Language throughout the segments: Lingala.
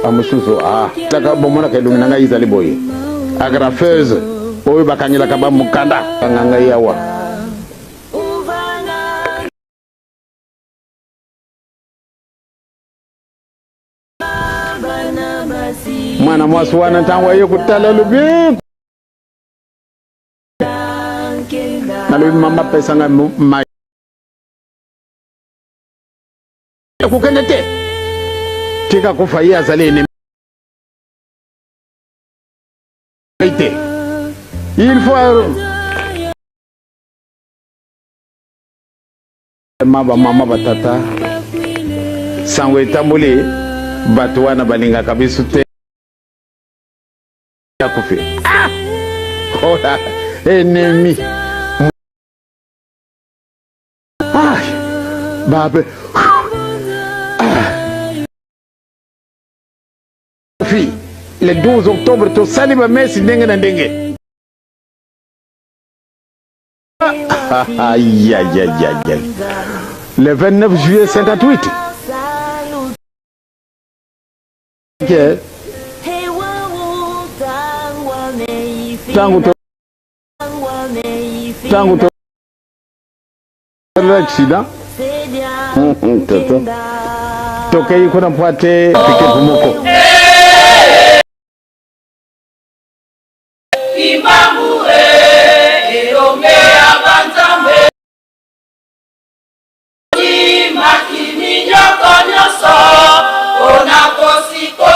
amususu taka bomona ke lumina nga izali boye agrafeuse oyo bakangela ka ba mukanda nganga yawa mwana mwasi wana ntangwa ye kutala lubi nalo mama pesa nga mai kukendete tika kufa ya zalene il faut mama batata sangwe tambule batwana balinga kabisu te yakufi ola ennemi babe le 12 octobre to saliba mesi ndenge na ndenge aïe aïe aïe aïe le 29 juillet 58 okay. tangu to l'accident tokei kuna mpate pike pumoko imamu eomea banzambe makini nyoko nyoso onakosiko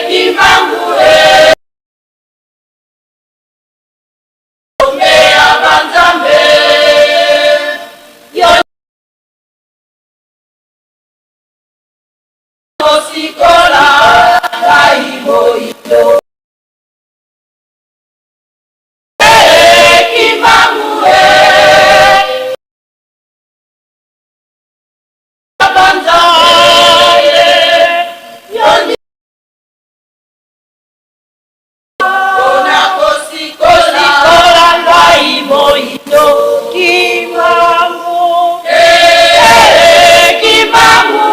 imamu eomea banzambe Sikola kaibo ito kimamu banza yoni ona sikola kaibo ito kimamu kimamu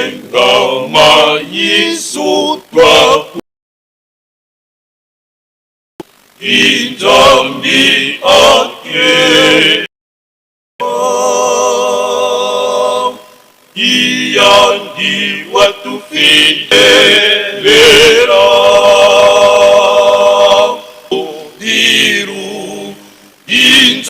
Mengama Yesu tua Injambi ake Iyandi watu fidelera Diru Injambi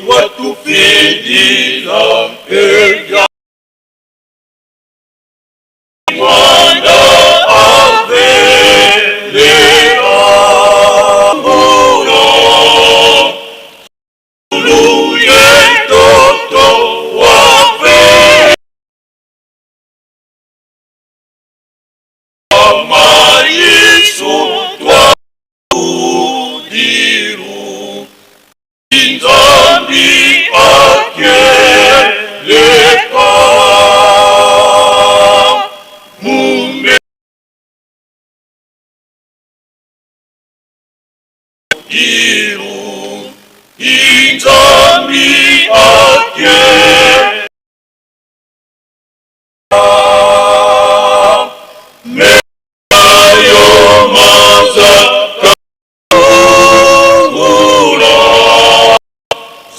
watu fidila mpega Mwanda avelera Mbuno Uluye toto wafe Ama Yesu twa udiru Inzambi ake leka Mume Iru Inzambi ake Meyo mazaka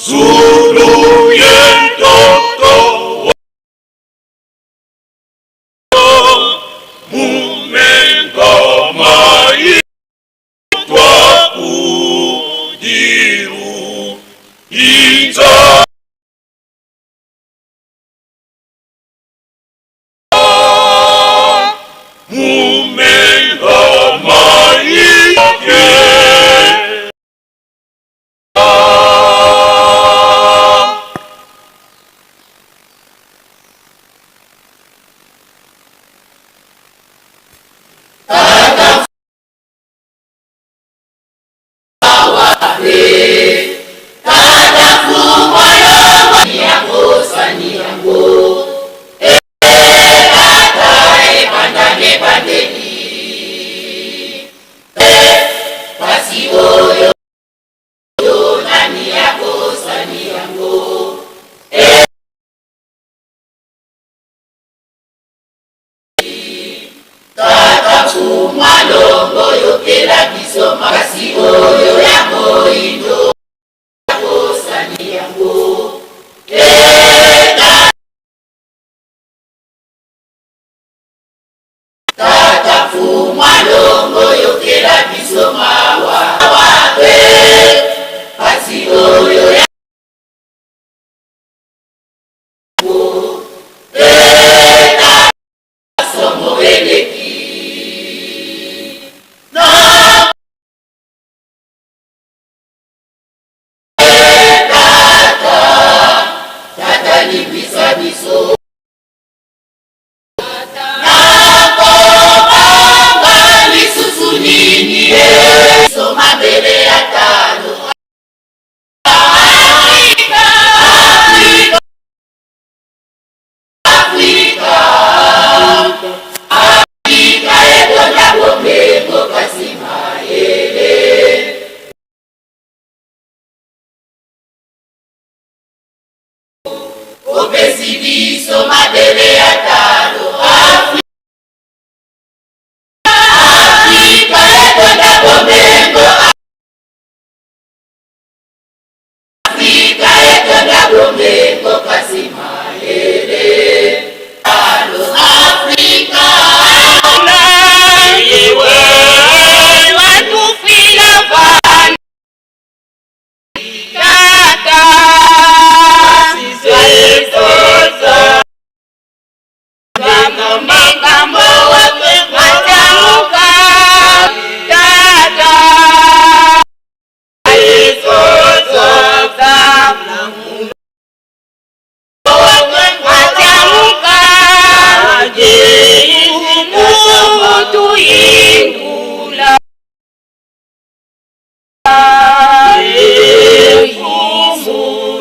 Zulu yentoto mumenga mai tua udi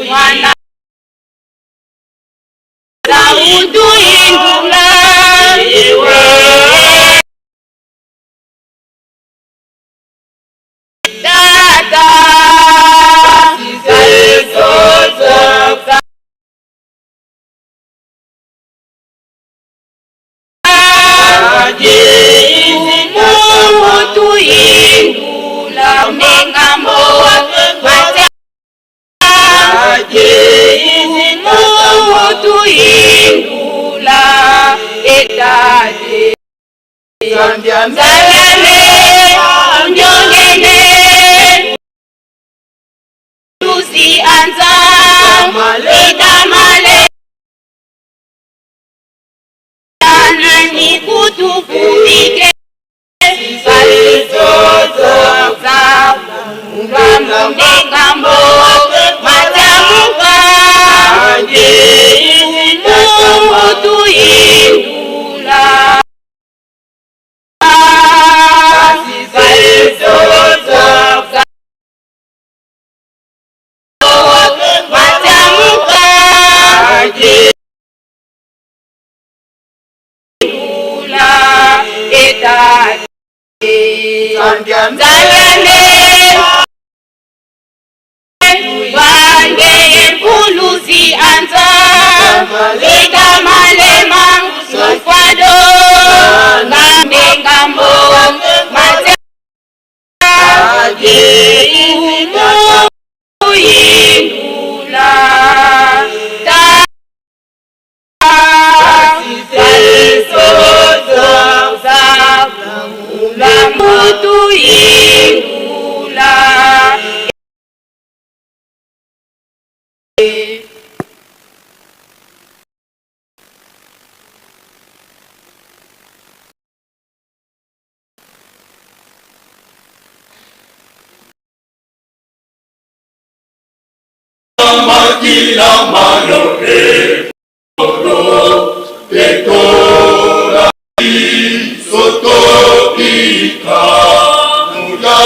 Mwana Saudu indula Tata Mungu tuindula mengambo mata Mungu tuindula etade Zalale unyongene Tusi anza idamale Nani kutufumike Ngambo matamuka Mungu tuindula matamuka etade Zalale Wange Pulusi anza Ida malema Sufado Ngambe ngambo Mata Indula Mutu indula Makila malore Petora Sotopika Muda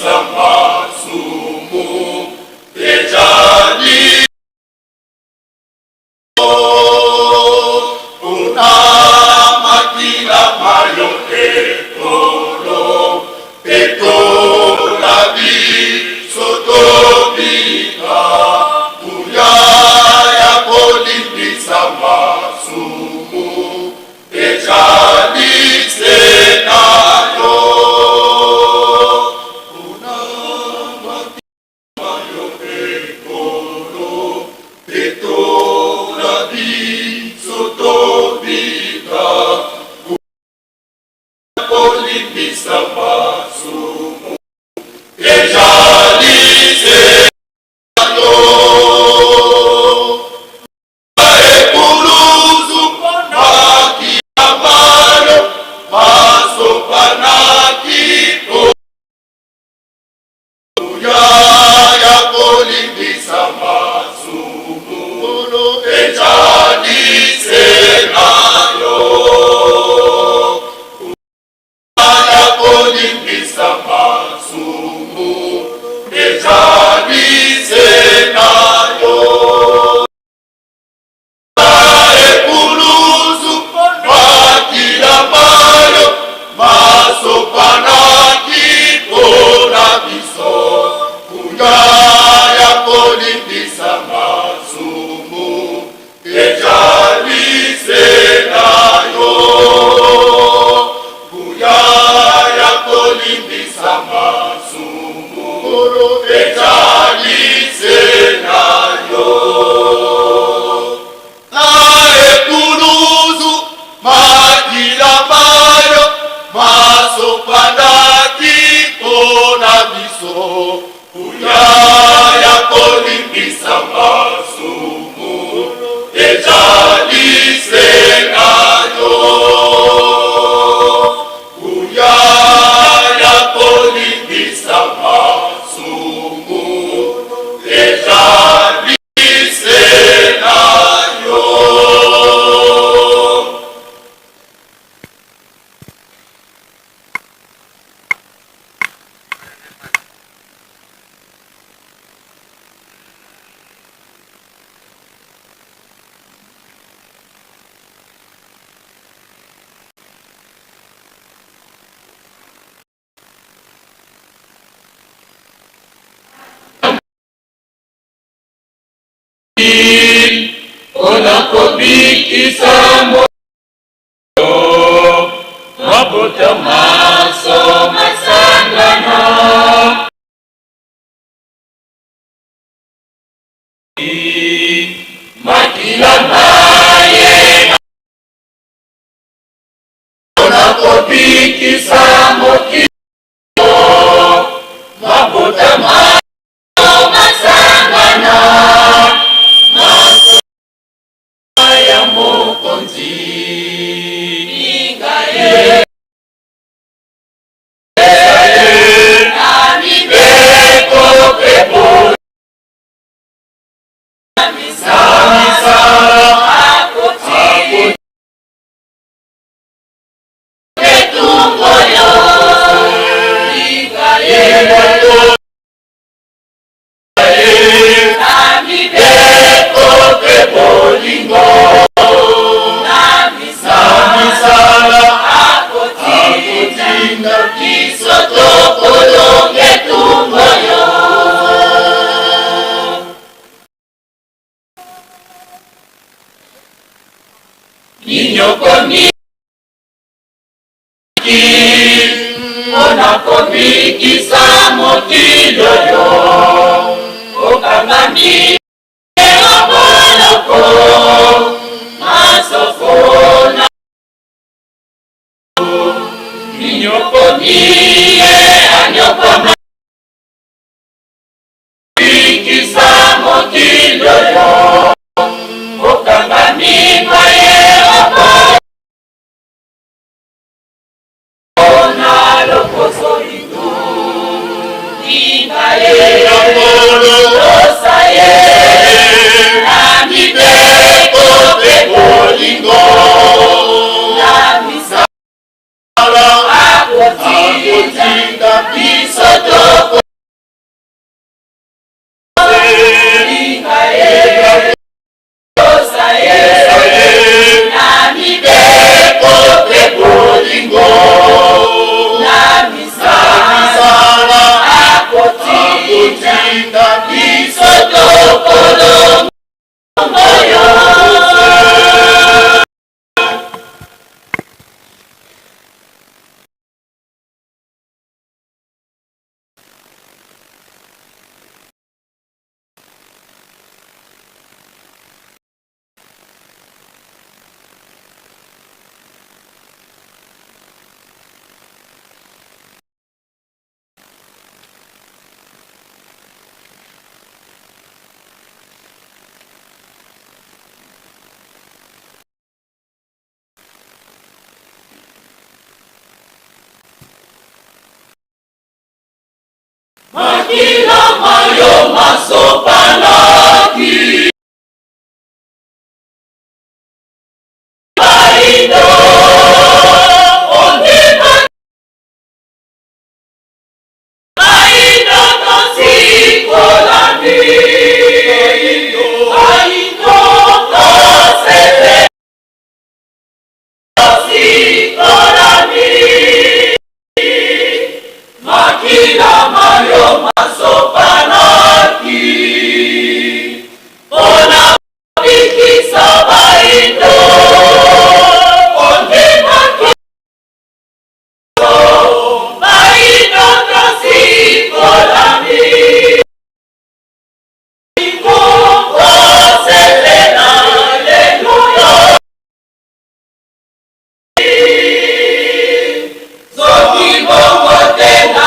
Samasumu Tejali Una Makila malore Petora Sotopika Uyaya Polimbisa Masumu Ejali Senayo Unamayo Ekolo Petora Sotopika Uyaya Polimbisa Masumu Ejali Ejali se kobikisa moyo mabota maso masangana makila naye nakobikisa mokilo mabota maso masangana maso ya mokonzi ingaye na mibeko pepo komikisa mokilo yo okangami eaboloko masofona minyokomiye anyokoma komikisa mokilo yo okangami maye makila mayo masopalaki baido ondima baido tosikolami baido tosele tosikolami makila mayo masopalaki ona bikisa baido ondimaki baido tosikolami ikongo selena leluya zoki bongo tena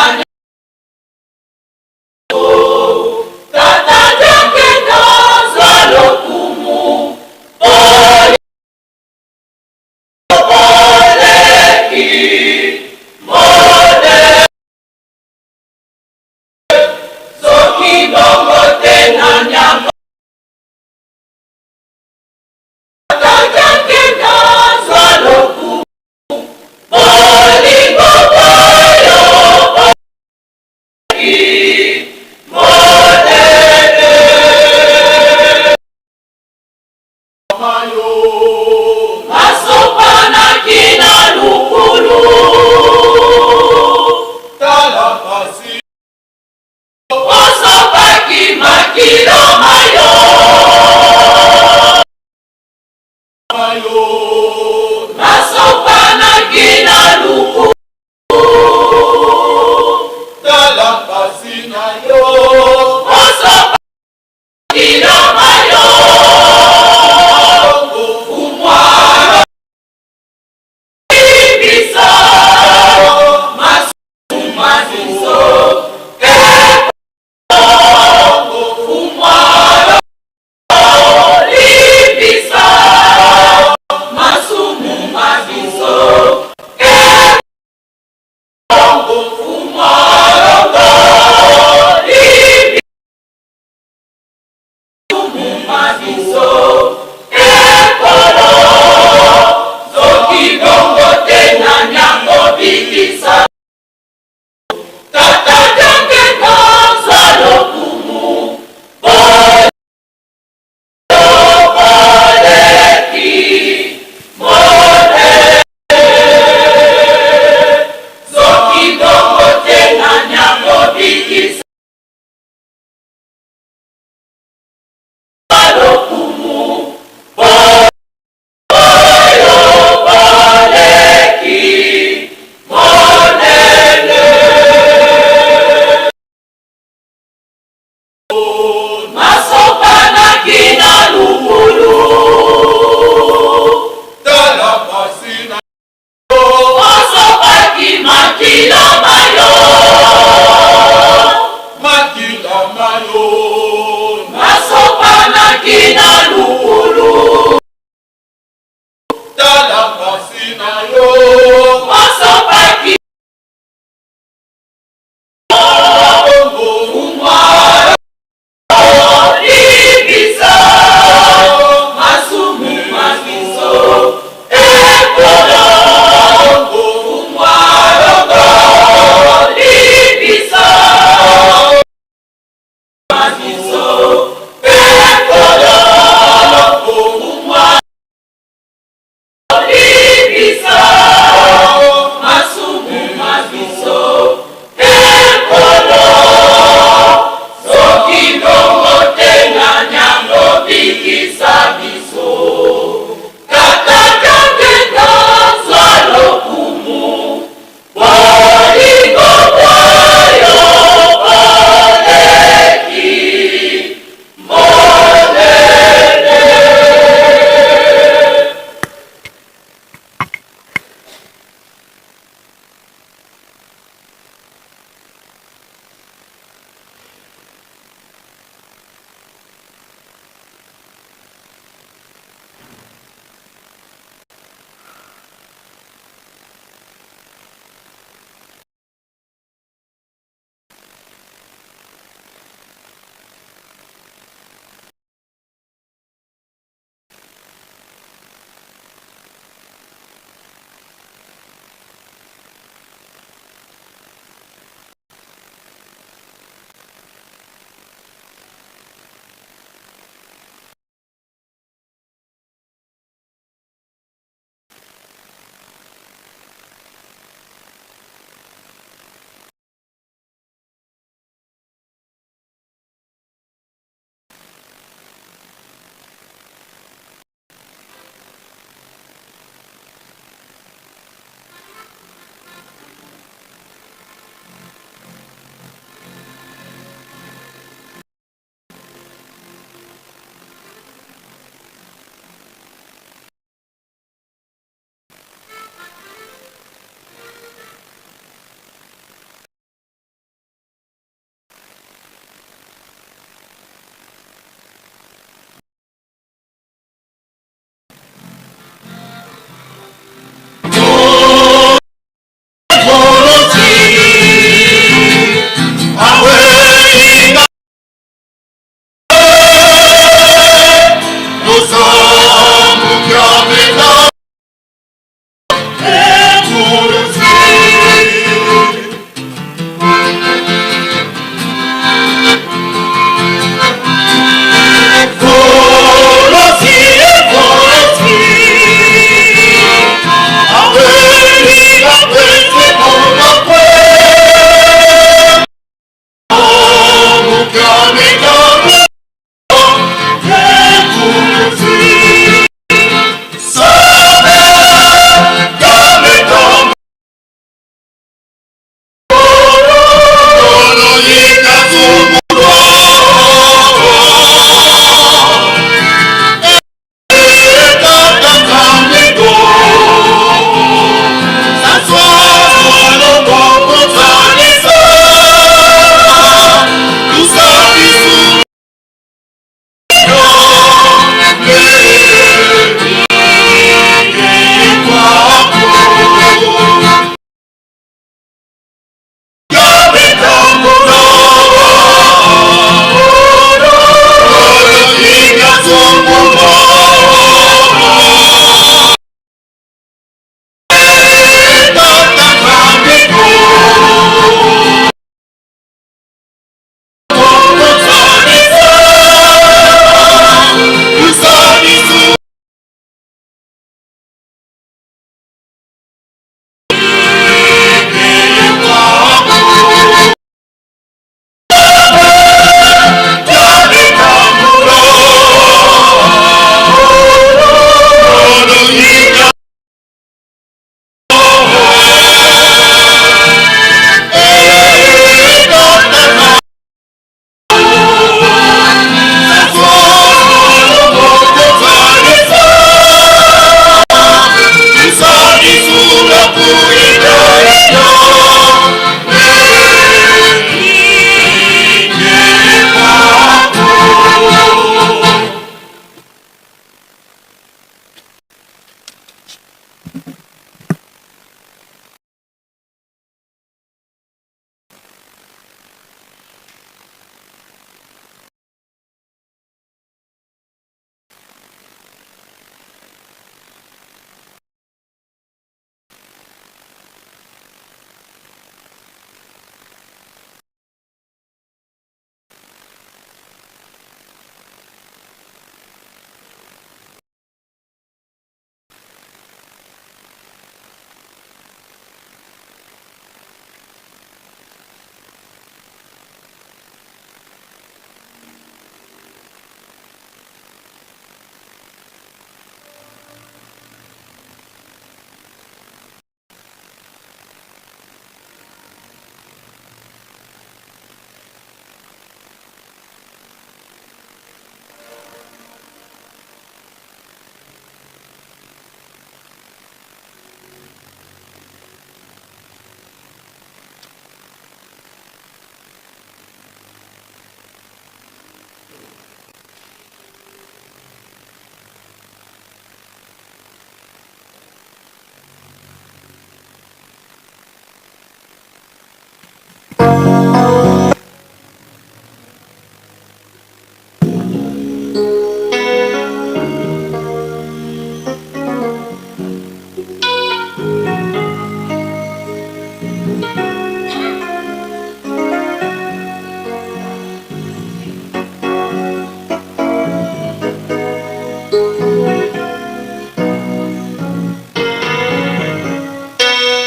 Lokumu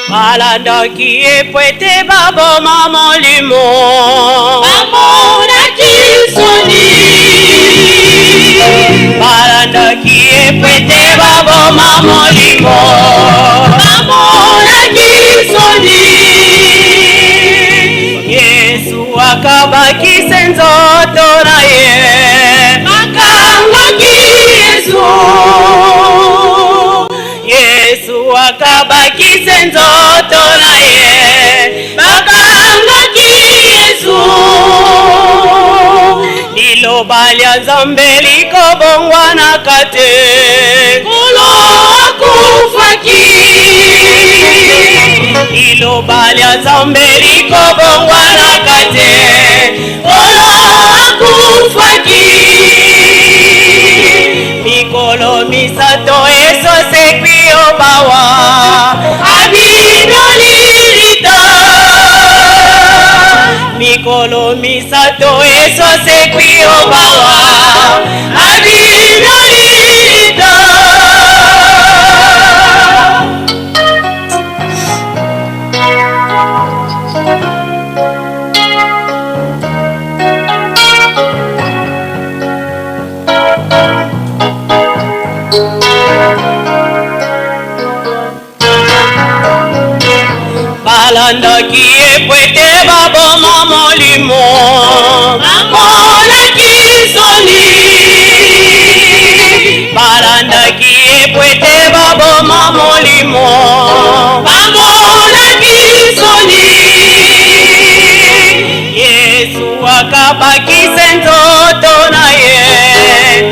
Balanda qui est prêté babo maman limo. Amona kisoni. Balanda qui est prêté babo maman limo. Amona kisoni. Yesu akabaki senzoto na ye. Makanga ki Yesu. Yesu akabaki senzoto na ye. Makanga ki Yesu. Liloba lya Nzambe likobongwa na kate. Kolo akufaki. Liloba lya Nzambe likobongwa na kate. Kolo akufaki. Mikolo misato esosekwi obawa. Abino lilita. Mikolo misato esosekwi obawa. Abino lilita. Balanda qui est prêté babo maman limo. Amona kisoni. Balanda qui est prêté babo maman limo. Amona kisoni. Yesu akabaki senzoto na ye.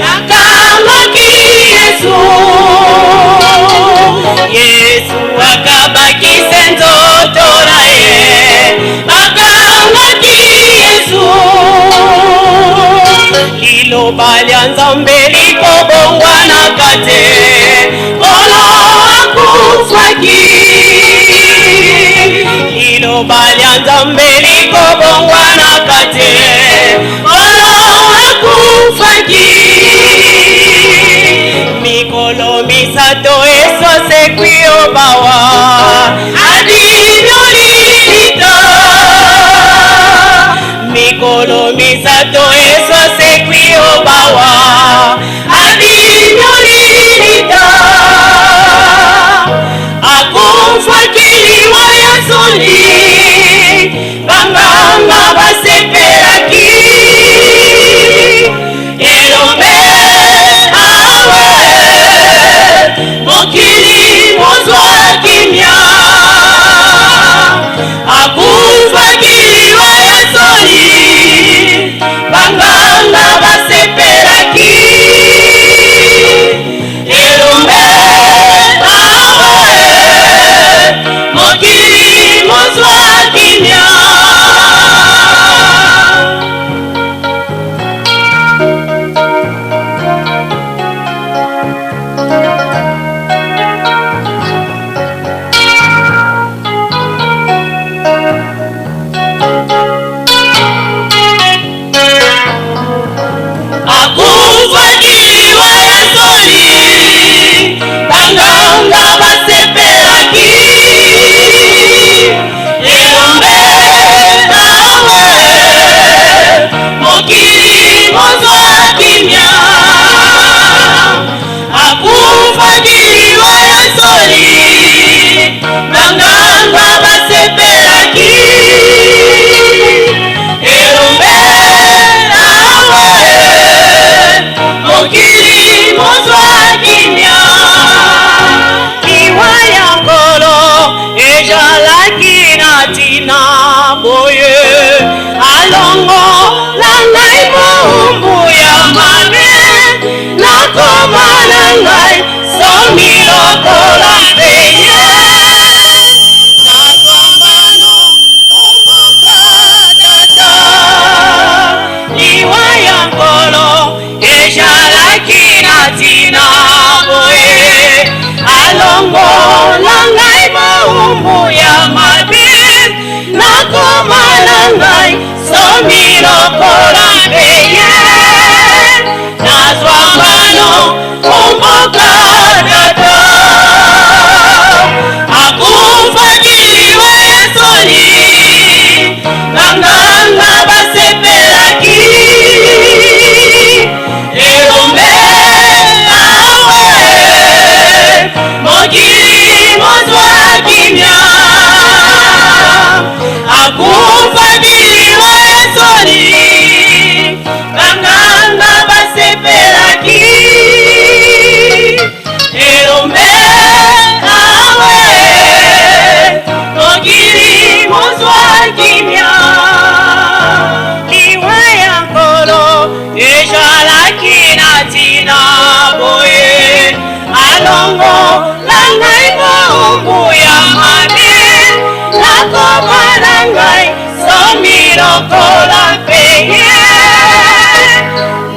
Makanga ki Yesu. Yesu akabaki senzoto na ye. Makanga ki Yesu. Liloba lya Nzambe likobongwa na kate. Kolo akufaki. Liloba lya Nzambe likobongwa na kate. Kolo akufaki. Mikolo misato esosekwi obawa. Abino lilita. Mikolo misato esosekwi obawa. Abino lilita. Akufakiliwa Yasoni. Banganga basepelaki. Elombe awe. Mokili mozwa kimya. Akufakiliwa Yasoni. Banganga basepelaki. Elombe awe. Mokili mozwa kimya. Akufakiliwa Yasoni. Banganga basepelaki. Elombe awe. Mokili mozwa kimya. Akufakiliwa Yasoni. Banganga basepelaki. Elombe awe. Mokili mozwa kimya. Liwa ya ngolo ezalaki na ntina boye. Alongo la ngai mowumbu ya mabe. Nakoma na ngai somi lokola mpenye. Nakombano omboka tata. Liwa ya ngolo ezalaki na ntina boye. Alongo la ngai mowumbu ya mabe. lokola peye nazwa mbano kumbuka dada akufagiliwa yesoni banganga basepelaki elombe awe mokili mozwa kimia akufagiliwa yesoni banganga basepelaki elombe awe mokili mozwa kimia liwa ya nkolo ezalaki na ntina boye alongo na ngai moumbu ya mabe nakoma na ngai somi lokola peye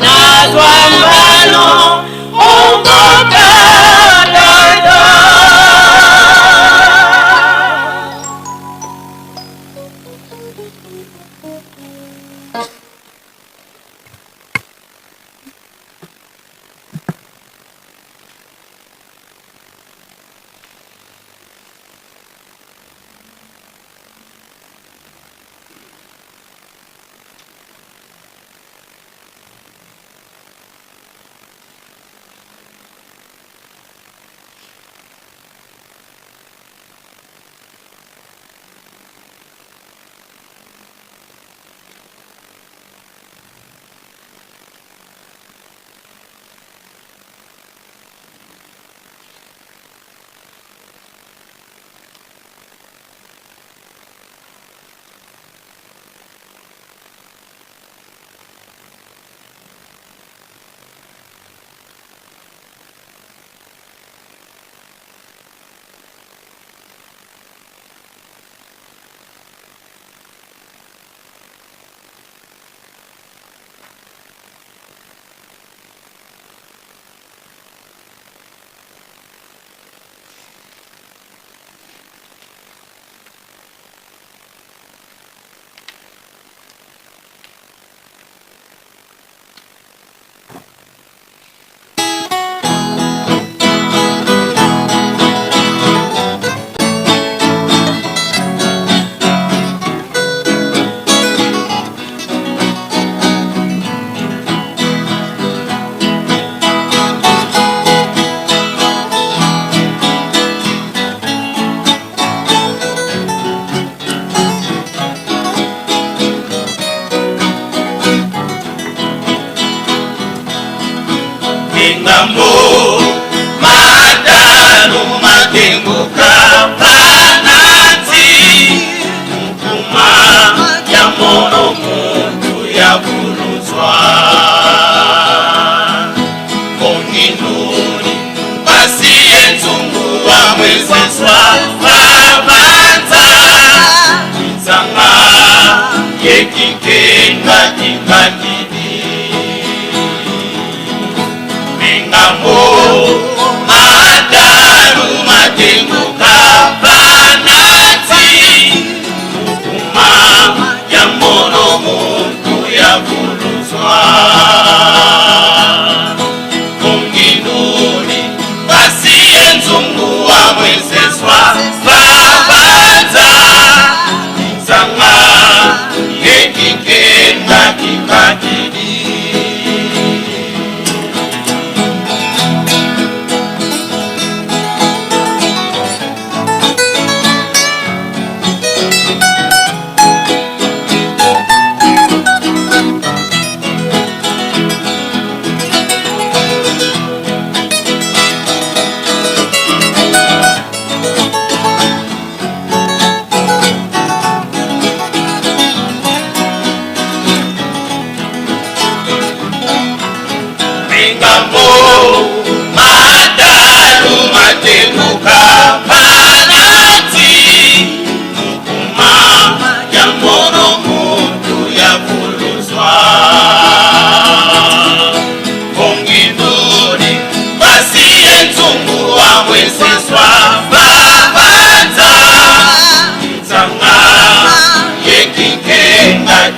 nazwa mbano omboka dada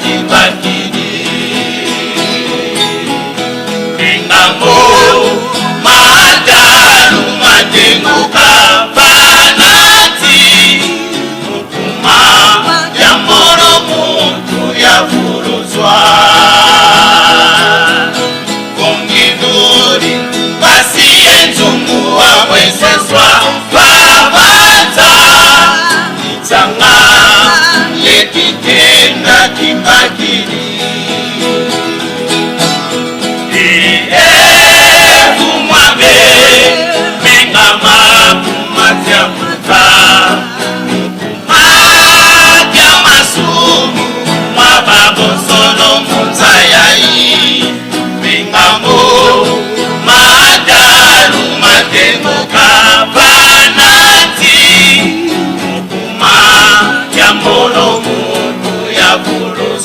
Kibakidi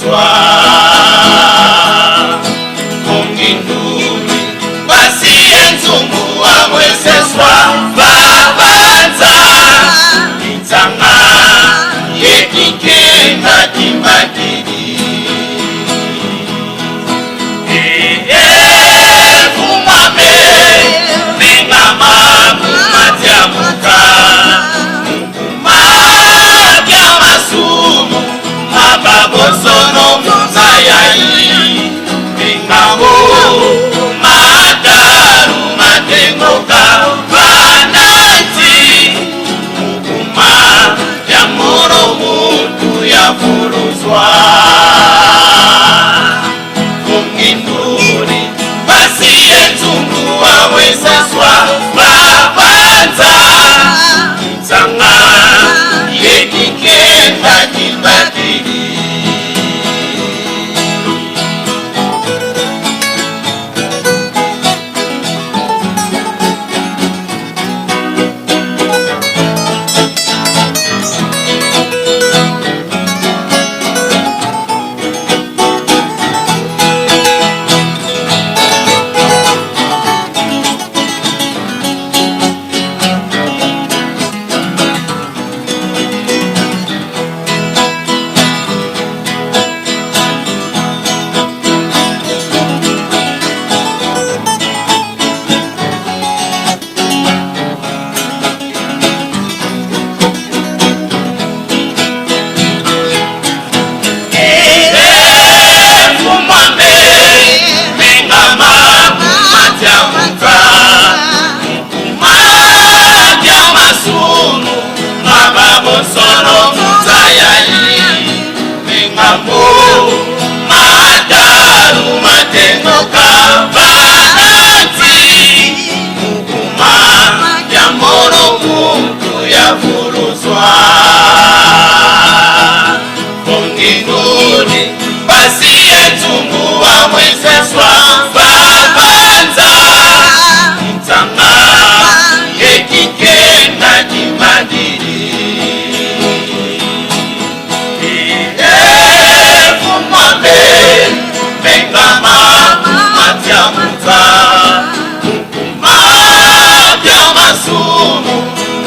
yafuruzwa munginduni basiye nzungu wamweseswa babanza itanga yekikenda kimbakiri kumame bingama kumatiamuka mukuma masumu mababosono muzayai bingamo madaru matengoka banati mukuma yamoro mutu yafuruzwa munginduri basiye nzungu waweseswa babanza nsanga yekikenda kimbakiri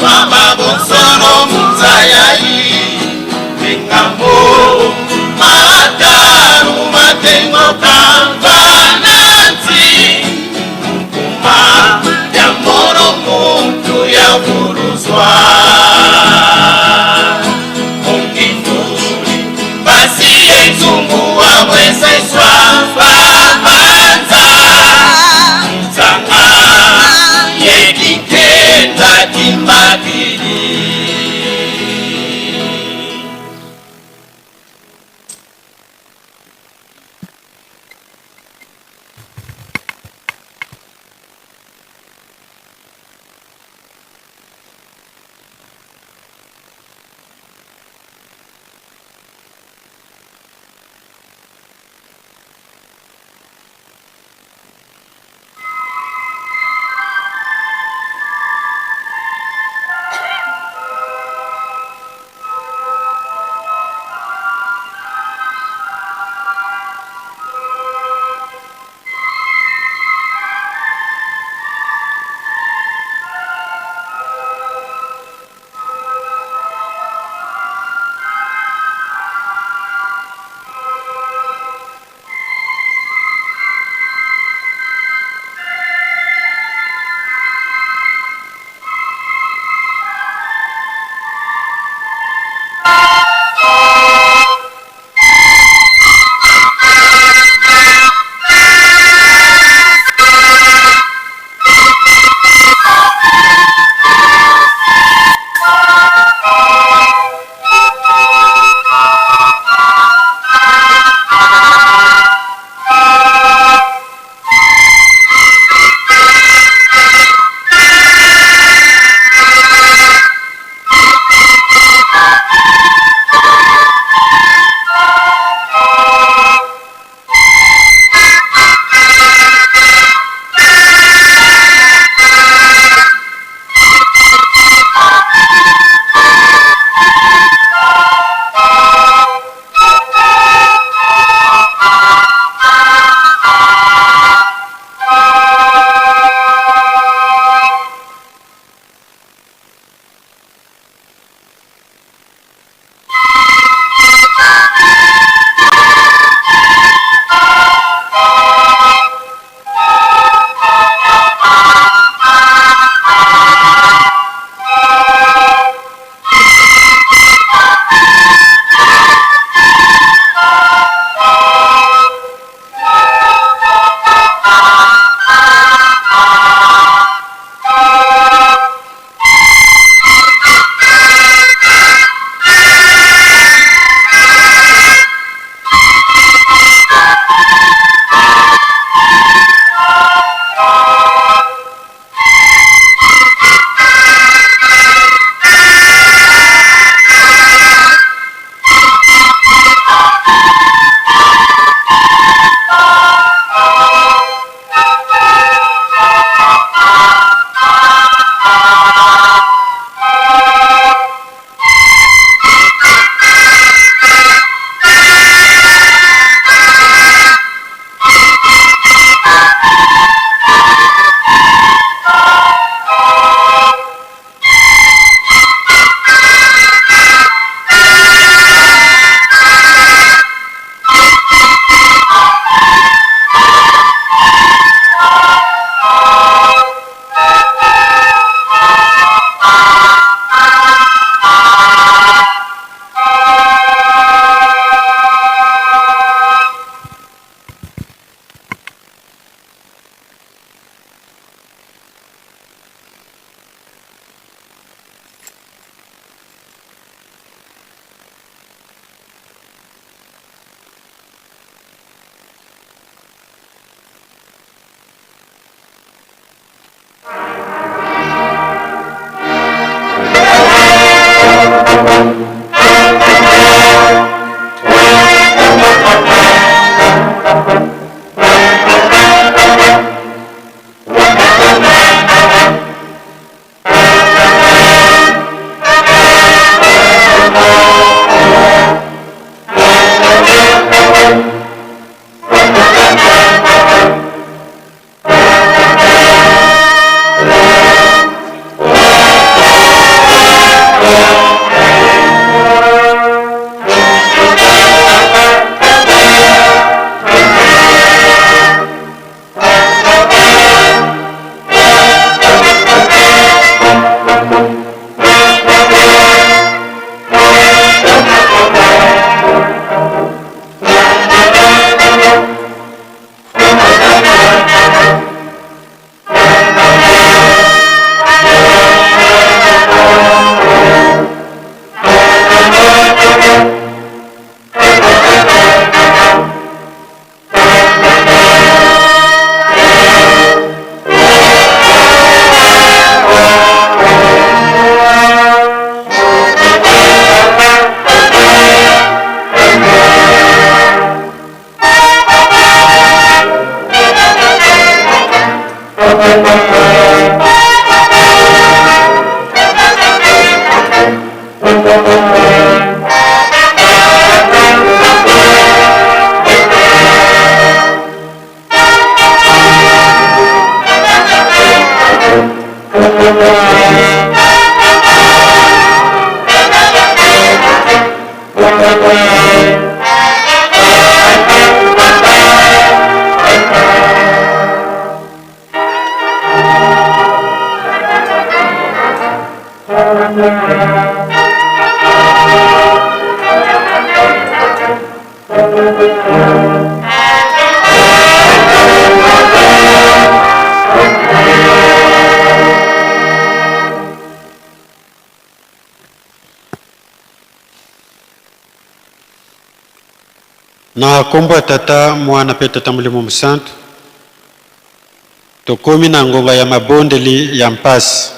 Mama bosono muzayai, mingambo Na kombo ya tata mwana pe tata mulimo musantu tokomi na ngonga ya mabondeli ya mpasi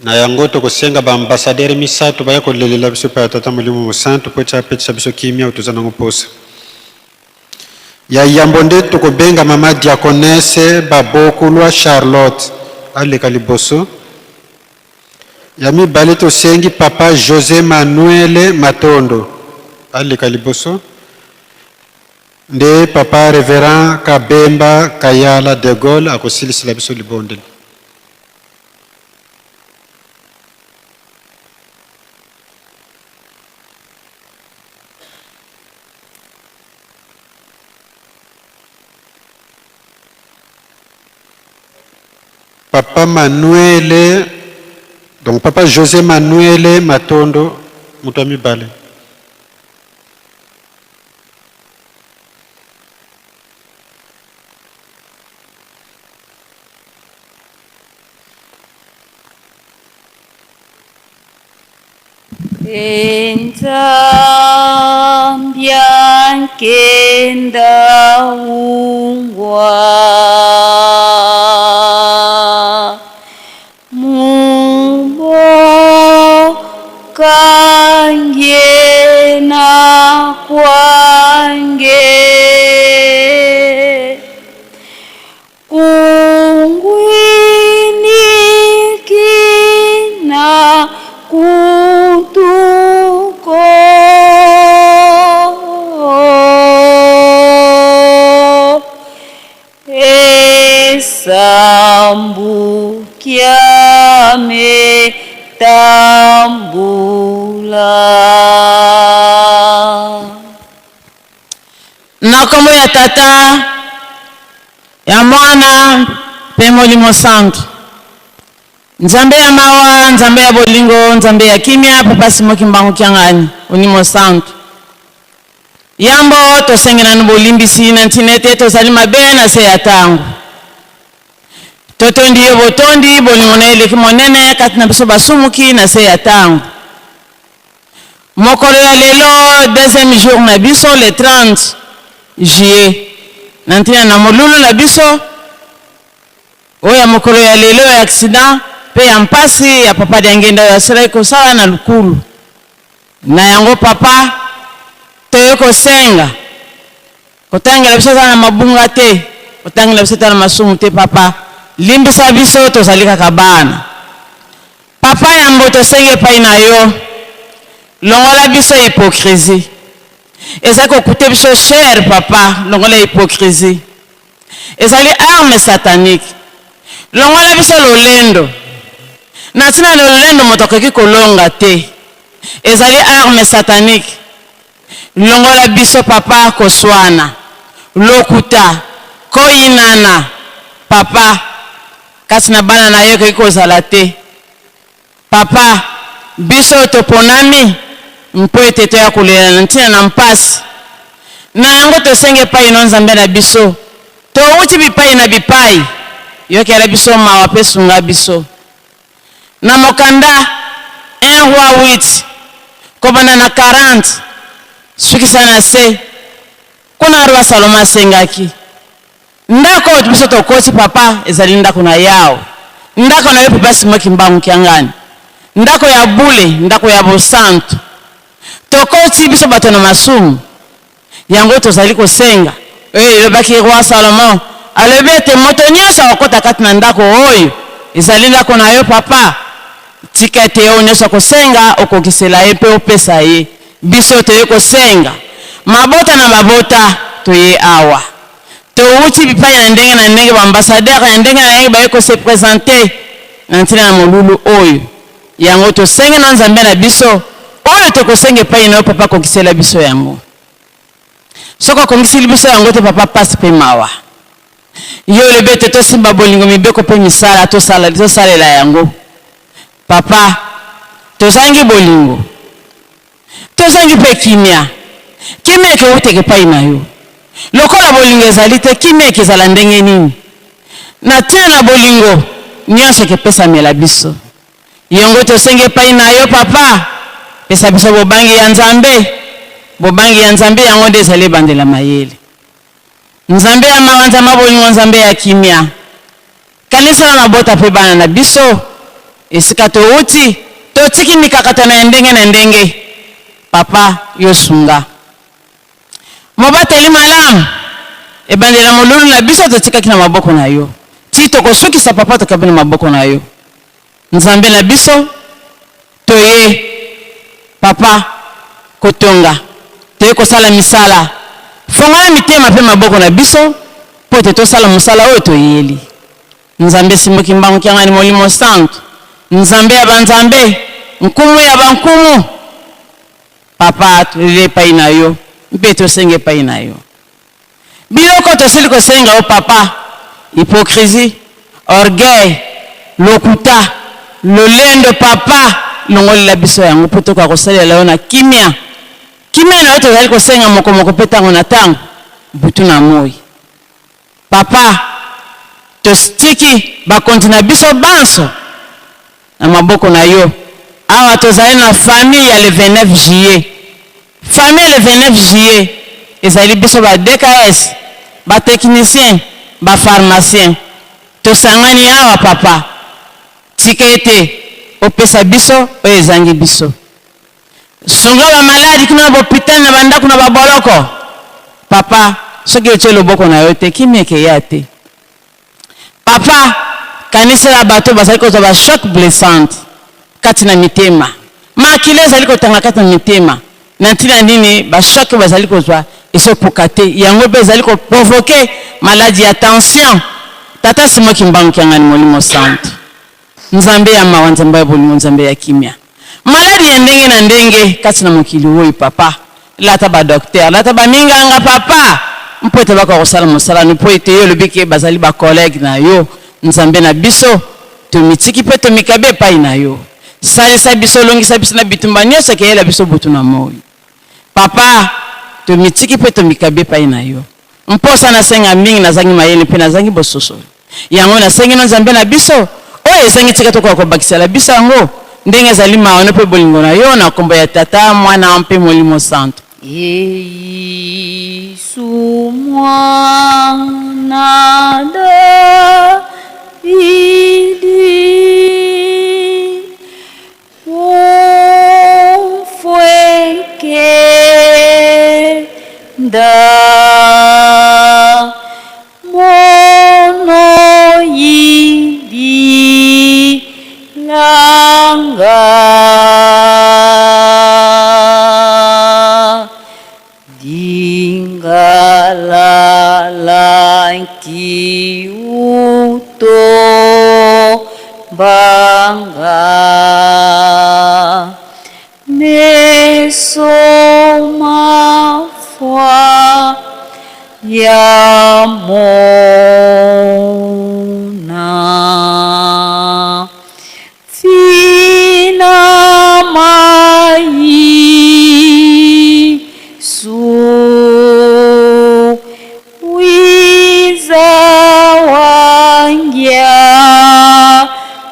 na yango tokosenga ba ambassadeur misato baya kolelela biso pa tata mulimo musantu po cha petisa biso kimia utuzana ngoposa ya yambo nde tokobenga mama diakonese babokulwa Charlotte aleka liboso ya mibale tosengi papa José Manuel Matondo aleka liboso nde papa Reverend Kabemba Kayala de Gaulle akosilisila biso libondeli. Papa Manuel, donc papa José Manuel Matondo mutami bale. Enzambia kenda ungwa mumbo kangena Tambu kiame tambula. Na kombo ya tata ya mwana pe Molimo Santu. Nzambe ya mawa, nzambe ya bolingo, nzambe ya kimia, papa Simoki Mbangu Kiangani, Molimo Santu. Yambo tosengena nubolimbisi na ntinete tozali mabe na se ya tangu. Totondi ye botondi, bolingo na eleki monene, kati na biso basumuki na se ya tangu. Mokolo ya lelo, deuxième jour na biso, le 30 juillet. Nantina na molulu na biso, oya mokolo ya lelo ya accident, pe ya mpasi ya papa diangenda ya sila ikosawa na lukulu. Na yango papa, toyoko senga. Kotangela biso na mabunga te, kotangela biso na masumu te papa. Limbisa biso tozalika kabana. Papa yambo tosenge pa ina yo. Longola biso hypocrisie. Ezako kute biso cher papa, longola hypocrisie. Ezali arme satanique. Longola biso lolendo. Natina lolendo motokoki kolonga te. Ezali arme satanique. Longola biso papa koswana. Lokuta. Koinana. Papa. Kasina bana na yo koki kozala te. Papa. Biso toponami. Mpo ete to ya kulela ntina na mpasi. Na yango tosenge pai no nzambe na biso. To uti bipai na bipai. Yoki ala biso mawa pe sunga biso. Na mokanda 1 roi 8. Kobana na 40. Suki sana se. Kuna roi Saloma sengaki. Ndako biso tokoti papa ezali ndako na yao. Ndako na yo papa Simoki Mbangu Kiangani. Ndako ya bule, ndako ya bosantu. Tokoti biso bato na masumu. Yango tozali kosenga. Lobaki roi Salomon. Alebete moto nyonso akota kati na ndako oyo. Ezali ndako na yo papa. Tika ete yo nyonso kosenga okokisela ye pe opesa ye. Biso toye kosenga. Mabota na mabota toye awa. Touti bipai na ndenge ba ambassadeur na ndenge na ndenge ba se présenter na ntina na molulu oyo. Yango tosenga na nzambe na biso. Oyo tokosenge pai na papa kokisela biso yango. Soko kongisili biso yango te papa passe pe mawa. Yo lebete to simba bolingo mibeko pe misala to sala la yango. Papa tozangi bolingo. Tozangi pe kimia. Kimia ke uteke pai na yo. Lokola bolingo ezali te kimia ke zala ndenge nini. Na tina na bolingo nyonso ke pesa mela biso. Yango tosenge pai na yo papa. Pesa biso bobangi ya nzambe. Bobangi ya nzambe yango ndezale bandela mayele. Nzambe ya mawanza mabolingo nzambe ya kimia. Kanisa na mabota pe bana na biso. Esika to uti. To tiki mikakatana ya ndenge na ndenge. Papa yosunga. Mobata ili malamu. Ebandela molulu na biso to tika kina maboko na yo. Tito kosuki sa papa to kabina maboko na yo. Nzambe na biso. Toye. Papa kotonga. Toye kosala misala. Fongala mitema pe maboko na biso. Pote to sala musala oyo toyeli. Nzambe Simoki Mbangu Kiangani Molimo Santu. Nzambe ya banzambe. Nkumu ya bankumu. Papa tulile pai na yo. Mpe tosenge pai na yo. Biloko tosili kosenga o papa. Hypocrisie. Orgueil. Lokuta. Lolendo papa. Longoli la biso yango poto kwa kosalela yo na kimia. Kimia na yo tozali kosenga moko pe tango na tango. Butu na moi. Papa. Tostiki bakontina biso banso. Na maboko na yo. Awa tozali na famille ya le 29 juillet. Famille le 29 juillet. Ezali biso ba DKS. Ba technicien. Ba pharmacien. Tosangani awa papa. Tikete. Opesa biso. Oye zangi biso. Sunga ba maladi kuna bopital na banda kuna baboloko. Papa. Soki oche loboko na yote. Kimeke yate. Papa. Kanisa la bato basali koza ba choc blessante. Kati na mitema. Makile zali kotanga kati na mitema. Nantina nini ba choc basali kozwa. Eso pokate. Yango be zali ko provoquer maladie ya tension. Tata Simo Kimbangu Kiangani Molimo Santo. Nzambe ya mawa, nzambe ya bolimu, nzambe ya kimia. Maladi ya ndenge na ndenge, kasi na mokili woi papa. Lata ba docteur, lata ba minganga papa. Mpoete baka kosala mosala, mpoete yo lobike bazali ba collègue na yo. Nzambe na biso, tomitiki pe tomikabe pa ina yo. Salisa biso longisa biso na bitumba nyonso ke yela biso butu na moi. Papa, tomitiki pe tomikabe pa ina yo. Mposa na senga mingi na zangi mayele pe na zangi bososo. Yango na sengi na nzambe na biso, oye zangi tika toko ko bakisa la biso yango. Ndenge zali maone pe bolingo na yo na kombo ya Tata Mwana mpe Molimo Santo. Yesu mwana Davidi, umfwekenda mono yidi langa lanki uto banga nesoma fwa ya mona fina mai su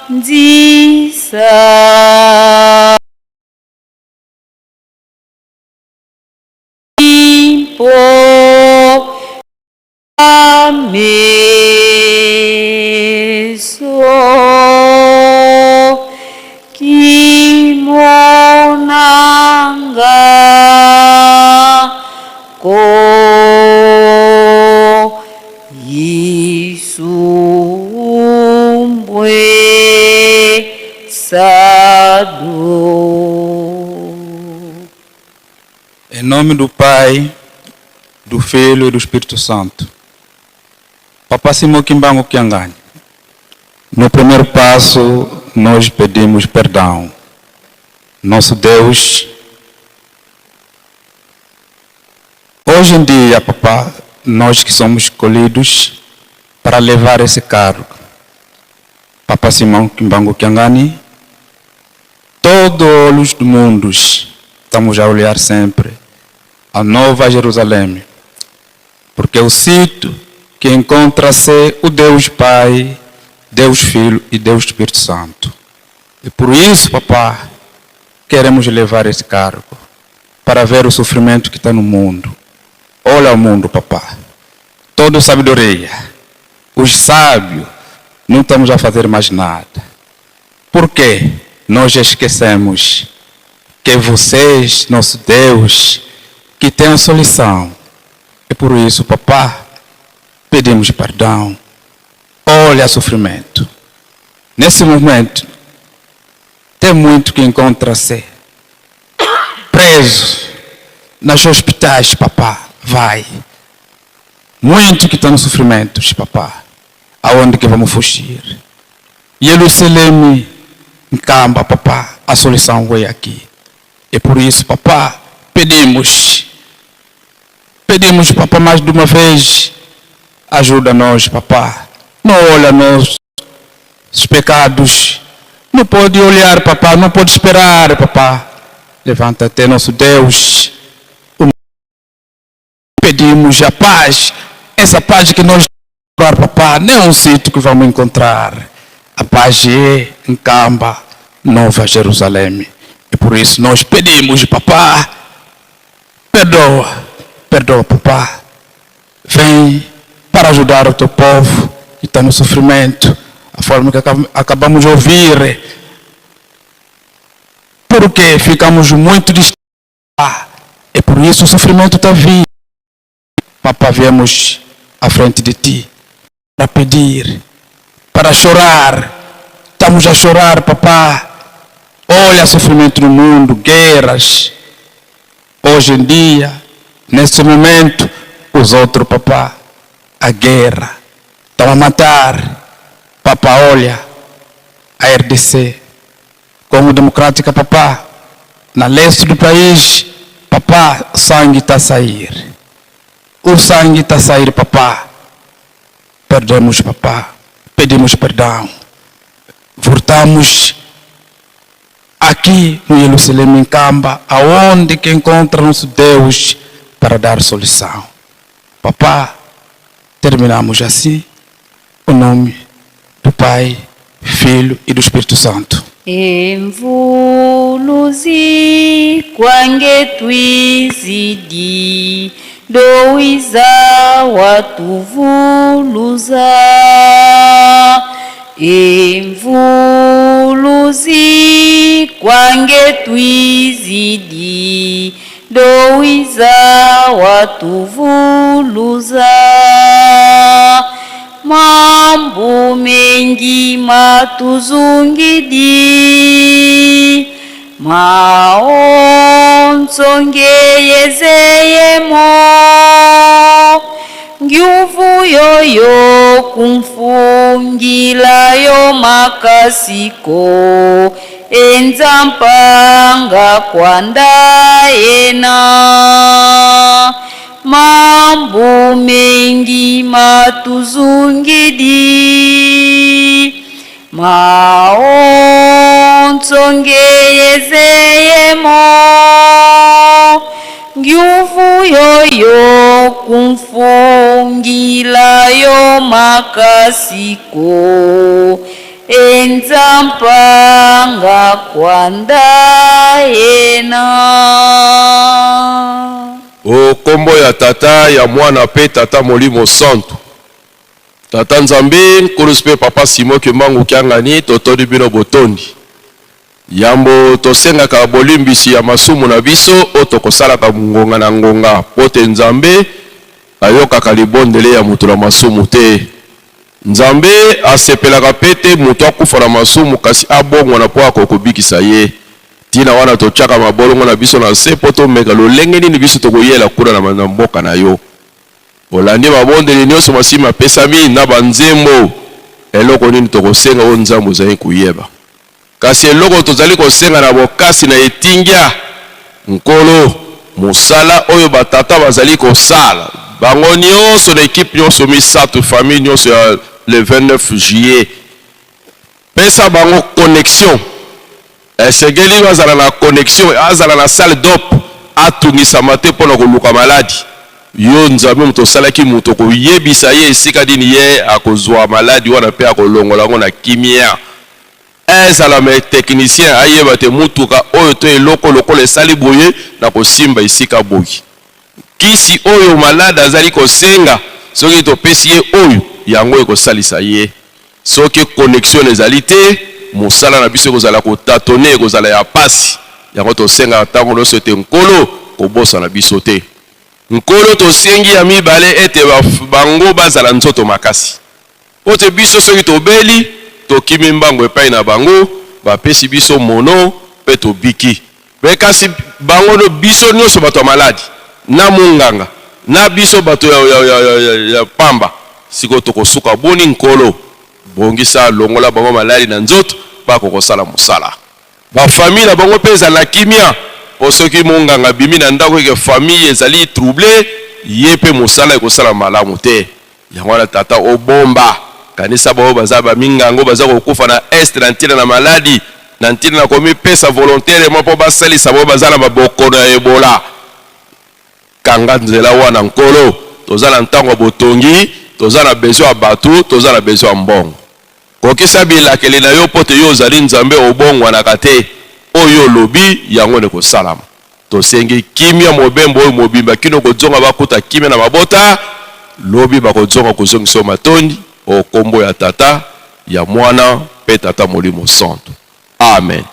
Ndisa Impo Ameso Kimonanga Ko Em nome do Pai, do Filho e do Espírito Santo. Papa Simo Kimbangu Kiangani. No primeiro passo, nós pedimos perdão. Nosso Deus, hoje em dia, Papa, nós que somos escolhidos para levar esse cargo. Papa Simo Kimbangu Kiangani, todos os olhos do mundo estamos a olhar sempre a Nova Jerusalém, porque é o sítio que encontra-se o Deus Pai, Deus Filho e Deus Espírito Santo. E por isso, papá, queremos levar esse cargo para ver o sofrimento que está no mundo. Olha o mundo, papá. Toda sabedoria. Os sábios não estamos a fazer mais nada. Por quê? Nós esquecemos que vocês, nosso Deus, que tem a solução. E por isso, papá, pedimos perdão. Olha o sofrimento. Nesse momento, tem muito que encontra-se preso nos hospitais, papá. Vai. Muito que está no sofrimento, papá. Aonde que vamos fugir? Jerusalém, em Camba, papá, a solução foi aqui. E por isso, papá, pedimos, papá, mais de uma vez, ajuda-nos, papá. Não olha nossos pecados. Não pode olhar, papá, não pode esperar, papá. Levanta-te, nosso Deus. Pedimos a paz, essa paz que nós vamos, papá, não é um sítio que vamos encontrar. A paz é em Camba, Nova Jerusalém. E por isso nós pedimos, papá, perdoa, papá. Vem para ajudar o teu povo que está no sofrimento, a forma que acabamos de ouvir. Porque ficamos muito distantes. E por isso o sofrimento está vindo. Papá, viemos à frente de ti para pedir, para chorar. Estamos a chorar, papá. Olha o sofrimento no mundo, guerras. Hoje em dia, nesse momento, os outros, papá, a guerra Tamamatar, Papa olha, a RDC, Congo Democrática, Papa, na leste do país, Papa, sangue está a sair. O sangue está a sair, Papa. Perdemos, Papa. Pedimos perdão. Voltamos aqui no Jerusalém em Camba, aonde que encontra nosso Deus para dar solução. Papá, terminamos assim, o nome do Pai, Filho e do Espírito Santo. Emvuluzi kwange twizidi doiza watuvuluza. Emvuluzi kwange twizidi doiza watuvuluza. Mambo mengi matuzungidi maonsongeyezeyemo nguvu yoyo kumfungilayo makasiko enzampanga kwandayena. Mambo mengi matuzungidi maonsongeyezeyemo nguvu yoyo kumfungilayo makasiko enzampanga kwandayena. O kombo ya tata ya mwana pe tata molimo santo. Tata Nzambe nkuluspe papa Simon Kimbangu Kyangani totodi bino botondi. Yambo tosengaka bolimbisi ya masumu na biso otokosalaka ngonga na ngonga pote Nzambe ayokaka libondele ya mutu na masumu te. Nzambe asepelaka pete mutu akufa na masumu kasi abongwa na po akokobikisa ye. Tina wana tochaka mabolongo na biso na se poto meka lolenge nini biso tokoyela kuna na mboka na yo. Olandi mabondeli nyonso masima pesami na banzembo eloko nini tokosenga o Nzambe zai kuyeba. Kasi eloko tozali kosenga na bokasi na etingya nkolo musala oyo batata bazali kosala. Bango nyonso na ekipe nyonso misato famille nyonso ya le 29 juillet. Pesa bango connexion. Esegeli bazala na connexion, azala na salle d'op, atungisa mate pona koluka maladi. Yo Nzambe mutosalaki muto koyebisa ye esika dini ye akozwa maladi wana pe akolongola ngo na kimia. Ezala me technicien ayeba te mutuka oyo to eloko lokola esali boye na kosimba esika boyi. Kisi oyo malada azali kosenga soki topesi ye oyo yango ekosalisa ye. Soki connexion ezali te musala na biso kozala kotatone kozala ya pasi yango tosenga ntango nyonso ete nkolo kobosa na biso te. Nkolo tosengi ya mibale ete bango bazala nzoto makasi. Ote biso soki tobeli tokimi mbango epai na bango bapesi biso mono pe tobiki. Pe kasi bango no biso nyonso bato ya maladi na munganga na biso bato ya pamba siko tokosuka boni nkolo bongisa longola bango maladi na nzoto bako kosala musala. Ba famille na bango peza na kimia osoki munganga bimi na ndako ke famille ezali troublé yepe musala ekosala malamu te. Yango na tata obomba kanisa bao baza ba mingango baza kokufa na est na ntina na maladi na ntina na komi pesa volontaire mpo basalisa bao baza na baboko na Ebola. Kanga nzela wana nkolo tozala ntango botongi tozala besoin ya batu tozala besoin ya mbongo. Kokisa bilakeli na yo pote yo ozali Nzambe obongwa na kate oyo lobi yango ne kosalama. Tosengi kimia mobembo oyo mobimba kino kozonga bakuta kimia na mabota lobi bakozonga kozongisa matondi o kombo ya tata ya mwana pe tata molimo santo. Amen.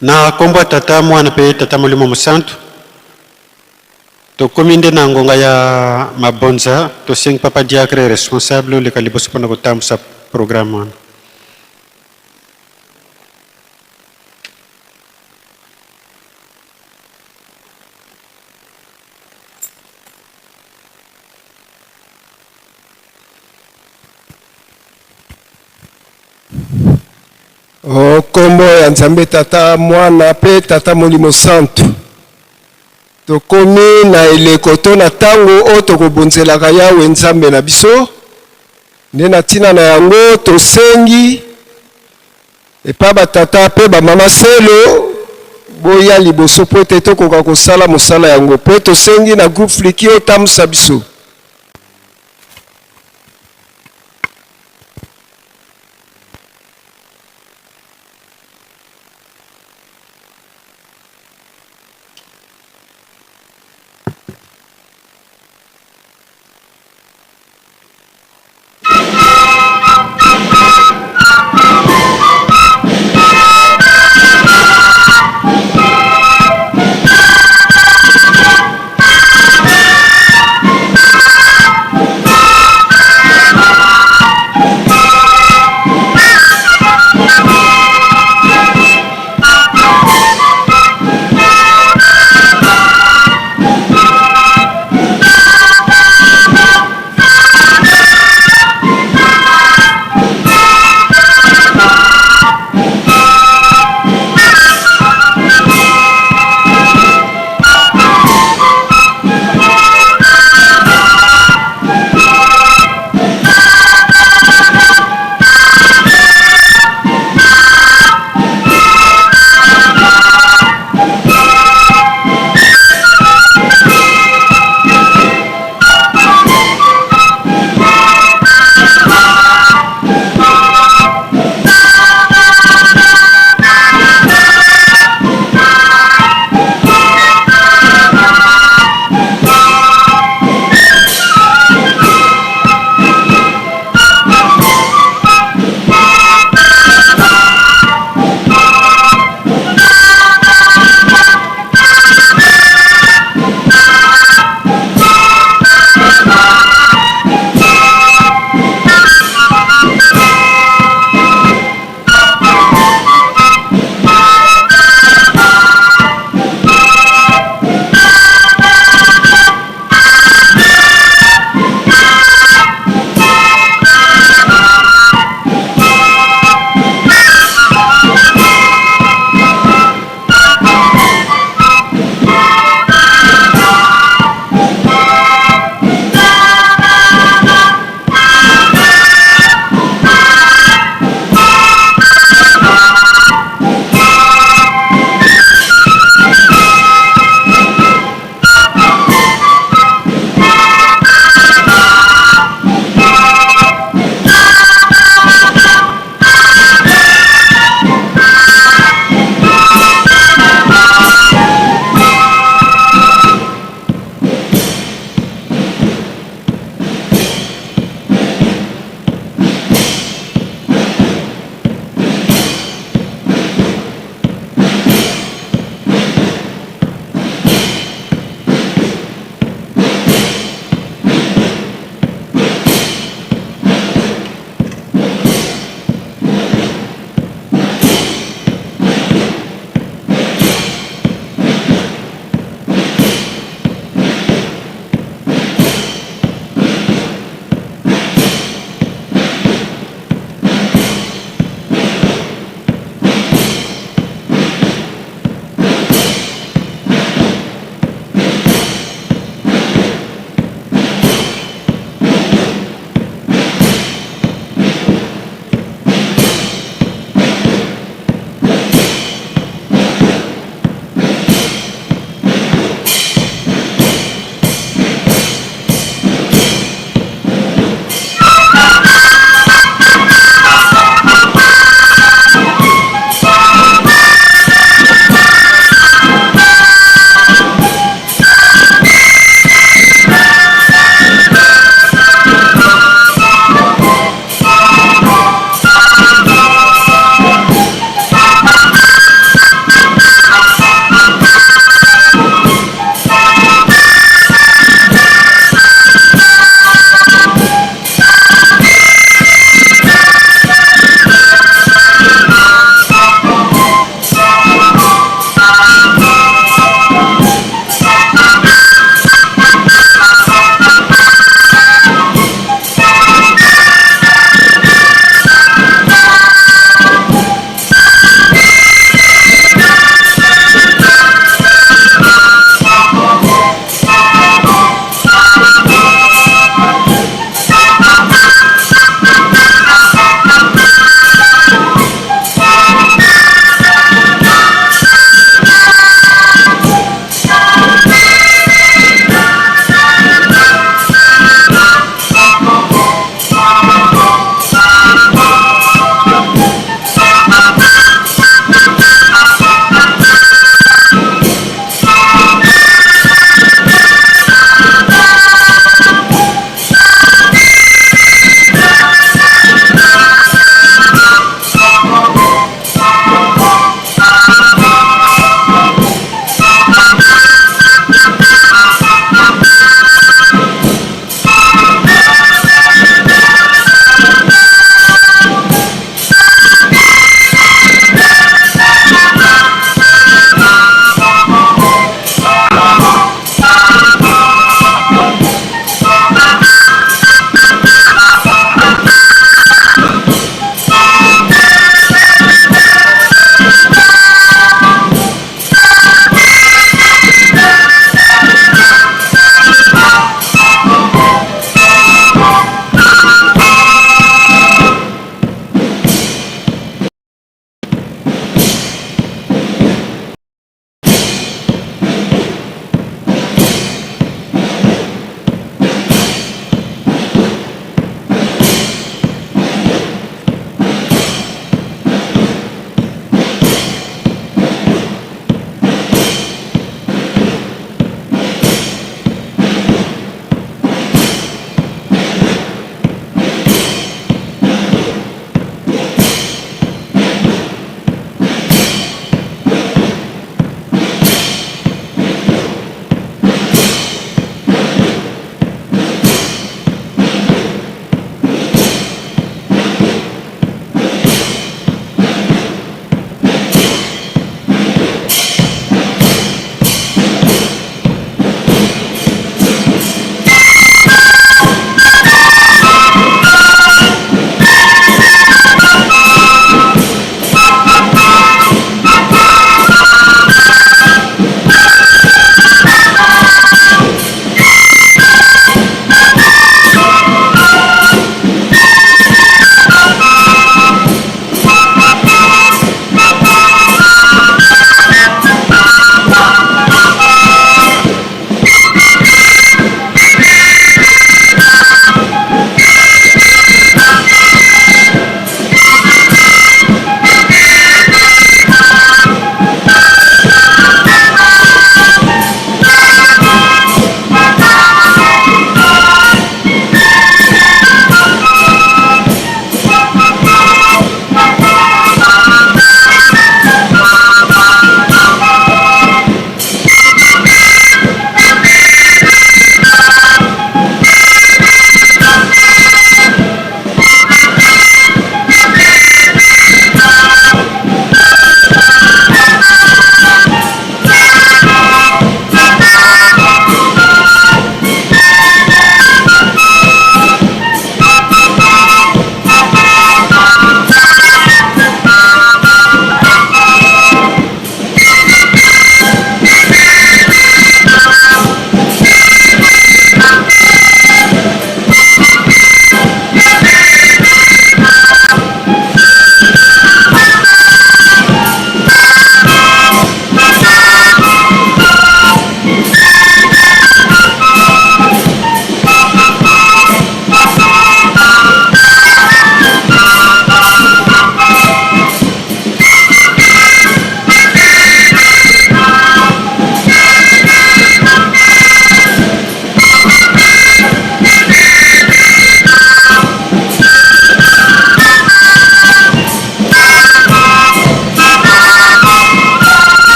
Na kombo tata mwana pe tata molimo musantu tokominde na ngonga ya mabonza toseng papa diacre responsable le kalibo sepona kotamsa programme wana. Kombo ya Nzambe Tata Mwana pe Tata Molimo Santo. Tokomi na eleko to na tango o tokobonzelaka Yawe Nzambe na biso. Nde na tina na yango tosengi epa batata pe bamama selo boya liboso po ete tokoka kosala mosala yango. Po tosengi na groupe Fliki otambusa biso.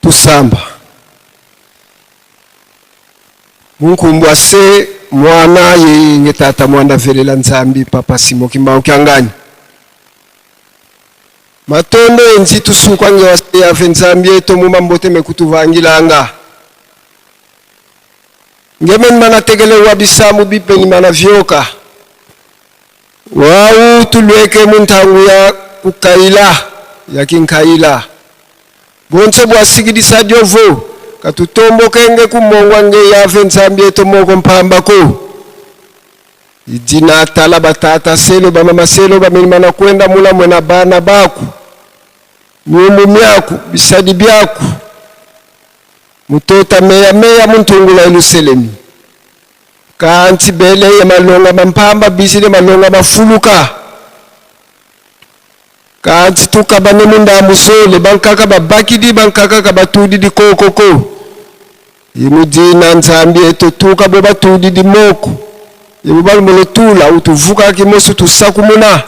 kusamba munkumbwa se mwana yenge tata mwanda velela nzambi papa Simo Kimbangu Kyangani matondo enzi tusukwange wase yave nzambi eto mumambote mekutuvangilanga ngemen mana tegele wabisamu bipeni mana vyoka wau tulweke muntangu ya kukaila ya kinkaila bonse bwasigidisa diovo katutombo kenge kumongwa nge yave nzambi eto moko mpambako idina tala batata selo bamama selo bamenimana kwenda mula mwena bana baku nyumbu myaku bisadi byaku mutota meya muntungula Yerusalemu kanti bele ya malonga mampamba bisile malonga mafuluka kanti tukabane munda musole bankaka babakidi bankaka kabatudi di kokoko imudina nzambi eto tuka boba tudi di moko yebali molotula utuvuka kimosu tusakumuna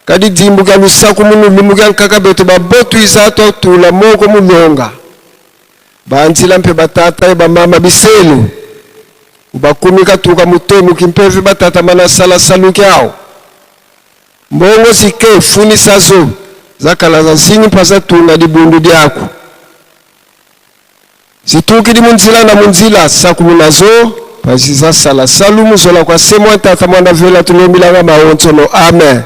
kadi dimbu ga lusakumunu limuga nkaka beto babotu izato tula moko mulonga banzila mpe batata eba mama biselu ubakumika tuka mutemu kimpevi batata mana sala salu kyao mbongo sike funi sazo zakala za zini pasa tunga di bundu diaku situki di munzila na munzila sakumunazo pasi za sala salu muzola kwa semo tata mwanda vela tulombilanga maontono amen.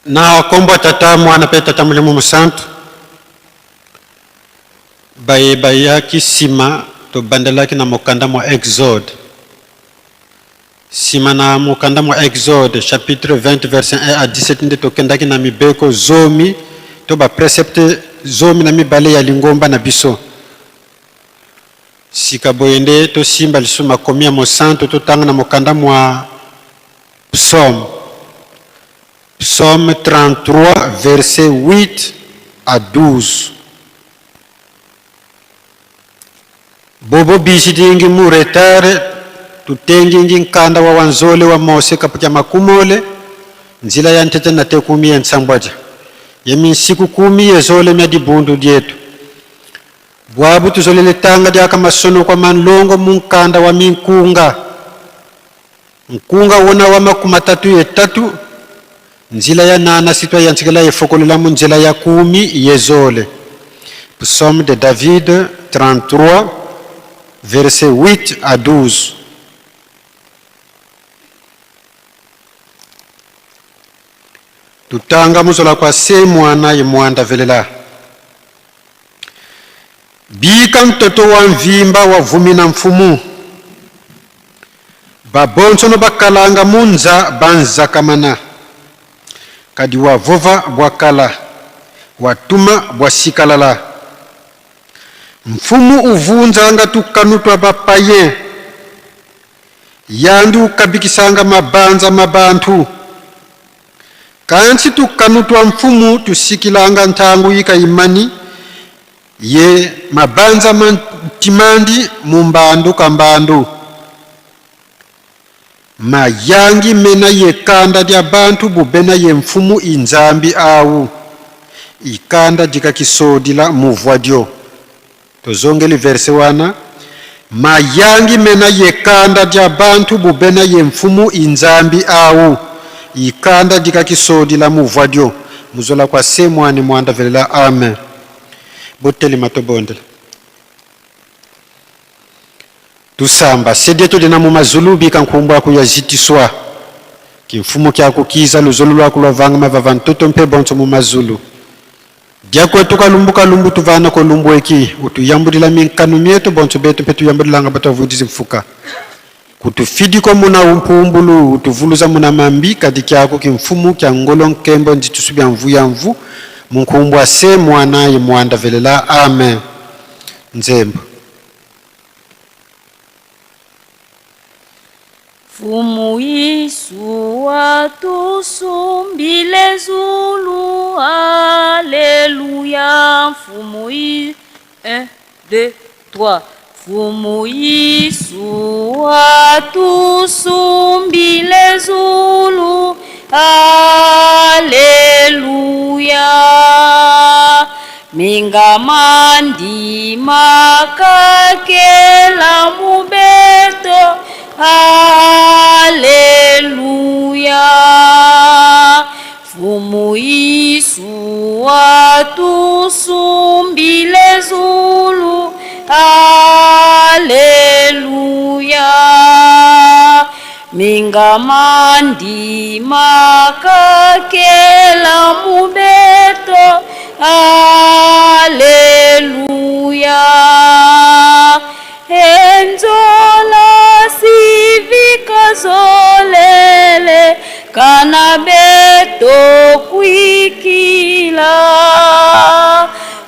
na kombo tata mwana pe tata mulimu musantu bayaki sima to bandelaki na mokanda mwa Exode. Sima na mokanda mwa Exode chapitre 20 verset 1 à 17 nde tokendaki na mibeko zomi to ba precepte zomi na mibale ya lingomba na biso. Sika boyende to simba lisu makomi ya mosantu to tanga na mokanda mwa Psaume 33 verset 8 à 12. Bobo bishidingi muretare tutengi nkanda wa wanzole wa Mose kapukia makumole nzila ya ntete na tekumi ya nsambwaja yemi siku 10 yezole mya dibundu dietu bwabu tuzolele tanga diaka masono kwa manlongo munkanda wa minkunga nkunga wona wa 33 nzila ya nana sitwa ya nsikela yefokolela mu nzila ya 10 yezole. Psaume de David 33 verset 8 à 12. Tutanga muzola kwa se mwana ye mwanda velela. Bika mtoto wa mvimba wa vumi na mfumu. Babonso no bakalanga munza banza kamana. Kadi wa vova bwakala. Watuma bwasikalala. Mfumu uvunza anga tukanutwa bapaye. Yandu kabikisanga mabanza mabantu. Kansi tukanutwa mfumu tusikilanga ntangu yika imani. Ye mabanza mantimandi mumbandu kambandu. Mayangi mena ye kanda dia bantu bubena ye mfumu inzambi au. Ikanda dika kisodila muvwadio. Tozongeli verse wana. Mayangi mena ye kanda dia bantu bubena ye mfumu inzambi au. Ikanda dika kisodila muvwadio. Muzola kwa se mwani mwanda velela amen. Boteli matobondela. Tusamba sedeto dina mu mazulubi kankumbwa kuyazitiswa. Kimfumu kya kukiza luzulu lwa kulovanga mavavantoto mpe bonso mu mazulu. Diako tukalumbuka lumbu tuvana ko lumbu eki utuyambudila minkanu mieto bonso beto petu yambudilanga batavudizi mfuka. Kutufidi ko muna umpumbulu utuvuluza muna mambi kadi kyako kimfumu kya ngolo nkembo nditusubya mvu ya mvu. Munkumbwa se mwana ye mwanda velela amen. Nzembo. Fumu Yesu atusumbile zulu Alléluia. Fumu Yesu 1, 2, 3. Fumu Yesu atusumbile zulu Alléluia. Mingamandi makakela mubeto Alléluia. Fumu Yesu atusumbile zulu Alléluia. Mingamandi makakela mubeto Alléluia. Enzola sivika zolele kanabeto kwikila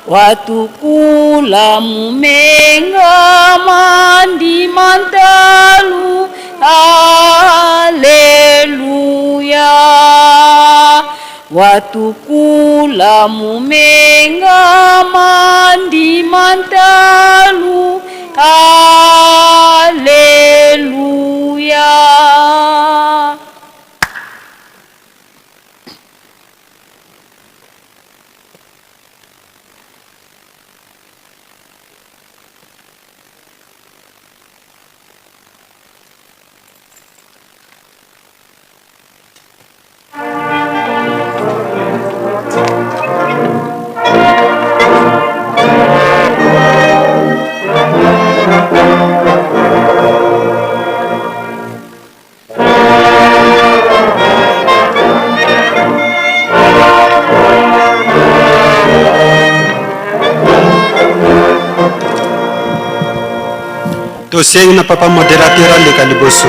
watukula mumenga mandi mandalu Alléluia. Watukula mumenga mandi mandalu Alléluia. Tosieng na papa moderateur aleka liboso.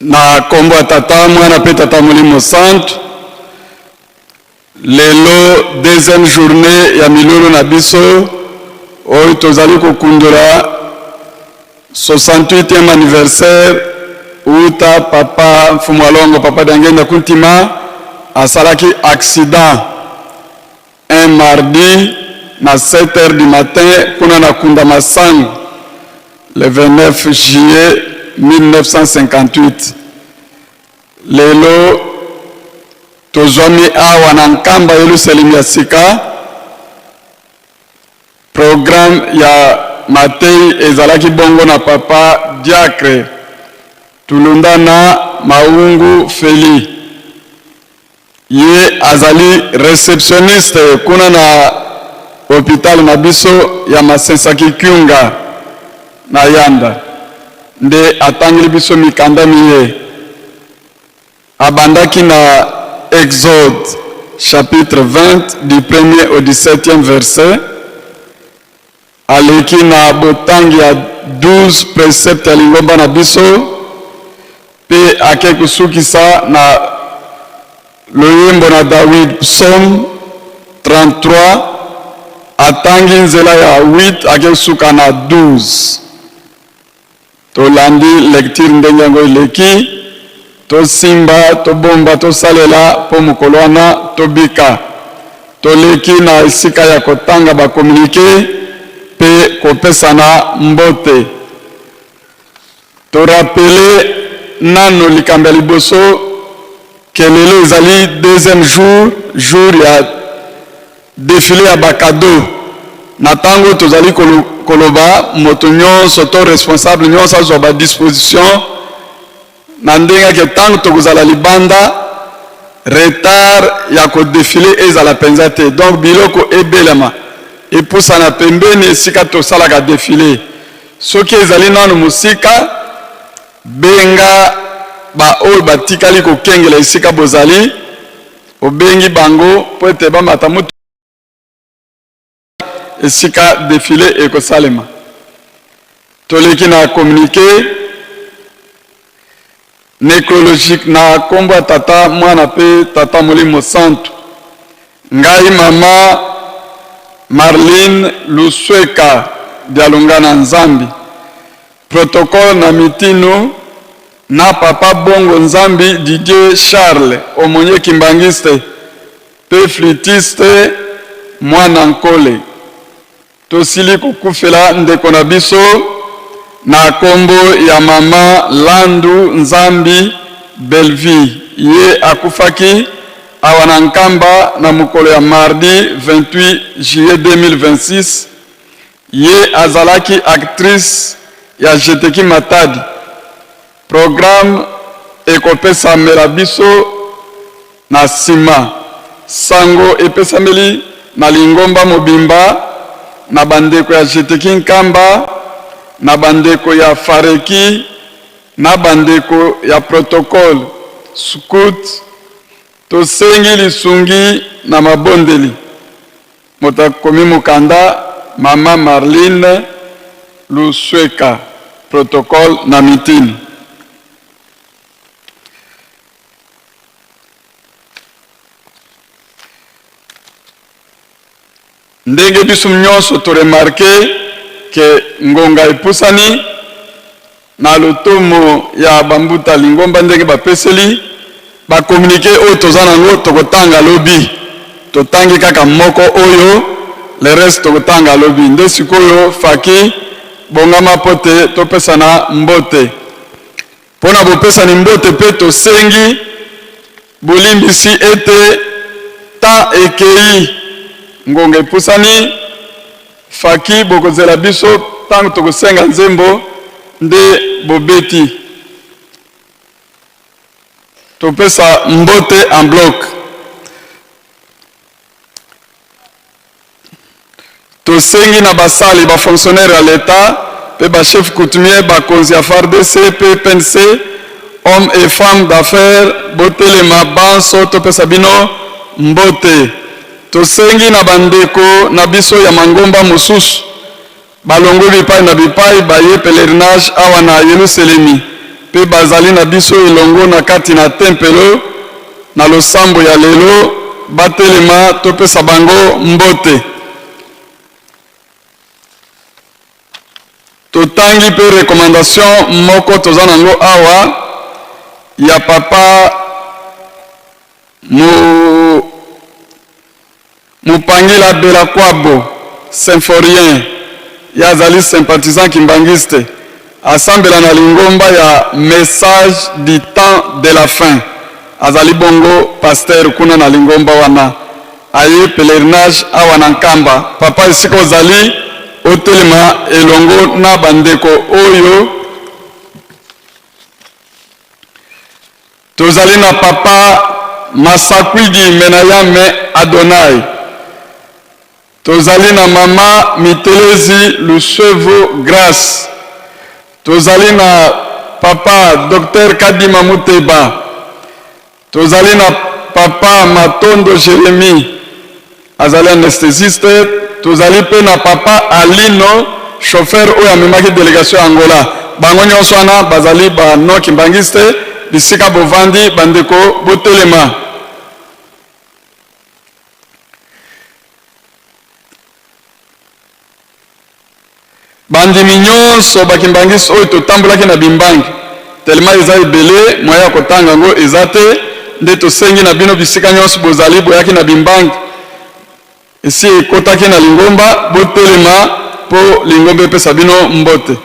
Na kombo tata mwana pe tata Molimo Santo lelo deuxième journée ya milolo na biso oyo tozali kokundula 68e anniversaire uta papa Mfumwalongo papa Dangenda Kuntima asalaki accident un mardi na 7h du matin kuna na kunda masango le 29 juillet 1958. Lelo tozwami awa na nkamba yelusalemu ya sika programme ya Matei ezalaki bongo na papa diacre tulunda na Maungu Feli ye azali réceptionniste kuna na hôpital na biso ya Masensaki Kyunga na Yanda nde atangeli biso mikanda miye abandaki na Exode chapitre 20 du 1er au 17e verset aleki na botangi ya 12 préceptes ya lingomba na biso pe ake kusukisa na loyembo na David psaume 33 atangi nzela ya 8 ake kusuka na 12 tolandi lecture ndenge yango eleki tosimba tobomba tosalela po mokolo wana tobika toleki na esika ya kotanga bakomunike pe kopesana mbote torapele nano likambo ya liboso kelelo ezali deuxième jour ya défilé ya bakado na tango tozali koloba moto nyonso to responsable nyonso azwa ba disposition na ndenge ke tango tokozala libanda retard ya ko défilé ezala penza te donc biloko ebelema epusana pembeni esika tosalaka défilé soki ezali nano musika benga ba oyo batikali kokengela esika bozali obengi bango po ete bamata mutu esika défilé ekosalema toleki na communiqué nécrologique na kombo ya tata mwana pe tata Molimo Santo ngai mama Marlene Lusweka Dialunga na Nzambi protocole na mitino na papa bongo Nzambi Didier Charles omonye kimbangiste pe flûtiste mwana nkole tosili kukufela ndeko na biso na kombo ya mama Landu Nzambi Belvi ye akufaki awana nkamba na mokolo ya mardi 28 juillet 2026 ye azalaki actrice ya Jeteki Matadi. Programme ekopesamela biso na sima sango epesameli na Lingomba Mobimba na bandeko ya Jeteki Nkamba na bandeko ya Fareki na bandeko ya protocole scout. Tosengi lisungi na mabondeli motakomi mukanda mama Marline Lusweka protocole na mitini. Ndenge biso nyonso to remarqué que ngonga epusani na lotomo ya bambuta Lingomba ndenge bapeseli ba communiquer oyo tozana ngo tokotanga lobi totangi kaka moko oyo le reste tokotanga lobi nde sikoyo faki bongama pote topesana mbote pona bopesani mbote pe tosengi bolimbisi ete ta ekei ngonga epusani faki bokozela biso tango tokosenga nzembo nde bobeti topesa mbote en bloc. Tosengi na basali ba fonctionnaire ya l'État pe ba chef coutumier ba konzi ya FARDC pe PNC hommes et femmes d'affaires botelema banso topesa bino mbote. Tosengi na bandeko na biso ya mangomba mosusu balongo bipai na bipai baye pèlerinage awa na Yerusalemi pe bazali na biso elongo na kati na tempelo na losambo ya lelo batelema topesa bango mbote. Totangi pe recommandation moko tozana ngo awa ya papa Mupangila Belakwabo symphorien ya zali sympathisant kimbangiste assemblée na Lingomba ya message du temps de la fin azali bongo pasteur kuna na Lingomba wana aye pèlerinage awa na Nkamba papa isiko zali otelema elongo na bandeko oyo tozali na papa Masakwidi Menayame Adonai tozali na mama Mitelezi Lusevo Grace tozali na papa Dr Kadima Muteba tozali na papa Matondo Jérémy azali anesthésiste tozali pe na papa Alino chauffeur oyo amemaki délégation ya Angola bango nyonso wana bazali ba no kimbangiste bisika bovandi bandeko botelema. Bandimi nyonso bakimbangisi oyo totambolaki na bimbangi telema eza ebele moya ya kotanga ngo eza te nde tosengi na bino bisika nyonso bozali boyaki na bimbangi esi ekotaki na Lingomba botelema po Lingomba epesa bino mbote.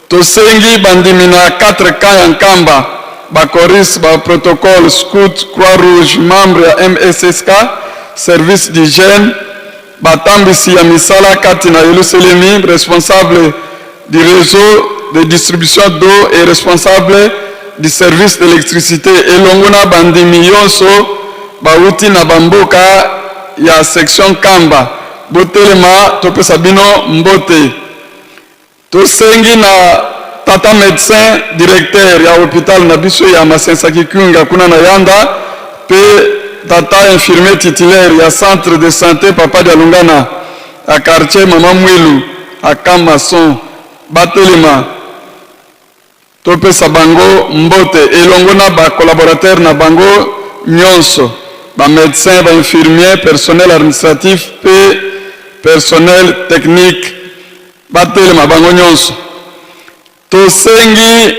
Tosengi bandimi na 4 cas ya Nkamba bakoris ba protocole scout croix rouge membre ya MSSK service d'hygiène batambisi ya misala kati na Yerusalemi responsable du réseau de distribution d'eau et responsable du service d'électricité elongo na bandimi yonso bauti na bamboka ya section Kamba botelema topesa bino mbote. Tosengi na tata médecin directeur ya hôpital na biso ya Masensa Kikunga kuna na Yanda pe tata infirmier titulaire ya centre de santé papa de Lungana à quartier mama Mwelu à Kamason batelema topesa bango mbote elongo na ba collaborateur na bango nyonso ba médecin ba infirmier personnel administratif pe personnel technique batelema bango nyonso. Tosengi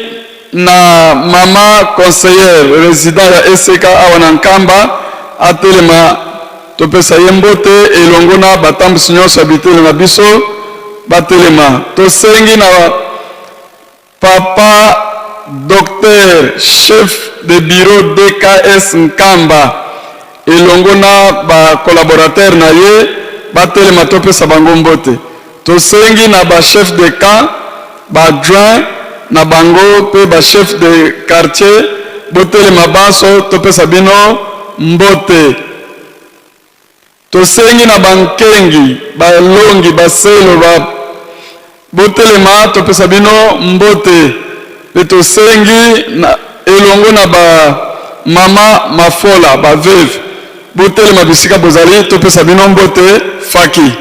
na mama conseillère résident ya ECK awa na Nkamba atelema topesa ye mbote elongo na batambisi nyonso abitele na biso batelema. Tosengi na papa docteur chef de bureau DKS Nkamba elongo na ba collaborateur na ye batelema topesa bango mbote. Tosengi na ba chef de camp, ba adjoint na bango pe ba chef de quartier botelema baso topesa bino mbote. Tosengi na bankengi, balongi, baselo, botelema topesa bino mbote. Pe tosengi na elongo na ba mama mafola, ba veuve, botelema bisika bozali topesa bino mbote faki.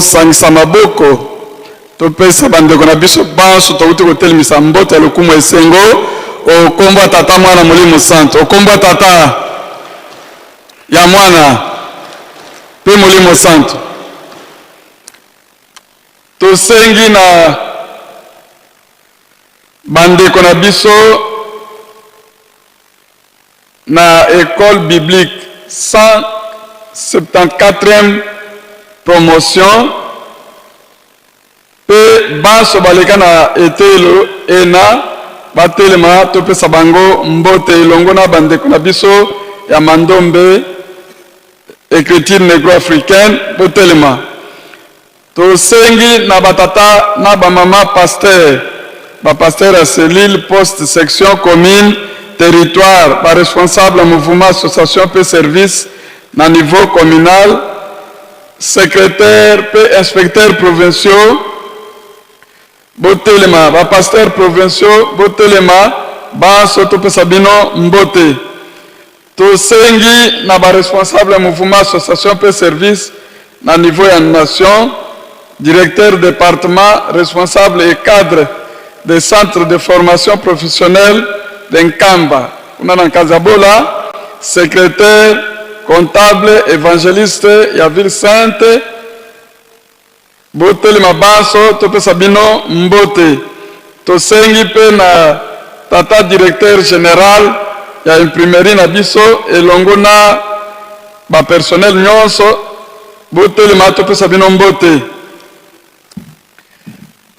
Sangisa maboko topesa bandeko na biso banso tauti kotelemisa mbote ya lokumu esengo okombo ya tata mwana molimo santo okombo ya tata ya mwana pe molimo santo. Tosengi na bandeko na biso na école biblique 174e promotion pe baso baleka na etelo ena batelema topesa bango mbote elongo na bandeko na biso ya mandombe écriture négro-africaine botelema. Tosengi na batata na bamama pasteur bapaster ya selile poste section commune territoire ba responsable mouvement association pe service na niveau communal secrétaire pe inspecteur provinciaux botelema ba pasteur provinciaux botelema baso topesa bino mbote. Tosengi na ba responsable mouvement association pe service na niveau ya nation directeur département responsable et cadre des centres de formation professionnelle d'Enkamba kuna na Kazabola secrétaire comptable évangéliste ya ville sainte botelema baso topesa bino mbote. Tosengi pe na tata directeur général ya imprimerie na biso elongo na ba personnel nyonso botelema topesa bino mbote.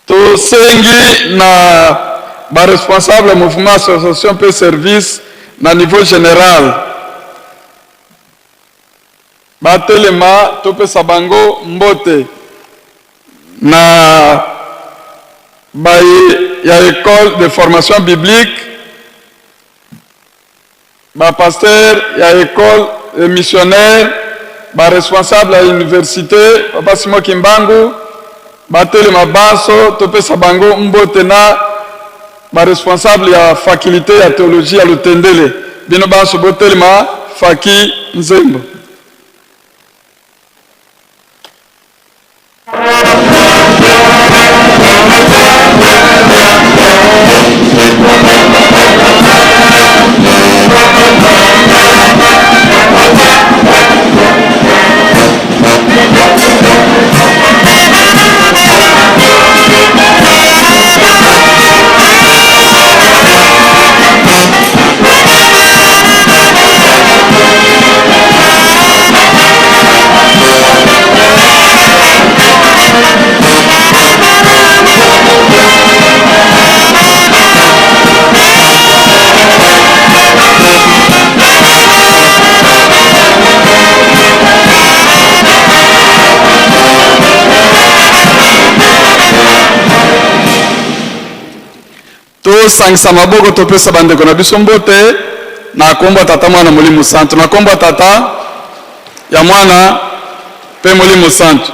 Tosengi na ba responsable mouvement association pe service na niveau général batelema topesa bango mbote. Na ya école de formation biblique ba pasteur ya école missionnaire ba responsable ya université Papa Simon Kimbangu batelema baso topesa bango mbote. Na ba responsable ya faculté ya théologie ya Lutendele bino baso botelema faki nzembo. Sangisa maboko topesa bandeko na biso mbote na kombo tata mwana molimo santo na kombo tata ya mwana pe molimo santo.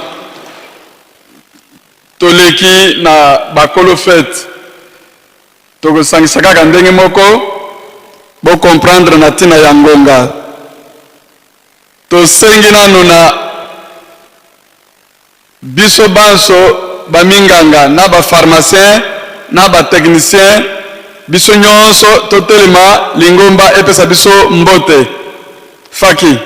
Toleki na bakolo fete tokosangisa kaka ndenge moko bo comprendre na tina ya ngonga. Tosengi nano na biso banso baminganga na pharmacien na technicien biso nyonso totelema lingomba epesa biso mbote faki.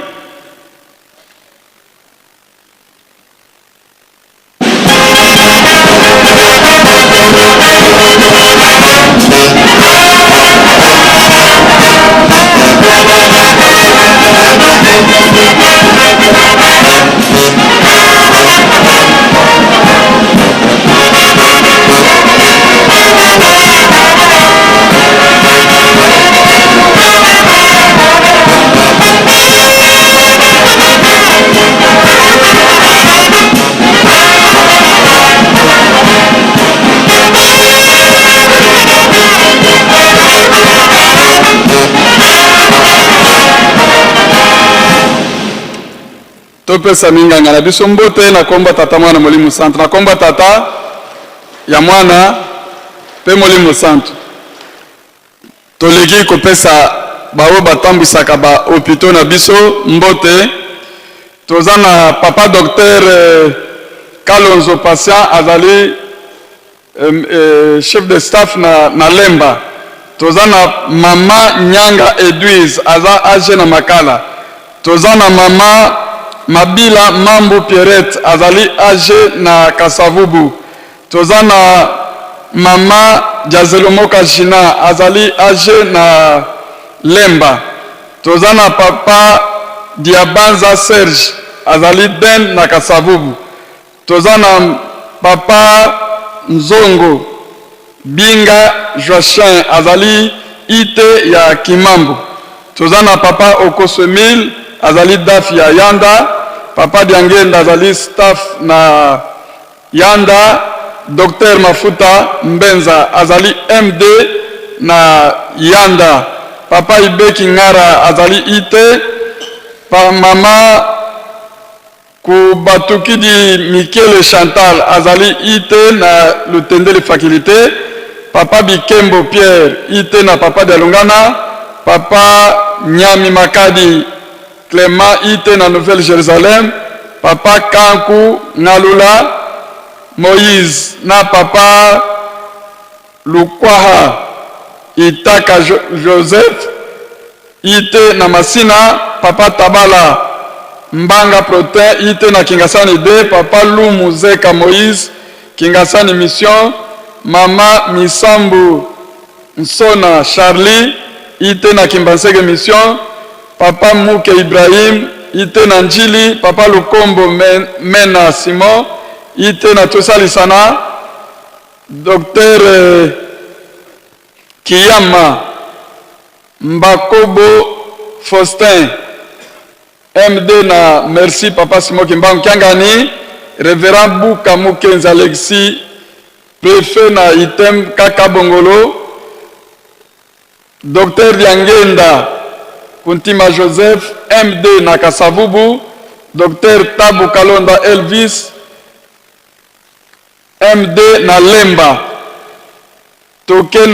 Topesa minganga na biso mbote na komba tata mwana Molimo Santu na komba tata ya mwana pe Molimo Santu toleki kopesa bao batambwisaka ba hôpitaux na biso mbote. Toza na papa docteur Kalonzo Patient azali chef de staff na Lemba. Toza na mama Nyanga Edwise aza age na Makala. Toza na mama Mabila Mambo Pierrette azali age na Kasavubu. Toza na mama Jazelomoka Jina azali age na Lemba. Toza na papa Diabanza Serge azali den na Kasavubu. Toza na papa Nzongo Binga Joachin azali ite ya Kimambo. Toza na papa Okosomil azali daf ya Yanda. Papa Diangenda azali staff na Yanda. Docteur Mafuta Mbenza azali MD na Yanda. Papa Ibeki Ngara azali ite. Pa mama Kubatukidi Mikele Chantal azali ite na Lutendele faculté. Papa Bikembo Pierre ite na papa Dialungana. Papa Nyami Makadi Clément ite na Nouvelle-Jérusalem. Papa Kanku Ngalula Moïse na papa Lukwaha Itaka Joseph ite na Masina. Papa Tabala Mbanga Protein ite na Kingasani de. Papa Lumu Zeka Moïse Kingasani Mission. Mama Misambu Nsona Charlie ite na Kimbansege Mission. Papa Muke Ibrahim ite na Njili. Papa Lukombo Mena Simon ite na Tosalisana. Docteur Kiyama Mbakobo Faustin MD na Merci Papa Simon Kimbangu Kiangani. Révérend Buka Mukenza Alexis préfet na Item Kaka Bongolo. Docteur Diangenda Kuntima Joseph MD na Kasavubu. Docteur Tabu Kalonda Elvis MD na Lemba. Toke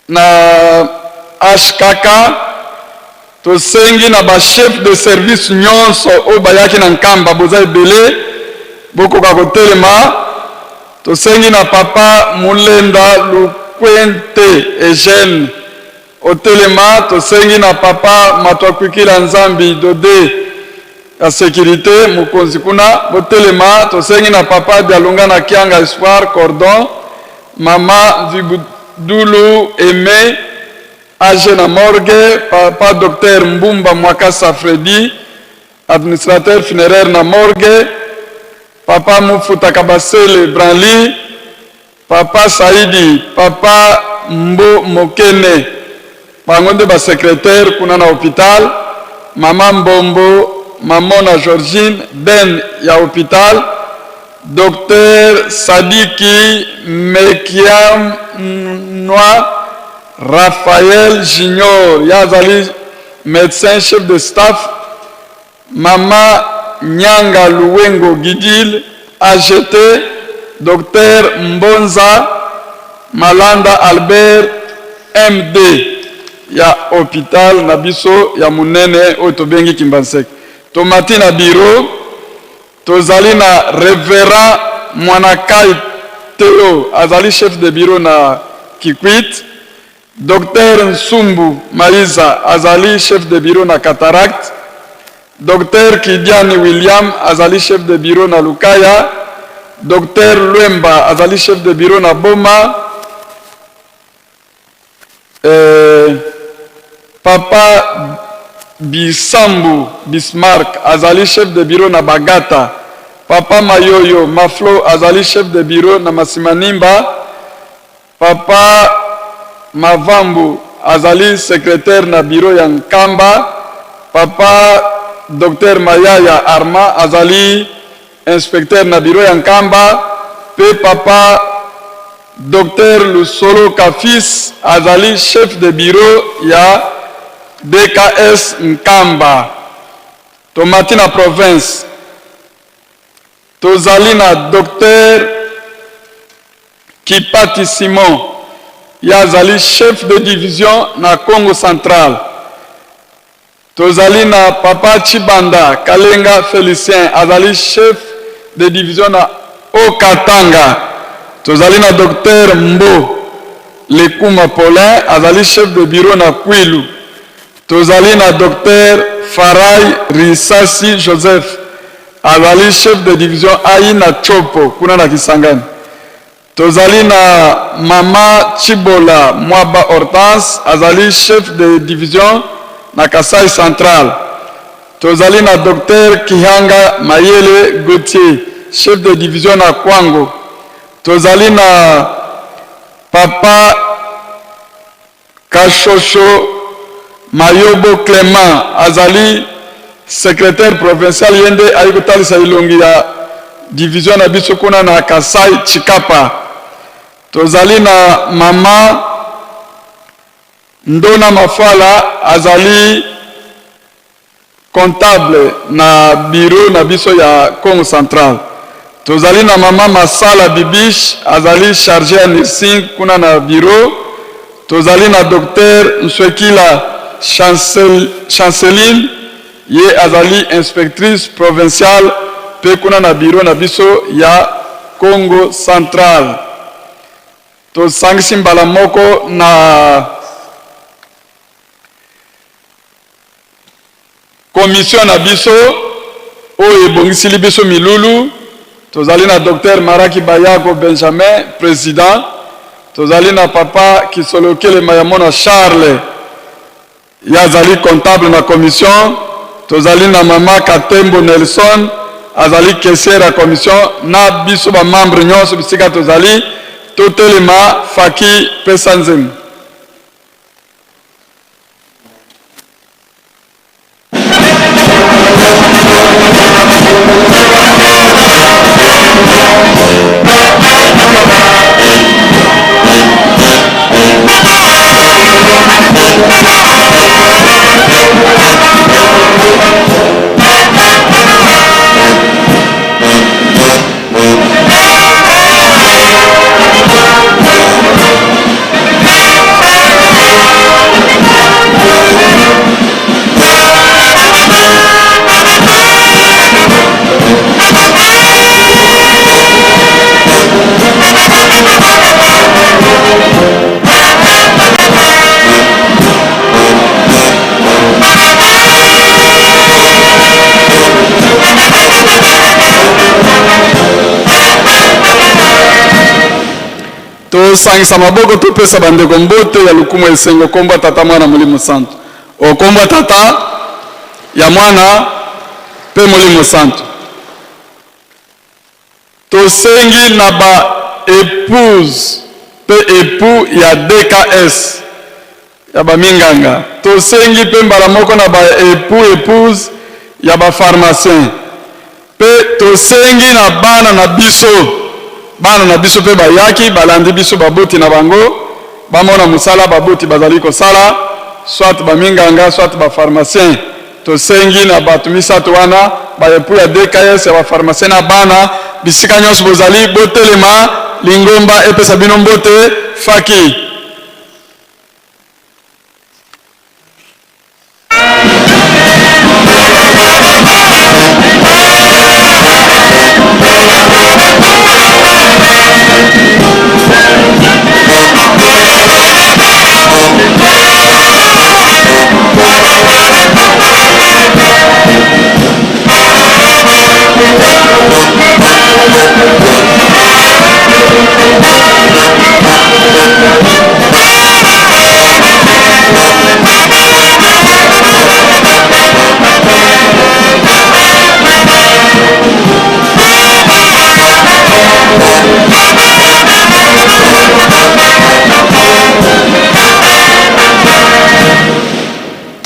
na HKK. Tosengi na ba chef de service nyonso o bayaki na Nkamba boza ebele boko kakotelema. Tosengi na papa Mulenda Lukwente Eugène otelema. Tosengi na papa Matwakwikila Nzambi Dode ya sécurité mukonzi kuna botelema. Tosengi na papa Dialungana Kianga Espoir Cordon. Mama Vibudulu Aimé age na morgue. Papa docteur Mbumba Mwakasa Freddy administrateur funéraire na morgue. Papa Mufuta Kabasele Branly. Papa Saidi Papa Mbo Mokene bangonde ba secrétaire kuna na hôpital. Mama Mbombo Mamona Georgine Ben ya hôpital. Docteur Sadiki Mekiam Noa Raphaël Junior yazali médecin chef de staff. Mama Nyanga Luwengo Gidil AGT. Docteur Mbonza Malanda Albert MD ya hôpital na biso ya munene oyo tobengi Kimbanseke. Tomati na bureau. tozali na révérend Mwanakai Théo azali chef de bureau na Kikwit, Dr Nsumbu Maiza azali chef de bureau na Cataract, Dr Kidiani William azali chef de bureau na Lukaya, Dr Lwemba azali chef de bureau na Boma, Papa Bisambu Bismarck azali chef de bureau na Bagata, Papa Mayoyo Maflo azali chef de bureau na Masimanimba, Papa Mavambu azali secrétaire na bureau ya Nkamba, Papa Dr Mayaya Arma azali inspecteur na bureau ya Nkamba, pe Papa Dr Lusolo Kafis azali chef de bureau ya DKS Nkamba. Tomati na province tozali na Dr Kipati Simon yazali chef de division na Congo Central. Tozali na Papa Chibanda Kalenga Félicien azali chef de division na Okatanga. Tozali na Dr Mbo Lekuma Paulin azali chef de bureau na Kwilu. Tozali na Dr Farai Risasi Joseph azali chef de division AI na Chopo kuna na Kisangani. Tozali na Mama Chibola Mwaba Hortense azali chef de division na Kasai Central. Tozali na Dr Kihanga Mayele Gauthier chef de division na Kwango. Tozali na Papa Kashosho Mayobo Clément azali secrétaire provincial yende ayikotalisa ilongi ya division na biso kuna na Kasai Chikapa. Tozali na Mama Ndona Mafala azali comptable na bureau na biso ya Congo Central. Tozali na Mama Masala Bibish azali chargé ya nursing kuna na bureau. Tozali na Dr Nswekila Chanceline ye azali inspectrice provinciale pe kuna na bureau na biso ya Congo Central. Tosangisi mbala moko na commission na biso oyo ebongisili biso milulu. Tozali na Dr Maraki Bayako Benjamin président. Tozali na Papa Kisolokele Mayamona Charles yazali comptable na commission. Tozali na Mama Katembo Nelson azali caissière ya commission na biso ba membre nyonso bisika tozali totelema faki pesa nzemu. Tosangisa maboko topesa bandeko mbote ya lukumu esengo komba tata mwana Molimo Santo. Okomba tata ya mwana pe Molimo Santo. Tosengi na ba épouse pe époux ya DKS ya ba minganga. Tosengi pe mbala moko na ba épouse ya ba pharmacien. Pe tosengi na bana na biso pe bayaki balandi biso baboti na bango bamona musala baboti bazali kosala soit baminganga soit bapharmacien. Tosengi na bato misato wana bayepu ya DKS ya bapharmacien na bana bisika nyonso bozali botelema lingomba epesa bino mbote faki.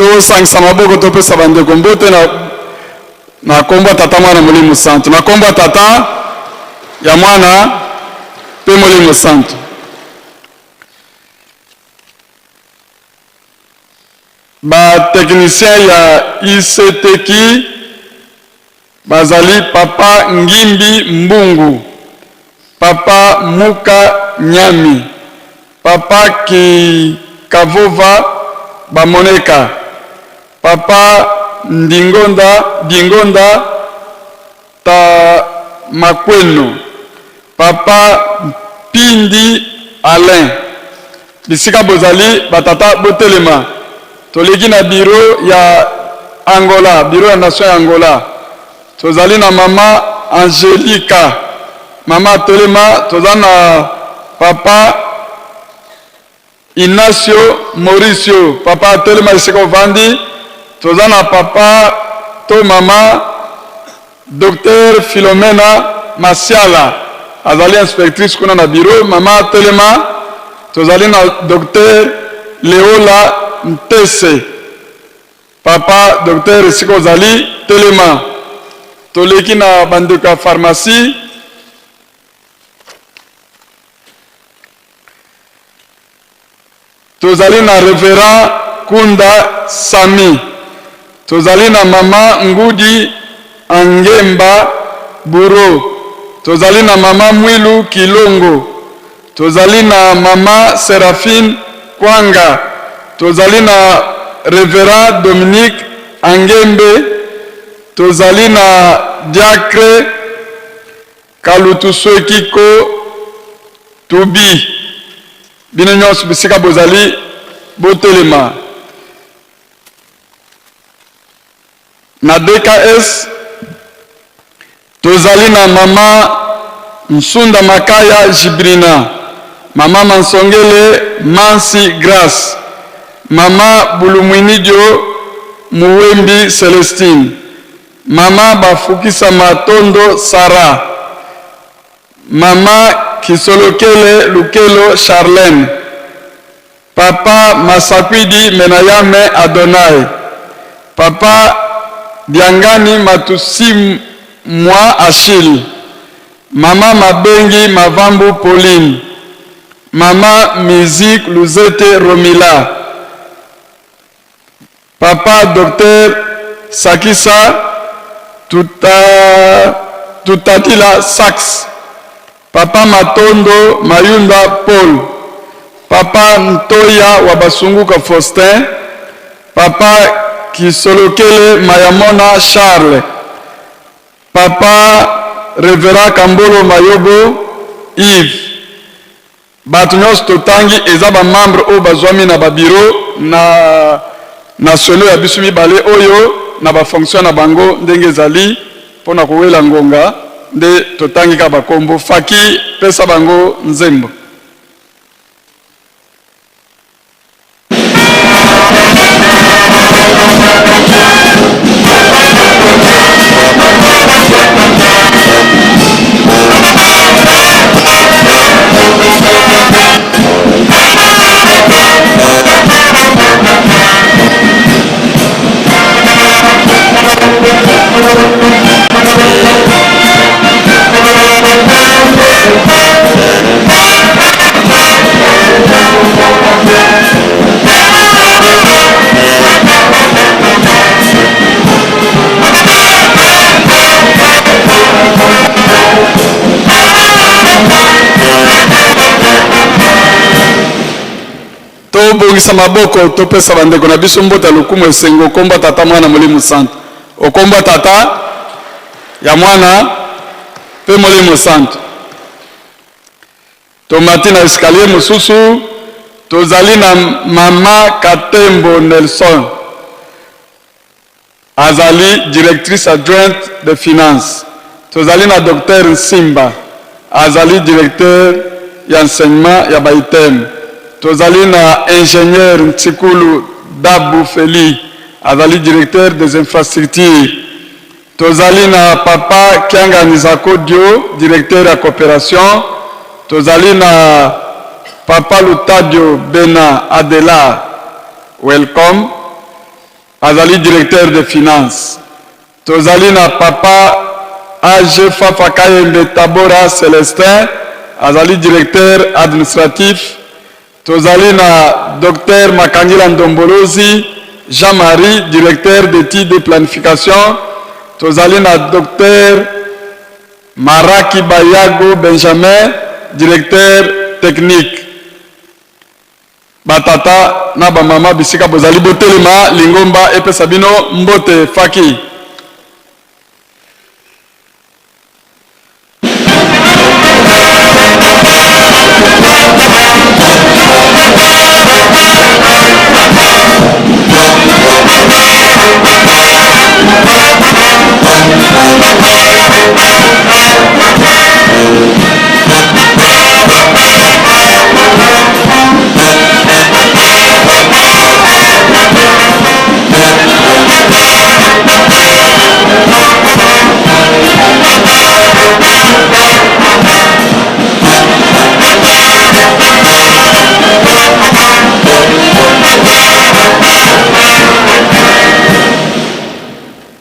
tosangisa maboko topesa bandeko mbote na kombo ya tata mwana molimo santu, na kombo ya tata ya mwana pe molimo santu. Bateknicien ya ICT ki bazali papa Ngimbi Mbungu, papa Muka Nyami, papa Kavova Bamoneka, papa Dingonda Ta Makweno, papa Pindi Alain. Bisika bozali batata botelema toleki na bureau ya Angola, bureau ya nation ya Angola. Tozali na mama Angelica, mama telema. Tozali na papa Inacio Mauricio, papa telema isiko vandi. Tozali na papa to mama Dr Philomena Masiala, azali inspectrice kuna na bureau, mama telema. Tozali na Dr Leola Mtese, papa Dr isiko zali telema. Toleki na bandeko ya pharmacie tozali na Reverend Kunda Sami, tozali na mama Ngudi Angemba Buro, tozali na mama Mwilu Kilongo, tozali na mama Serafine Kwanga, tozali na Reverend Dominique Angembe, tozali na Diacre Kalutuso Kiko Tubi. Bino nyonso bisika bozali botelema. Na DKS tozali na mama Nsunda Makaya Jibrina, mama Mansongele Mansi Grace, mama Bulumwinidio Muwembi Celestine, mama Bafukisa Matondo Sara, mama Kisolokele Lukelo Charlene, papa Masakwidi Menayame Adonai, papa Diangani Matusi Mwa Achille, mama Mabengi Mavambu Pauline, mama Musique Luzete Romila, papa Dr Sakisa Tutatila Sax, papa Matondo Mayunda Paul, papa Ntoya Wabasunguka Faustin, papa Kisolokele Mayamona Charles, papa Revera Kambolo Mayobo Yves. Batu nyonso totangi eza ba membre o bazwami na babiro na nationaux ya biso mibale oyo na ba fonction na bango ndenge ezali pona kowela ngonga nde totangi ka bakombo. Faki pesa bango nzembo. Bongisa maboko topesa bandeko na biso mbota lukumu esengo komba tata mwana molimo santo. Okomba tata ya mwana pe molimo santo. Tomati na escalier mususu tozali na mama Katembo Nelson, azali directrice adjointe de finance. Tozali na docteur Nsimba, azali directeur ya enseignement ya baitem. Tozali na ingénieur Ntikulu Dabu Feli, azali directeur des infrastructures. Tozali na papa Kianga Nizako Dio, directeur ya coopération. Tozali na papa Lutadio Bena Adela, welcome. azali directeur des finances. Tozali na papa AG Fafa Kayembe Tabora Célestin, azali directeur administratif. Tozali na docteur Makangila Ndombolozi Jean-Marie, directeur d'études et planification. Tozali na docteur Maraki Bayago Benjamin, directeur technique. Batata na ba mama bisika bozali botelema lingomba epe sabino mbote faki.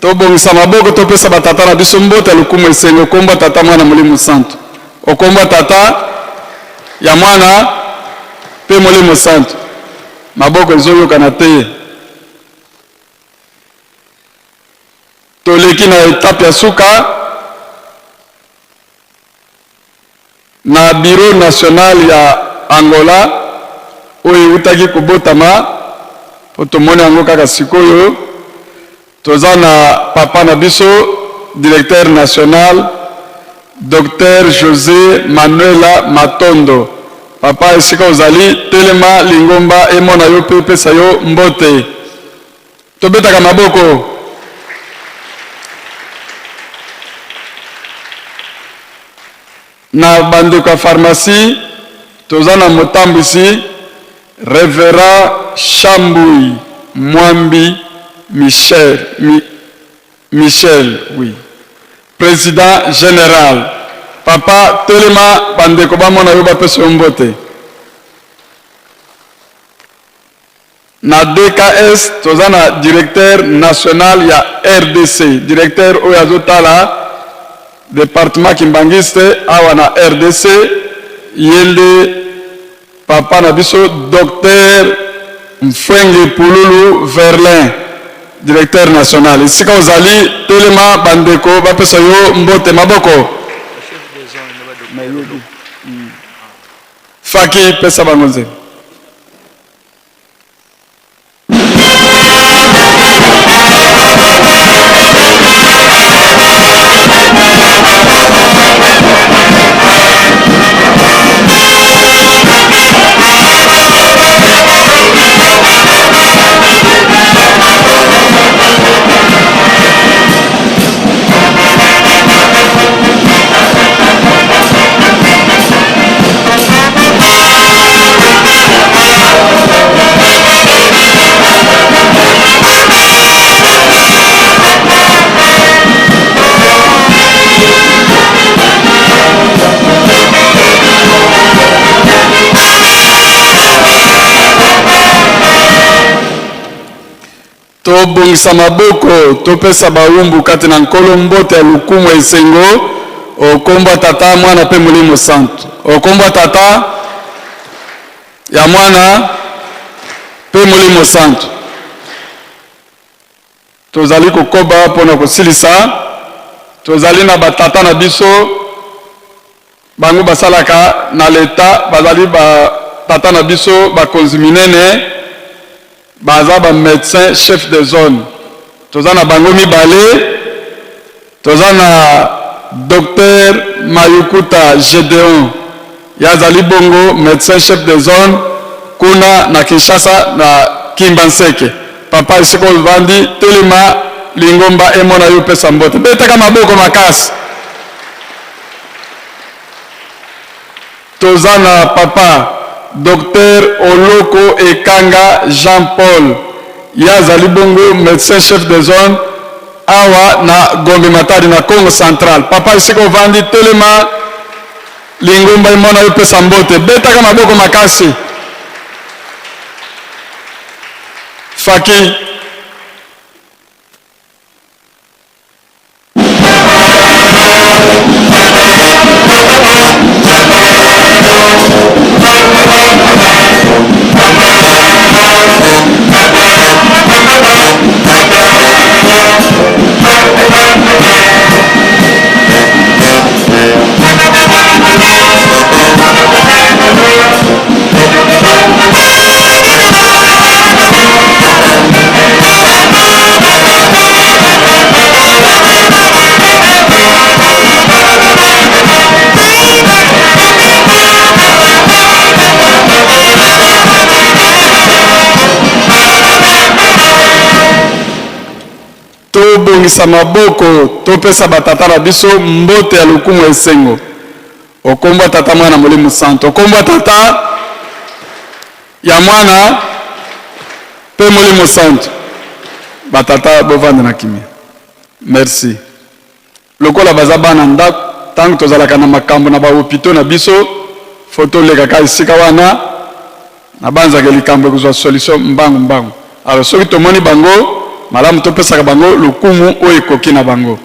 Tobongisa maboko topesa batata na biso mbote lukumu esengo komba tata mwana Molimo Santo. Okomba tata ya mwana pe Molimo Santo. Maboko ezoyoka na te. Toleki na etape ya suka na Bureau National ya Angola oyo utaki kobotama po tomone yango kaka sikoyo. Tozana papa na biso directeur national Dr José Manuela Matondo. Papa esika ozali telema lingomba emona yo pepe sayo mbote. Tobetaka maboko. Na bandeko ya pharmacie tozana motambisi Révérend Chambouy Mwambi Michel, oui. Président général. Papa Telema bandeko bamona yo bapeso mbote. Na DKS tozana directeur national ya RDC. Directeur oyazotala département kimbangiste awa na RDC yende papa na biso docteur Mfwenge Pululu Verlin, directeur national. Isika ozali telema bandeko bapesa yo mbote maboko. Faki pesa bangonze. Tobongisa maboko topesa baumbu kati na nkolo mbote ya lukumu esengo okomba tata mwana pe Molimo Santo. Okomba tata ya mwana pe Molimo Santo. Tozali kokoba pona kosilisa. Tozali na batata na biso bango basalaka na leta bazali batata na biso bakonzi minene. Baza ba médecin chef de zone. Tozana bango mibale. Tozana docteur Mayukuta Gedeon. Yazali bongo médecin chef de zone kuna na Kinshasa na Kimbanseke. Papa isiko vandi telema lingomba emona yo pesa mbote. Betaka maboko makasi. Tozana papa Docteur Oloko Ekanga Jean-Paul Yazali bongo médecin chef de zone awa na Gombe Matadi na Congo Central. Papa isiko vandi telema lingomba imona yo pesa mbote. Betaka maboko makasi. Faki tobongisa maboko topesa batata na biso mbote ya lokumu esengo okombo tata mwana molimo santo okombo tata ya mwana pe molimo santo batata bovanda na kimia. Merci. Lokola baza bana ndako tango tozalaka na makambo na bahopito na biso foto lekaka esika wana na banzaka likambo ekozwa solution mbangu. Alors soki tomoni bango malamu topesaka bango lokumu oyo ekoki na bango.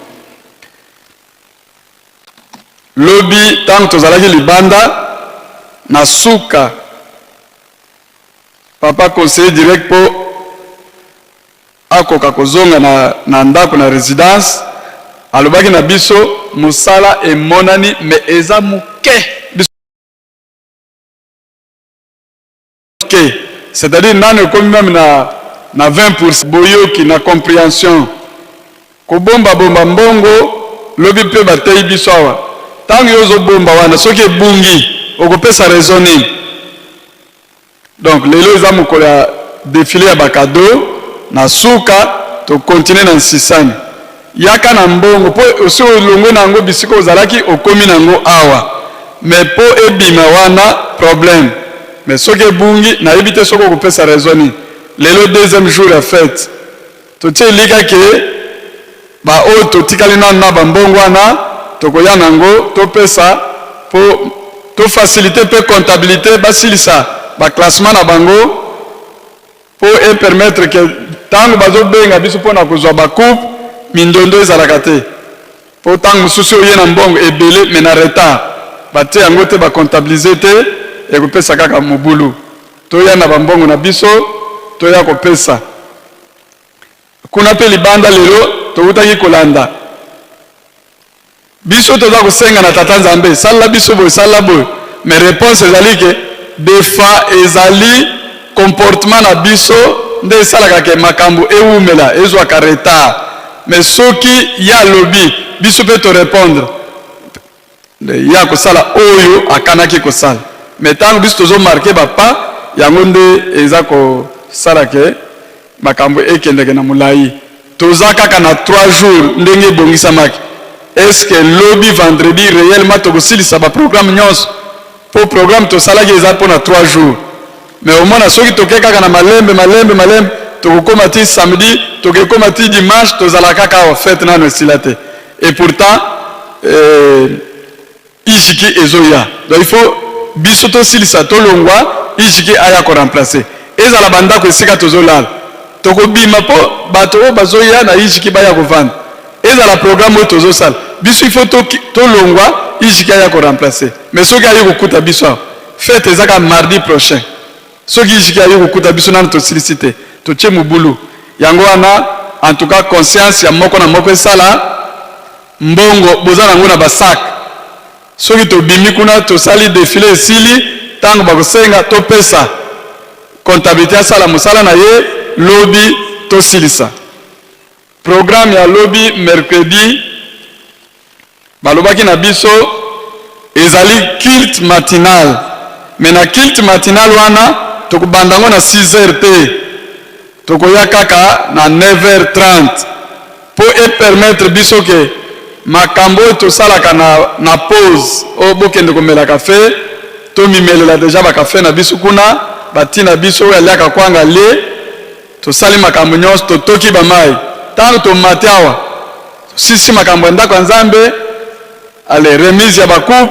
Lobi tango tozalaki libanda na suka papa conseiller direct po akoka kozonga na ndako na résidence alobaki na biso musala emonani me eza muke c'est-à-dire nano ekomi même na 20% boyoki na compréhension kobomba mbongo lobi mpe batei biso awa tango yo ozobomba wana soki ebungi okopesa raisonning. Donc lelo eza mokolo ya défilé ya bakado na suka to continuer na nsisani yaka na mbongo po osi olongwe na yango bisika ozalaki okomi na yango awa mais po ebima wana problème mais soki ebungi nayebi te soki okopesa raisonning. Lelo deuxième jour ya fête totie lika ke baoyo totikali nanu na bambongo wana tokoya nango topesa po tofacilité mpe comptabilité basilisa baclassement na bango po epermettre ke tango bazobenga biso mpona kozwa bakupe mindondo ezalaka te po tango mosusu oye na mbongo ebele me na retard batie yango te bacontabilize te ekopesa kaka mobulu toya na bambongo na biso toya kopesa kuna mpe libanda lelo toutaki kolanda biso toza kosenga na tata nzambe salela biso boye salela boye mais réponse ezali ke des fois ezali comportement na biso nde esalaka ke makambo ewumela ezwaka retard mais soki ya lobi biso mpe to répondre ya kosala oyo akanaki kosala mais ntango biso tozomarke bapa yango nde eza kosala ke makambo ekendeke na molai toza kaka na 3 jours ndenge ebongisamaki. Est-ce que lobi vendredi réellement tokosilisa baprogramme nyonso po programme tosalaki eza mpona 3 jours mais omona soki toke kaka na malembe tokokoma ti samedi tokekoma ti dimanche tozala kaka awa fête nano esila te et pourtant ijiki ezoya donc il faut biso tosilisa tolongwa ijiki aya koremplacer ezala bandako esika tozolala tokobima po bato oyo bazoya na ijiki baya kovanda ezala programme oyo tozosala biso il faut tolongwa ijiki aya koremplacer mais soki ayi kokuta biso awa fête ezaka mardi prochain soki ijiki ayi kokuta biso nano tosilisi te totie mobulu yango wana en tout cas conscience ya moko na moko esala mbongo boza nango na basak soki tobimi kuna tosali défilé esili ntango bakosenga topesa comptabilité asala mosala na ye lobi tosilisa programme ya lobi mercredi balobaki na biso ezali culte matinal mais na culte matinal wana tokobandango na 6h te tokoya kaka na 9h30 po epermettre biso ke makambo oyo tosalaka na pause oyo bokende komela kafe tomimelela deja bakafe na biso kuna batina biso oyo aliaka kwanga le tosali makambo nyonso totoki bamai ntango tomate awa tosisi makambo ya ndako ya nzambe ale remise ya bakupe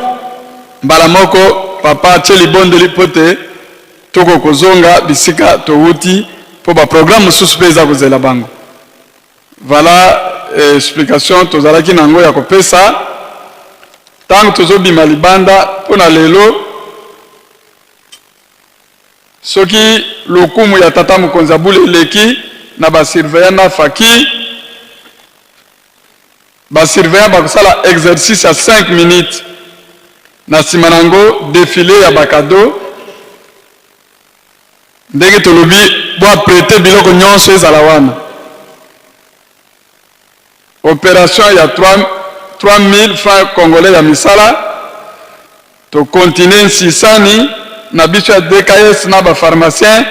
mbala moko papa atie libondeli po te tokokozonga bisika touti po baprogramme mosusu mpe eza kozela bango. Voilà explication tozalaki nango ya kopesa ntango tozobima libanda mpona lelo soki lokumu ya tata mokonzi ya bule eleki na basurveillant na faki basurveillant bakosala exercice ya 5 minutes na nsima nango défilé ya bakado ndenge tolobi boaprete biloko nyonso ezala wana opération ya 3000 francs congolais ya misala to continue nsisani na biso ya DKS na bapharmacien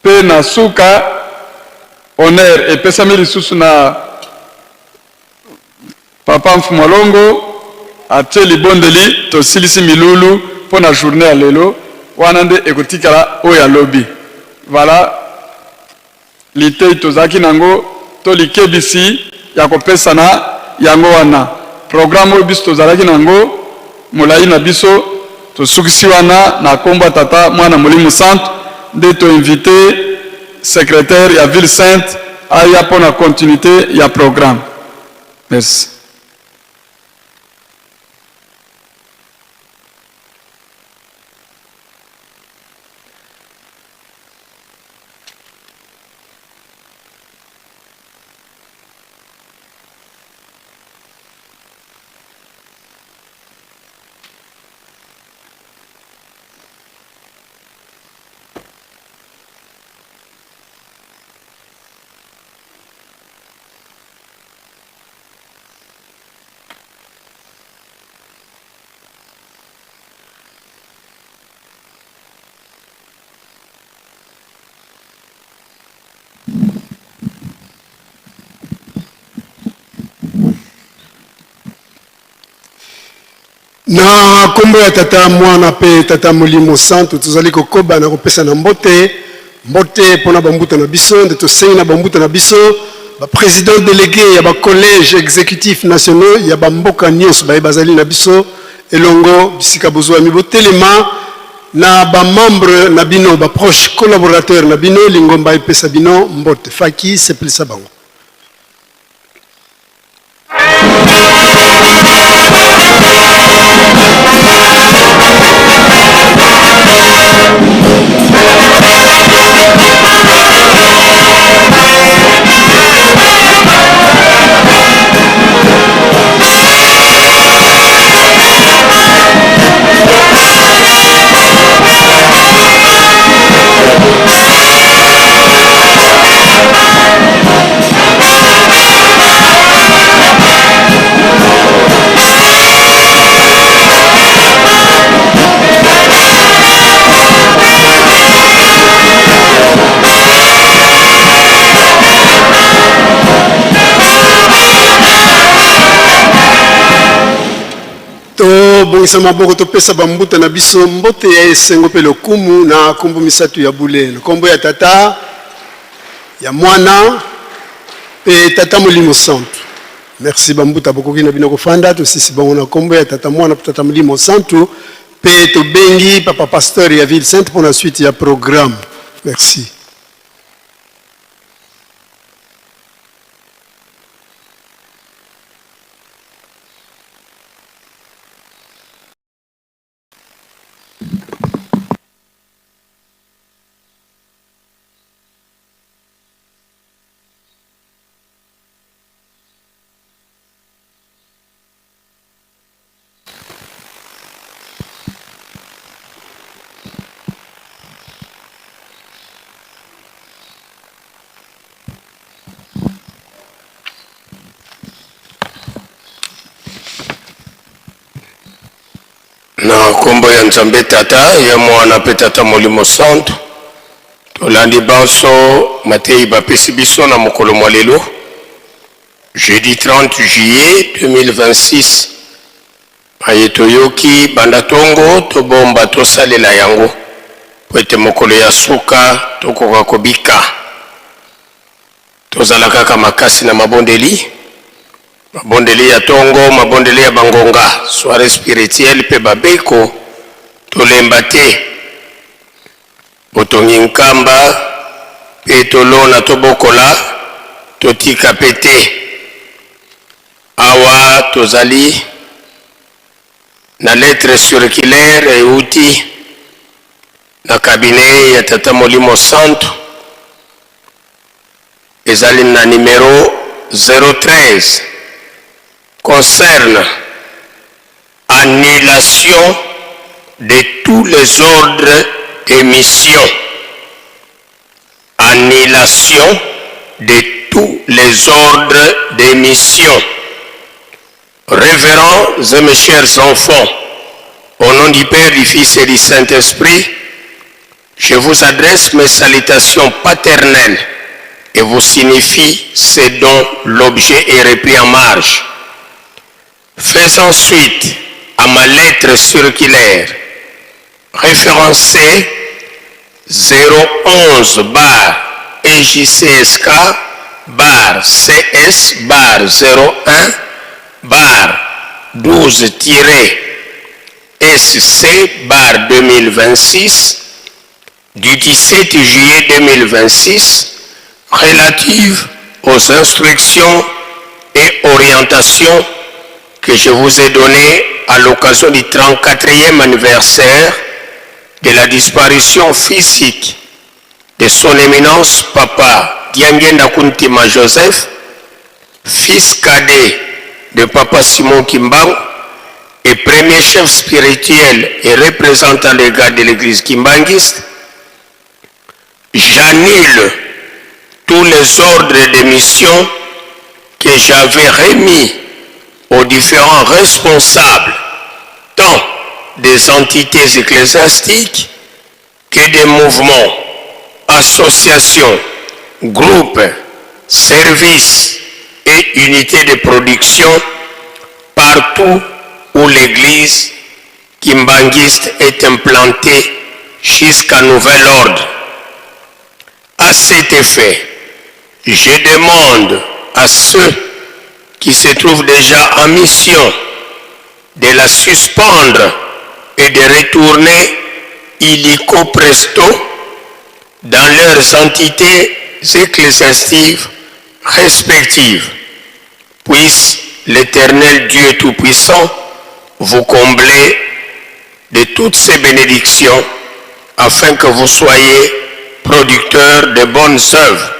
pe na suka honneur epesami lisusu na papa Mfumolongo atie libondeli tosilisi milulu pour la journée à lelo wana nde ekotikala oyo alobi. Voilà litei tozaki nango to likebisi ya kopesa na yango wana programme oyo biso tozalaki nango molai na biso tosukisi wana na kombo tata mwana Molimo Centre nde to invité secrétaire ya Ville Sainte aya pour la continuité ya programme. Merci. Na kombo ya tata mwana pe tata Molimo Centre tozali kokoba na kopesa na mbote pona bambuta na biso nde tosengi na bambuta na biso ba président délégué ya ba collège exécutif nationaux ya bamboka nyonso bazali na biso elongo bisika bozwa mibotelema na ba membre na bino ba proche collaborateur na bino lingomba epesa bino mbote faki sepelisa bango. Bongisa maboko topesa bambuta na biso mbote ya esengo pe lokumu na kombo misatu ya bule kombo ya tata ya mwana pe tata Molimo Centre. Merci bambuta bokoki na bino kofanda to sisi bango na kombo ya tata mwana pe tata Molimo Centre pe to bengi papa pasteur ya Ville Sainte pour la suite ya programme. Merci. Na kombo ya Nzambe tata ya mwana pe tata Molimo Centre tolandi banso matei bapesi biso na mokolo mwa lelo jeudi 30 juillet 2026 aye toyoki banda tongo tobomba tosalela yango po ete mokolo ya suka tokoka kobika tozala kaka makasi na mabondeli ya tongo mabondeli ya bangonga soirée spirituelle pe babeko tolemba te botongi nkamba pe tolona tobokola totika pete awa tozali na lettre circulaire euti na cabinet ya tata Molimo Centre ezali na numéro 013 concerne annulation de tous les ordres de mission. Annulation de tous les ordres de mission. Révérends et mes chers enfants, au nom du Père, du Fils et du Saint-Esprit, je vous adresse mes salutations paternelles et vous signifie ce dont l'objet est repris en marge. Faisons suite à ma lettre circulaire référencée 011 bar EJCSK bar CS bar 01 bar 12-SC bar 2026 du 17 juillet 2026 relative aux instructions et orientations que je vous ai données à l'occasion du 34e anniversaire de la disparition physique de son éminence Papa Diangenda Kuntima Joseph, fils cadet de Papa Simon Kimbangu et premier chef spirituel et représentant légal de l'église kimbanguiste. J'annule tous les ordres de mission que j'avais remis aux différents responsables, tant des entités ecclésiastiques que des mouvements, associations, groupes, services et unités de production partout où l'église kimbanguiste est implantée jusqu'à nouvel ordre. À cet effet, je demande à ceux qui se trouvent déjà en mission de la suspendre et de retourner illico presto dans leurs entités ecclésiastiques respectives. Puisse l'Éternel Dieu Tout-Puissant vous combler de toutes ces bénédictions afin que vous soyez producteurs de bonnes œuvres.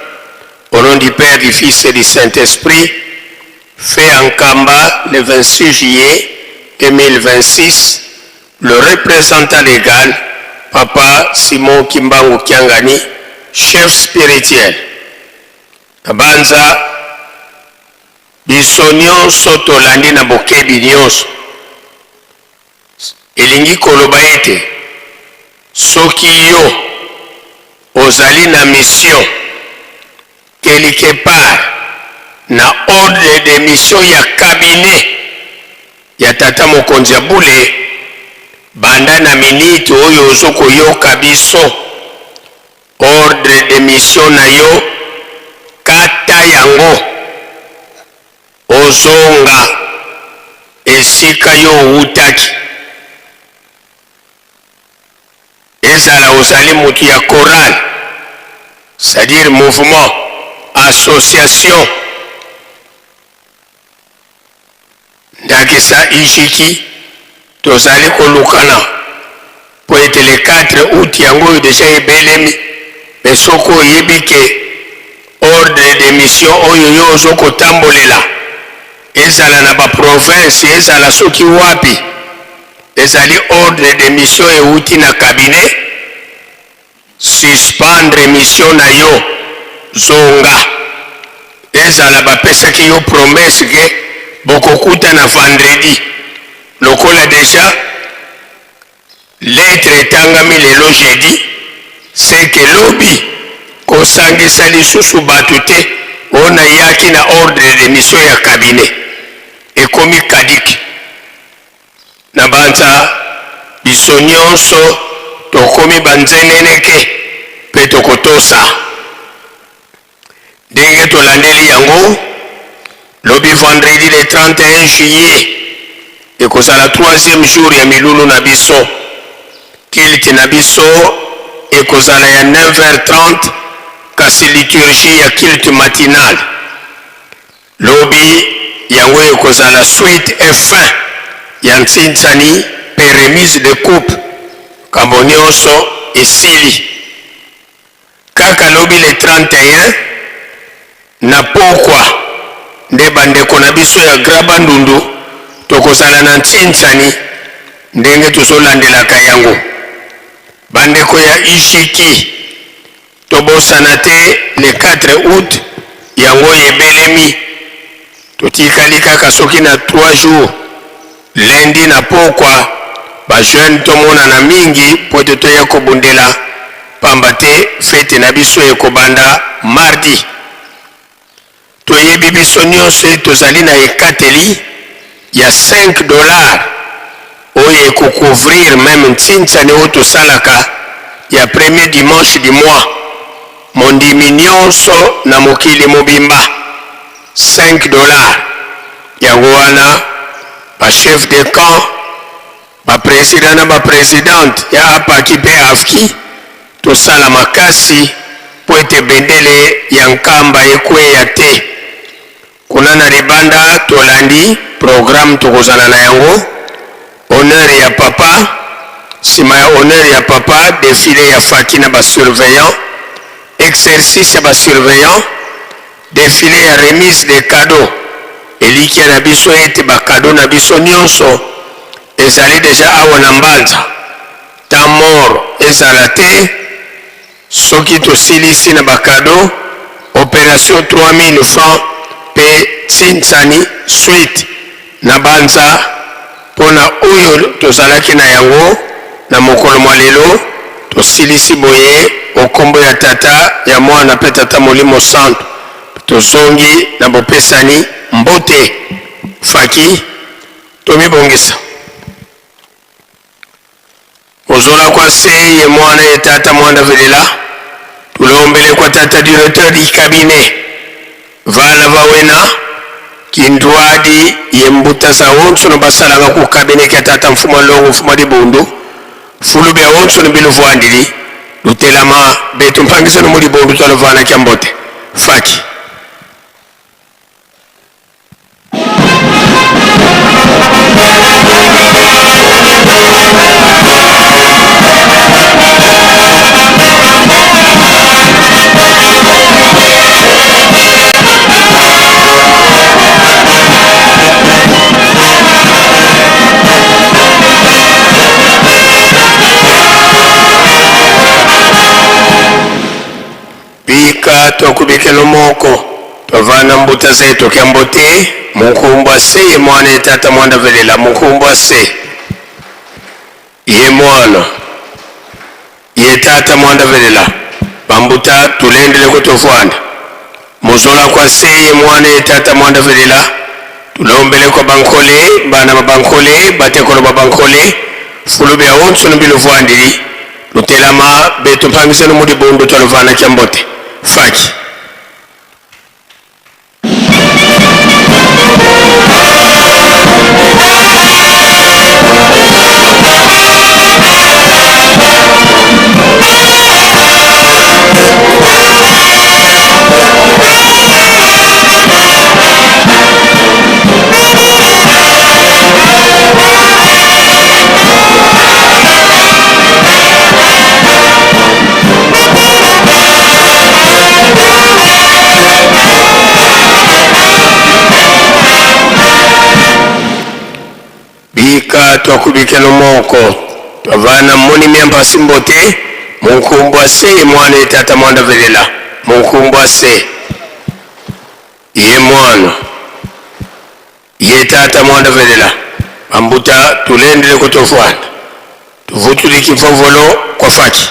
Au nom du Père, du Fils et du Saint-Esprit, fait en Kamba le 26 juillet 2026, le représentant légal, Papa Simon Kimbangu Kiangani, chef spirituel. Abanza, biso nyonso tolandi na bokebi nyonso. Elingi koloba ete, soki yo ozali na mission quelque part na ordre de mission ya cabinet ya tata mokonzi ya bule banda na minute oyo ozokoyoka biso ordre de mission na yo kata yango ozonga esika yo utaki ezala ozali mutu ya chorale, c'est-à-dire mouvement, association. Ndakisa ishiki tozali kolukana po ete le 4 août yango deja ebelemi pesoko yebike ordre de mission oyo yo ozokotambolela ezala na ba province ezala soki wapi ezali ordre de mission euti na cabinet suspendre mission na yo zonga ezala bapesaki yo promesse ke bokokuta na vendredi lokola deja lettre etangami lelo jeudi c'est que lobi kosangisa lisusu bato te ona yaki na ordre de mission ya cabinet ekomi kadiki na banza biso nyonso tokomi banzeneneke pe tokotosa ndenge tolandeli yango lobi vendredi le 31 juillet ekozala 3e jour ya milulu na biso kilte na biso ekozala ya 9h30 kasi liturgie ya kilte matinale lobi yango ekozala suite F1 ya ntsintsani pe remise de coupe kambo nyonso esili kaka lobi le 31 na pokwa nde bandeko na biso ya Grabandundu tokozala na ntsintsani ndenge tozolandelaka yango bandeko ya ishiki tobosana te le 4 août yango ebelemi totikali kaka soki na 3 jours lundi na pokwa bajeune tomonana mingi po ete toya kobundela pamba te fete na biso ekobanda mardi toyebi biso nyonso tozali na ekateli ya $5 oyo ekocouvrir même ntintsani oyo tosalaka ya premier dimanche du mois mondimi nyonso na mokili mobimba $5 yango wana bachef de camp baprésident na baprésidente ya apaki mpe afki tosala makasi po ete bendele ya nkamba ekweya te kuna na libanda tolandi programme tokozala na yango honneur ya papa nsima ya honneur ya papa défilé ya faki na basurveillant exercice ya basurveillant défilé ya remise de cadeau elikia na biso ete bakado na biso nyonso ezali deja awa na mbanza ta mort ezala te soki tosilisi na bakado opération 3000 francs pe tsintsani suite na banza mpona oyo tozalaki na yango na mokolo mwa lelo tosilisi boye okombo ya tata ya mwana mpe tata molimo santo tozongi na bopesani mbote faki tomibongisa ozola kwa se ye mwana ye tata mwanda velela tulombele kwa tata directeur di cabinet vala vawena kindwadi ye mbuta za onso no basalanga ku cabinet ka tata mfuma longo mfuma di bundu fulu be onso no bilu vwandili lutelama betu mpangisa no muri bundu tolo vana kya mbote faki twakubikela moko twavana mbuta zetu kya mbote munkumbwa se ye mwana ye tata mwanda velela munkumbwa se ye mwana ye tata mwanda velela bambuta tulendele kutofwanda muzola kwa se ye mwana ye tata mwanda velela tulombele kwa bankole bana babankole batekolo babankole fulube ya onso nubilo vwandili lutelama betu mpangisa numudi bundu twalovana kya mbote faki twakubikela moko twavana moni miamba simbote munkumbwa se mwana ye tata mwanda velela munkumbwa se ye mwana ye tata mwanda velela bambuta tulendele kutofwana tuvutuli kivovolo kwa faki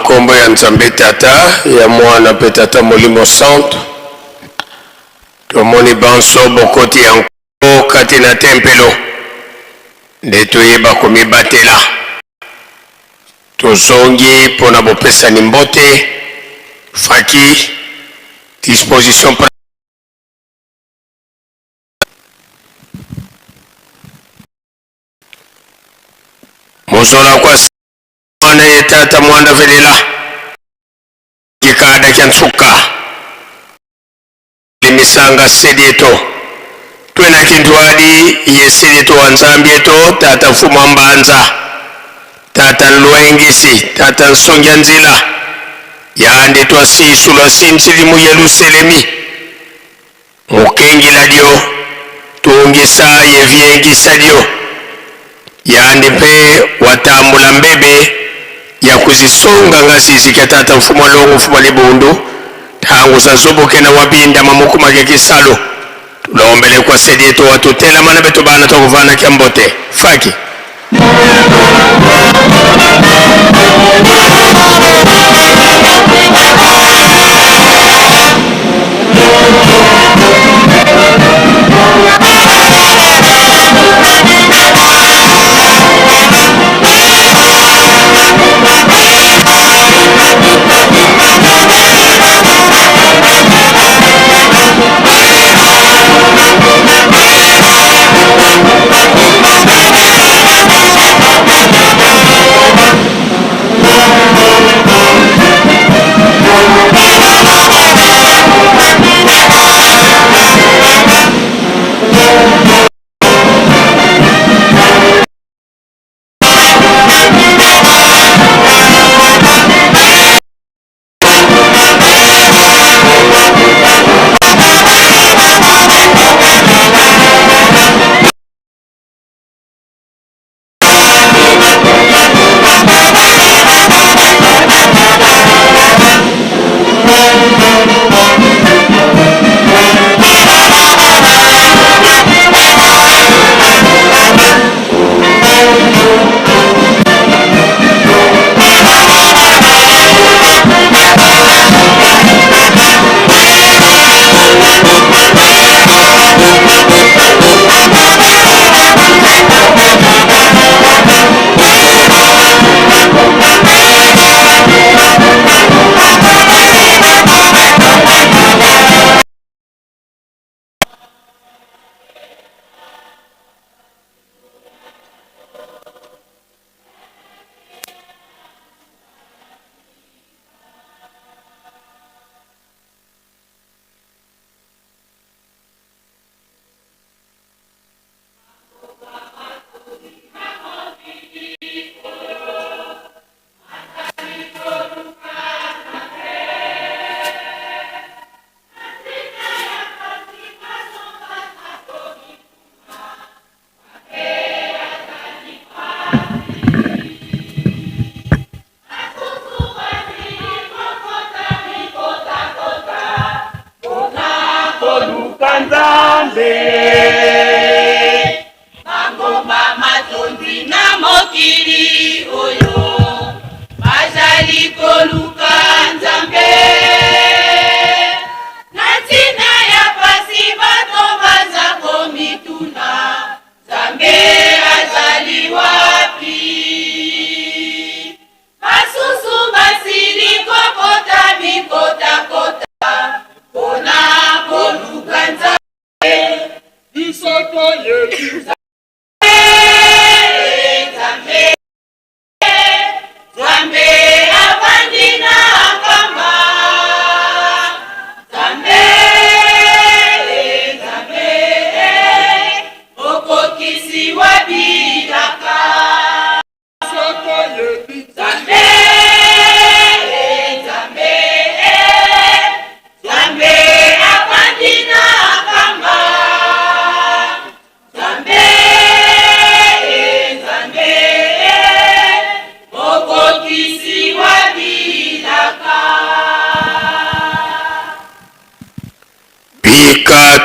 Kombo ya Nzambe Tata ya mwana pe Tata Molimo Santo tomoni banso bokoti ya nko kati na tempelo nde toyeba komibatela tozongi mpona bopesani mbote faki disposition mozola kwa mwana ye Tata mwanda velela kikada kya nsuka limisanga sedieto twena kintwali ye sedieto wa Nzambi eto Tata Mfumu Mbanza Tata Nluengisi Tata Nsongya Nzila yandi twasisulwa sinchili mu Yerusalemi mukengila lyo tungisa ye vyengisa lyo yandi pe watambula mbebe ya kuzisonga ngasizi kya Tata Mfumu Alongo Mfumu Libundu tangu sazoboke na wabinda mamukuma kya kisalo tulombele kwa sedieto watutela mana beto bana tukuvana kya mbote faki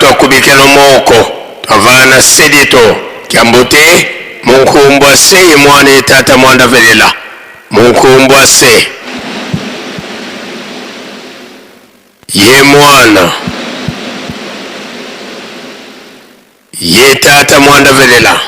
twakubikela moko twavana sedito kyambote munkumbwa se ye mwana Tata mwanda velela munkumbwa se ye mwana ye tata mwanda velela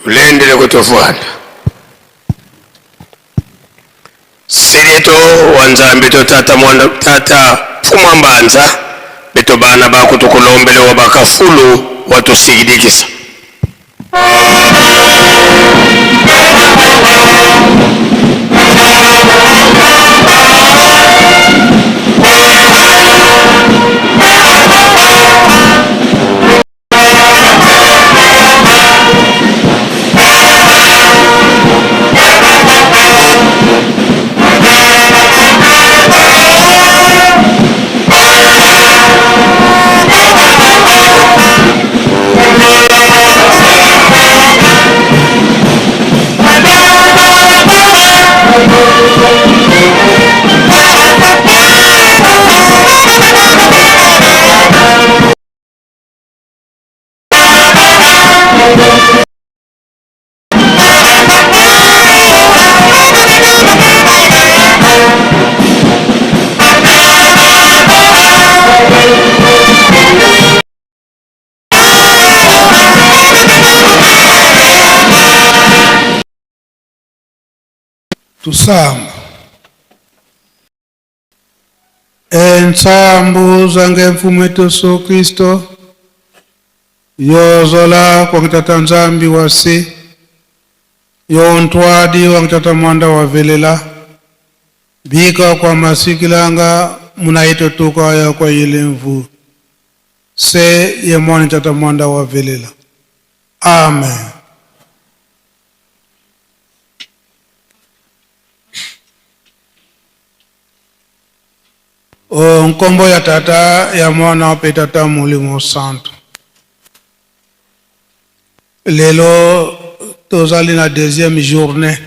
ulendele kutofuana sirieto wanzambi to tata mwana tata pumambanza beto bana bakutukulombele wabakafulu watusigidikisa Tusamba ensambu zange mfumu wetu Yesu Kristo yozola kwa kitata nzambi wasi yontwadi wa kitata mwanda wa velela bika kwa masikilanga munaito tuka ya kwa ile mvu se ye mwana kitata mwanda wa velela. Amen. Nkombo ya tata ya mwana pe tata Molimo Santo. Lelo tozali na deuxième journée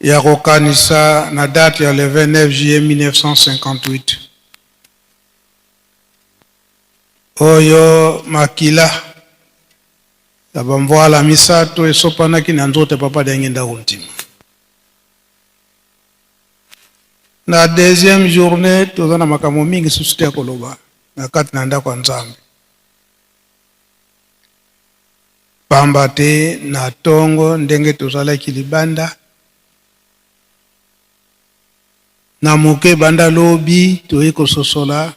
ya kokanisa na date ya le 29 juillet 1958. Oyo makila ya bamvoala misato esopanaki na nzote papa dengenda untima. Na deuxième journée tozana makambo mingi susute koloba na kati na ndako nzambe pamba te na tongo ndenge tozalaki libanda na moke banda lobi toyi kososola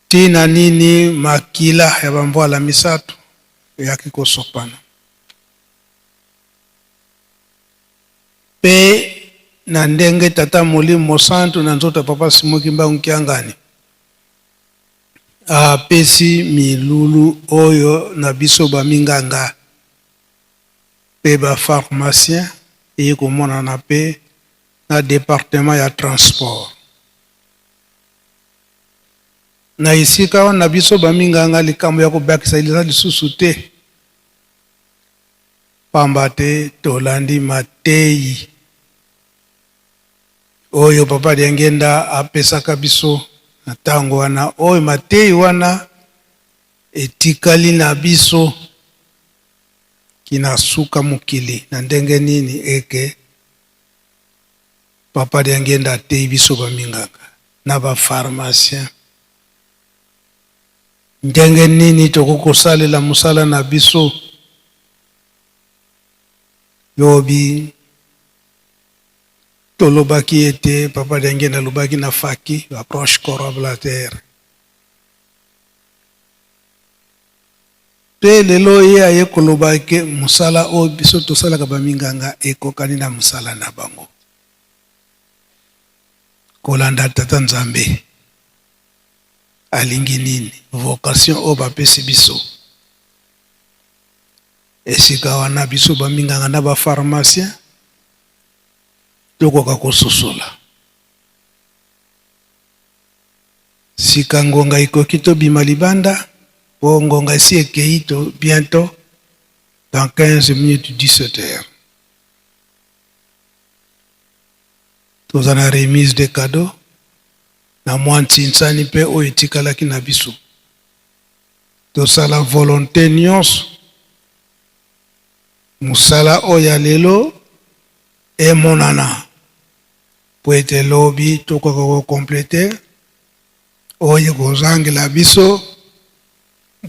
tina nini makila ya bamvoala misato yaki kosopana pe na ndenge tata Molimo Santo na nzoto papa Simon Kimbangu Kiangani apesi milulu oyo na biso baminganga pe ba pharmacien e komona na pe na département ya transport na isika wana biso baminganga likambo ya kobakisa iliza lisusu te pamba te tolandi mateyi oyo papa Diangenda apesaka biso na ntango wana oyo mateyi wana etikali na biso kinasuka mokili na ndenge nini eke papa Diangenda ateyi biso baminganga na bapharmacien ndenge nini tokokosalela mosala na biso lobi tolobaki ete papa Diangenda alobaki na faki approche collaborateur pe lelo ye aye kolobaki mosala oyo biso tosalaka baminganga ekokani na mosala na bango kolanda tata Nzambe alingi nini vocation oyo bapesi biso esika wana biso baminganga na bapharmacien tokoka kososola sika ngonga ikoki tobima libanda po ngonga esi ekei to bientôt dans 15 minutes 17 heures toza na remise de cadeau na mwa ntinsani mpe oyo etikalaki na biso tosala volonté nyonso mosala oyo ya lelo emonana po ete lobi tokoka kokomplete oyo kozangela biso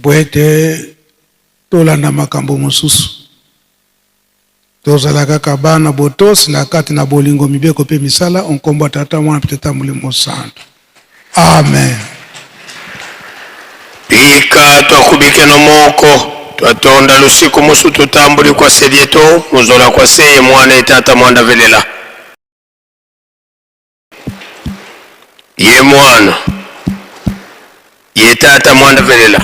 po ete tolanda makambo mosusu tozala kaka bana botosi na kati na bolingo mibeko mpe misala onkombo ya Tata Mwana mpe Tata Molimo Santu. Amen. Pika twakubike no moko twatonda lusiku musu tutambuli kwa selieto muzola kwa seye mwana etata mwanda velela ye mwana ye tata mwanda velela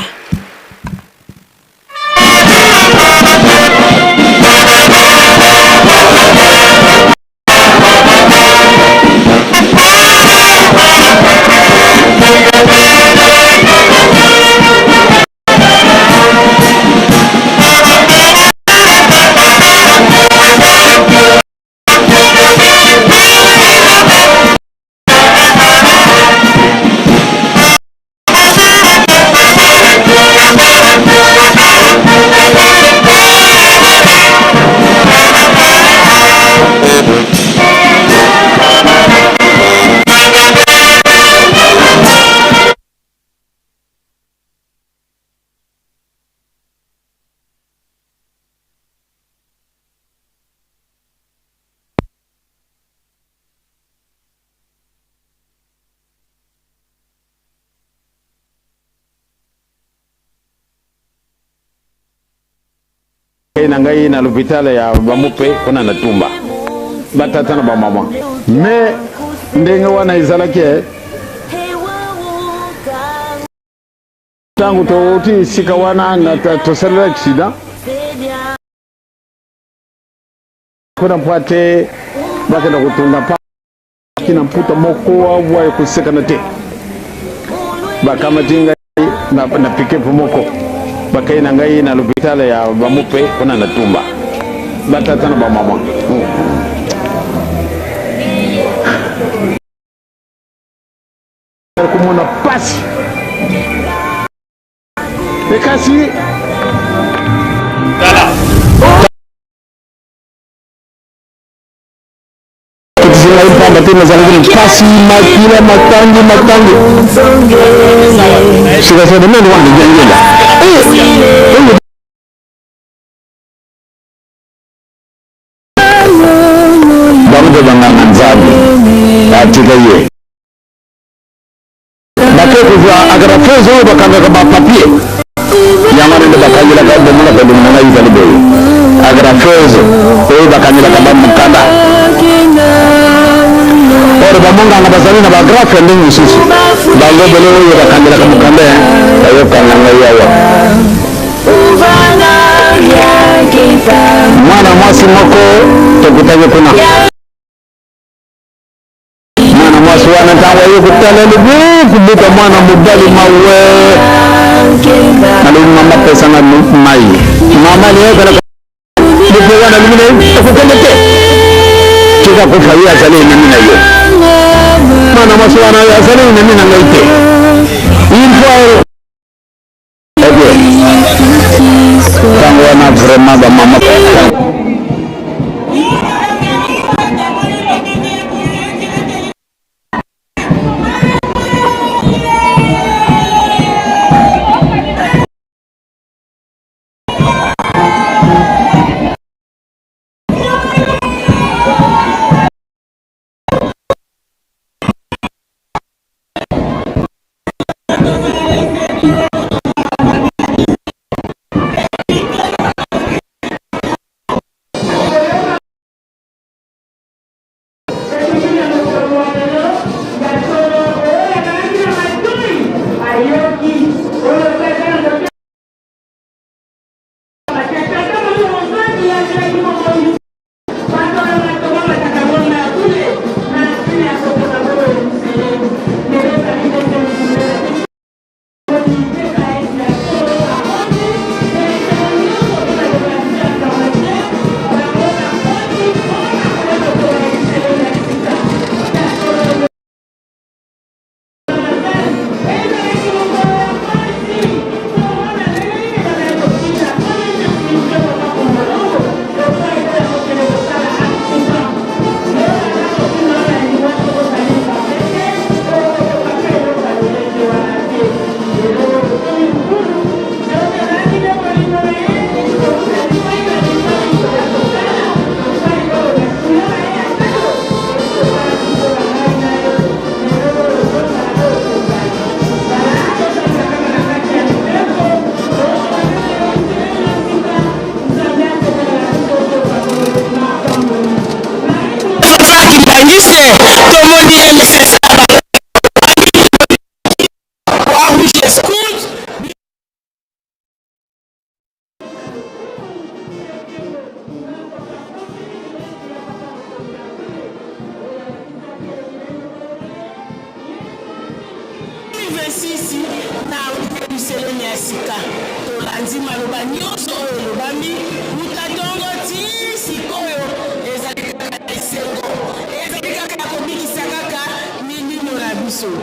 na ngai na l'hôpital ya bamupe kuna na tumba batata na bamama me ndenge wana izalaki tangu toti sika wana na tosalela accident kuna mpate bakenda kutunda pa kina mputa moko wa kuseka na te bakamatinga na pikepu moko bakai na ngai na l'hôpital ya bamupe kuna na tumba batata na bamama kumona pasi ekasi dala kutisina ipamba tena zalivini pasi makila matangi sika sasa nani wani jangela bamude banganga Nzambe katika ye bakekuva agrafezo bakanga kama papier yamana ndo bakanyira kabo muna kabo muna izali boyo agrafezo oyo bakanyira kama mukanda oro bamonga nga bazali na bagrafe ndingi susu bango bele oyo bakanyira kama mukanda ayo kananga yawa mwana mwasi moko tokutanye kuna mwana mwasi wana tango yuko talele kubuka mwana mudali mawe nalini mama pesa na mai mama ni yeka nipewa na mingine kukendete kika kufawia zale nami na hiyo mana maswana ya zale nami na ngaite info tangu wana vrema ba mama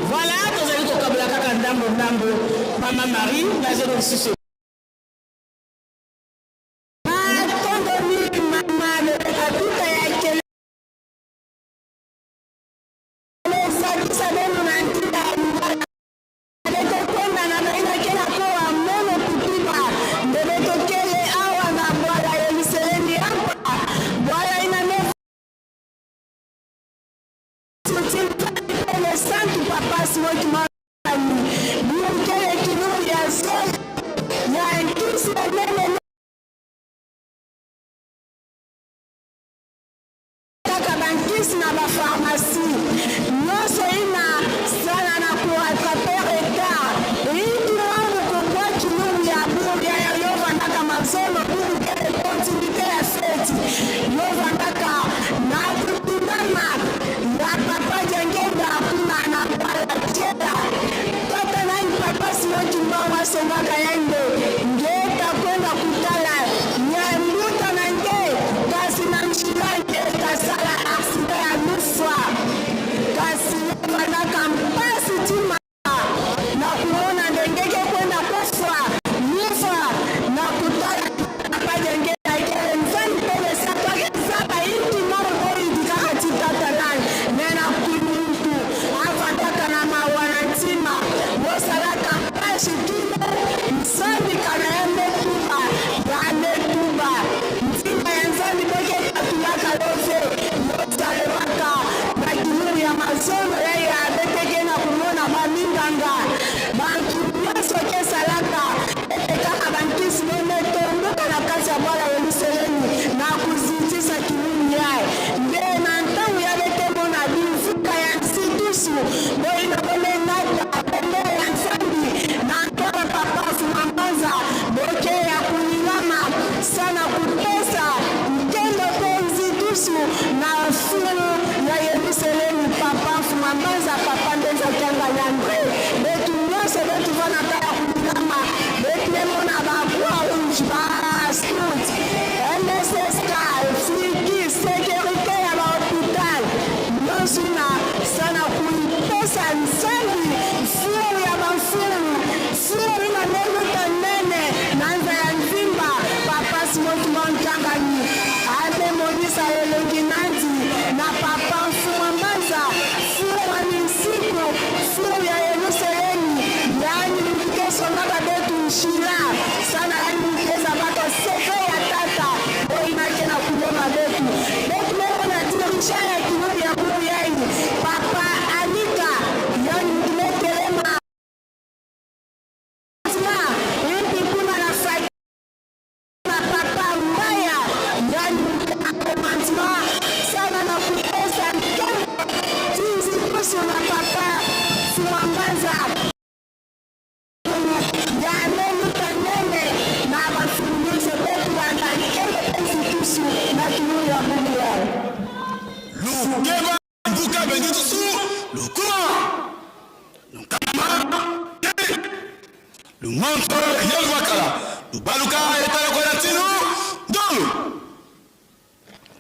Voilà, nous allons au Kabulaka Ndambo, Maman Marie, la jeune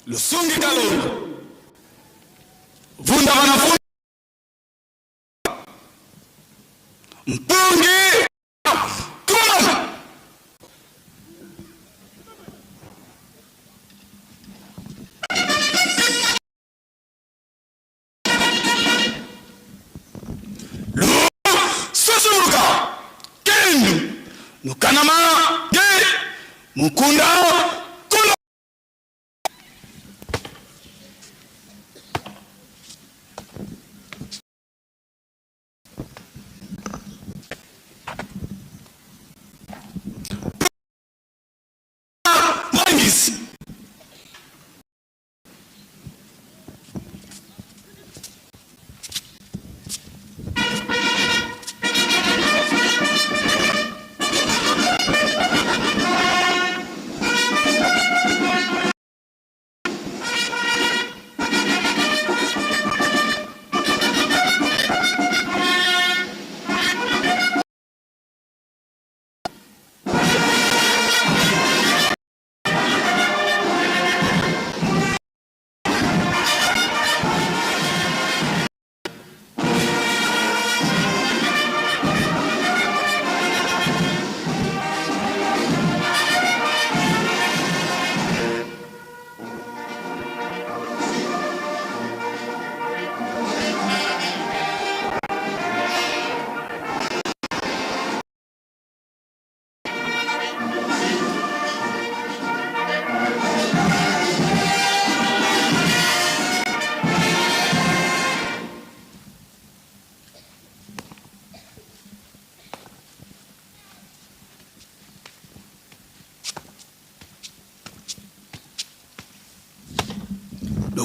lusungi kalonga vunda wanafunzi mpungi kuma susumuka kendu nukanama ge mukunda kula Mangisi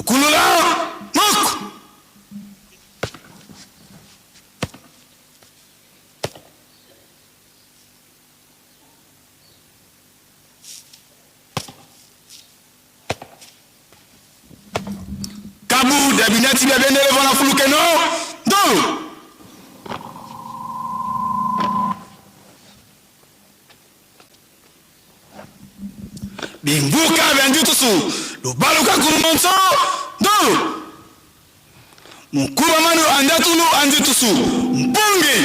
Kulula mok kabu dabinati bia benele vona fuluke no do bimbuka benjutusu lubaluka kurumonso do mukuru manu andatulu anjitusu mpungi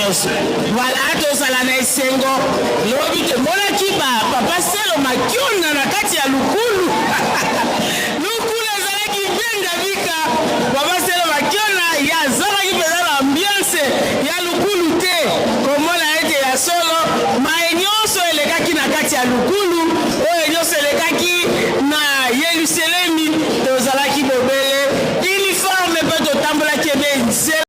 Voilà, tous à la Naïsengo. L'objet de Monakiba, papa Selo Makiona, na kati ya Lukulu. Lukulu ezala ki benga vika. Papa Selo Makiona, ya zama ki peza l'ambiance, ya Lukulu te. Komo na ete ya solo, ma enyoso elekaki na kati ya Lukulu, o enyoso elekaki na Yerusalemi, tozala ki bobele. Uniforme pe to tambola kebe nzela.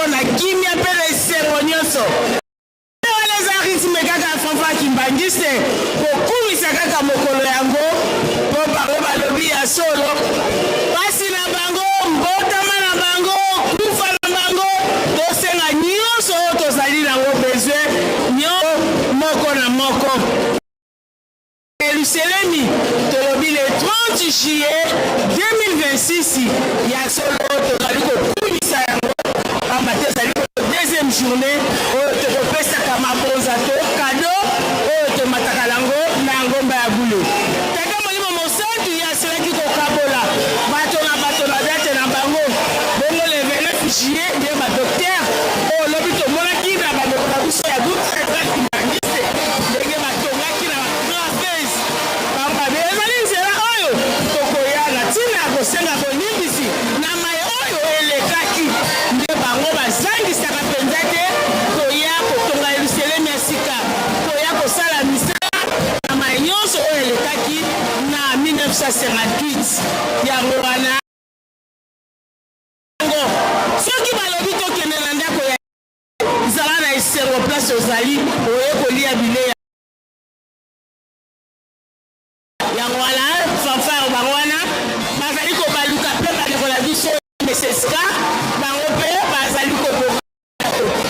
Na kimia pele seronyoso wale za ritme kaka fanfa kimbangise kokumisa kaka mokolo yango po baba lobi ya solo pasi na bango mbotama na bango kufa na bango tosenga nyonso tozali nango bezwe nyo moko na moko Yerusalemi tolobi le 30 juillet 2026 ya solo tozali kokumisa yango deuxième journée te kopesa kama bonza to cadeau te matakalango na ngomba ya bulu tata molimo mosantu ya selaki kokabola bato na date na bango bongo le 29 juillet nde ba docteur lobi tomonaki na bandeko na biso ya ndenge batongaki na bagrafese pamba ezali nzela oyo 1958 yango wana soki balobi tokende na ndako ya zala na esengo place ozali oye kolia bilei yango wana fanfare bango wana bazali kobaluka mpe bandeko na biso meseska bango mpe bazali koboka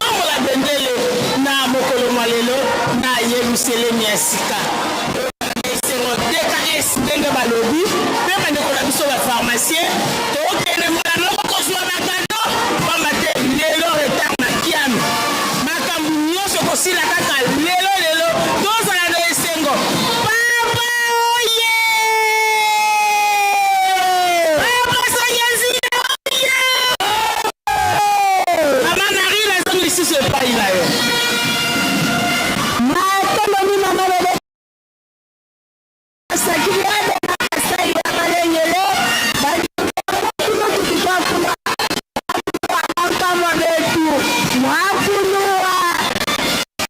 ongola bendele na mokolo mwa lelo na yerusalemi ya sika esengo DKS ndenge balobi mpe bandeko na biso bapharmacien tokende mbala moko kozwa bakado pamba te lelo retard makiano makambo nyonso kosila kaka lelo tozala na esengo papa oye papa sanyazina oye mama nari nazangi lisusu epai na yo matomoni mama bebe sakiliade nakasai ya malengele kama betu mwakunua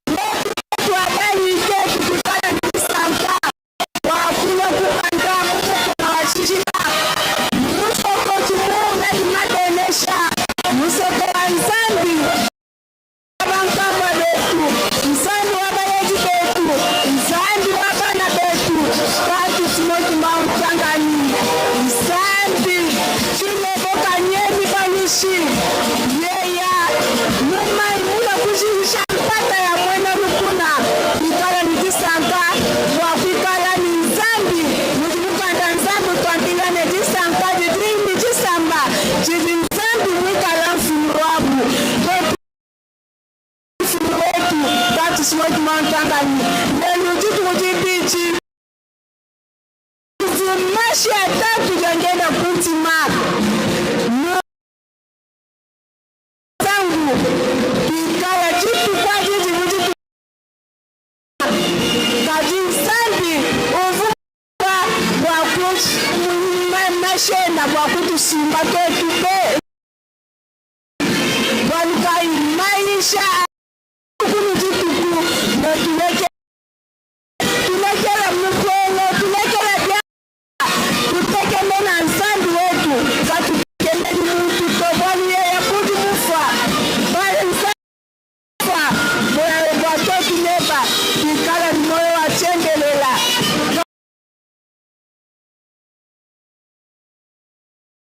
wetu wadanike tukutana nisanta wakuna kupanda na washishika musoko tumunga imadenesha musoko wanzambi wabankama betu mzambi wabayeji betu mzambi wabana betu katu timoki mautangani mzambi chimeboka nyemi banishi yeya numai mula kuzhirisha mpata ya mwena lukuna ikala ni disanta wakwikala ni nzambi mujimukanda nzambi twambingane disanta jidrini jisamba jidi nzambi mwikala mfunu wabu mfunu wetu katu simoki mautangani nelujitu kujibichi mashi atatu jangenda kutima zangu kikala jitu kwa jiji mujitu kajinsambi uvuka mashenda wakutusimba ketube walukai maisha kunujituku tulekela mkongo tulekela bia tutekemena nsambi wetu katukemeni mutu toboni ya kudu mufa bale nsamfa watoki neba kikala moyo wachengelela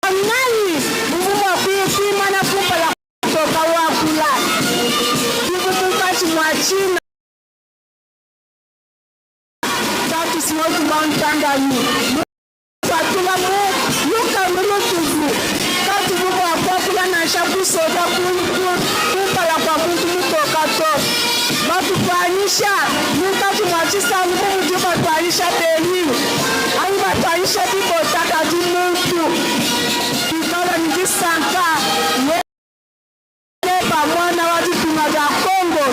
nani mvumo wa kuipima na kumpa la kutoka wakula kivutukashi mwachina tatu simoki mauntangani fatula mu luka mulutuvu kati vumo wakwakula na shakusoka kumpala kwa muntu mutoka to batupanyisha mukati mwachisa mumuju batwanyisha beli ayi batwanyisha bibotaka di muntu kikala nijisanta weba mwana waditunga vya Kongo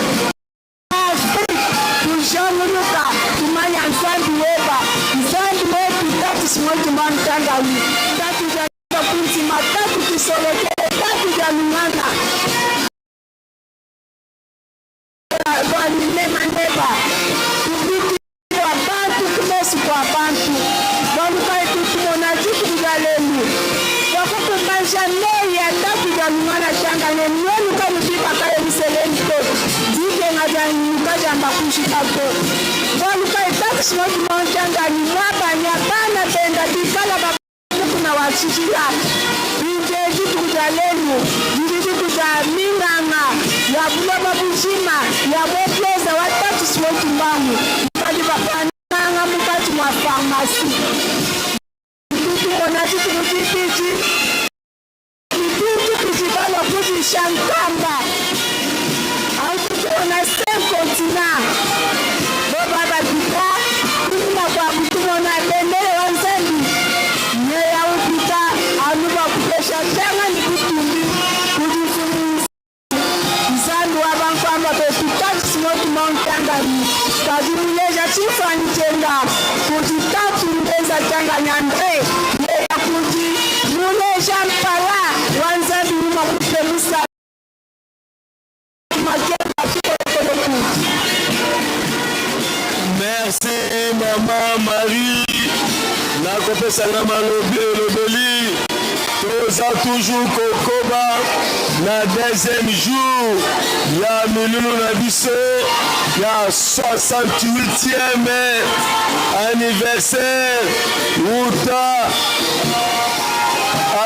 tujamuluka tumanya nzambi weba nzambi wetu tatu simoki mantangani tatu ja kuntima tatu kisolekele tatu ja lungana walimema neba tubiki wa bantu kumesu kwa bantu walukai tutumona jitu kujalelu wakukumbanja nei ya tatu ja lungana changane mwenu kalubipa kaya miseleni toto zike ngaja nyuka jamba kushikato walukai tatu simoki mantangani mwabanya bana benda dikala kuna wachishila inje jitu kujalelu jitu kuja minganga ya buloba bujima ya mwepleza watatu simoki mbangu mkadi bapananga mukati mwa farmasi tutukona jitu kujipiji kitu kujibala kujishankamba au tutukona sem kontina bobaba bika kuna kwa kutumona bendele wanzambi nyeya upita anuba kupesha tenga ni kutumbi kujifunza nzambi wabankwamba bepitatu simoki mauntangani kazimuleja chifanyitenga kuti tatu mbeza tanganyandre yeya kuti muleja mpala wanzambi uma kupemusa makeba kikolekoleku. Merci Maman Marie nakopesa na malobi elobeli toza toujours kokoba na deuxième jour ya milulu na biso ya 68e anniversaire uta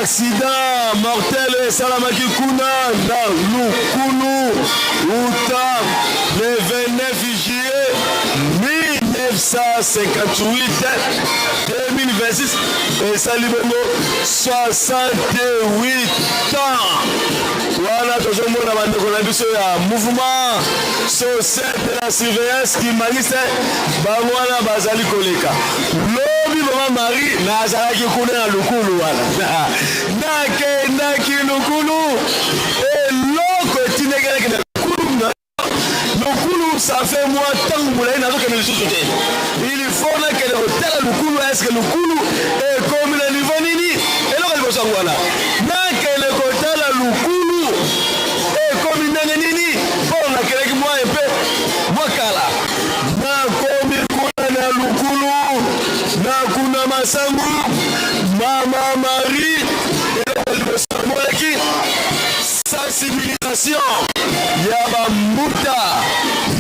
accident mortel esalamaki kuna na lukulu uta le 29 juillet 1958 2026 esali bongo 68 ans wana tozomona bandeko na biso ya mouvement social de la surveillance kimangise bango wana bazali koleka lobi mama Marie nazalaki kuna na lukulu wana nakendaki lukulu eloko etindekelaki na lukulu ça fait moi tant que nazoke lisusu te il faut nakende kotala lukulu est-ce que lukulu ekomi na niveau nini eloko liboso yango wana nakende kotala lukulu ekomi ndenge nini mpo nakeleki mwa epe mwakala nakomi kuna na lukulu nakuna masangu mama Marie eloko liboso moleki sensibilisation ya bambuta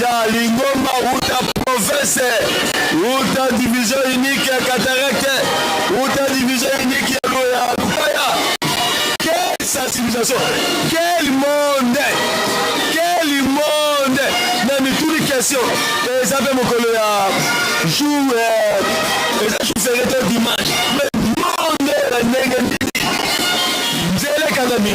ya lingomba uta province uta division unique ya cataracte uta division unique ya lukaya. Quelle sensibilisation, quel monde na mituli question eza mpe mokolo ya jour eza jour férié dimanche mais monde na ndenge nini nzele kangami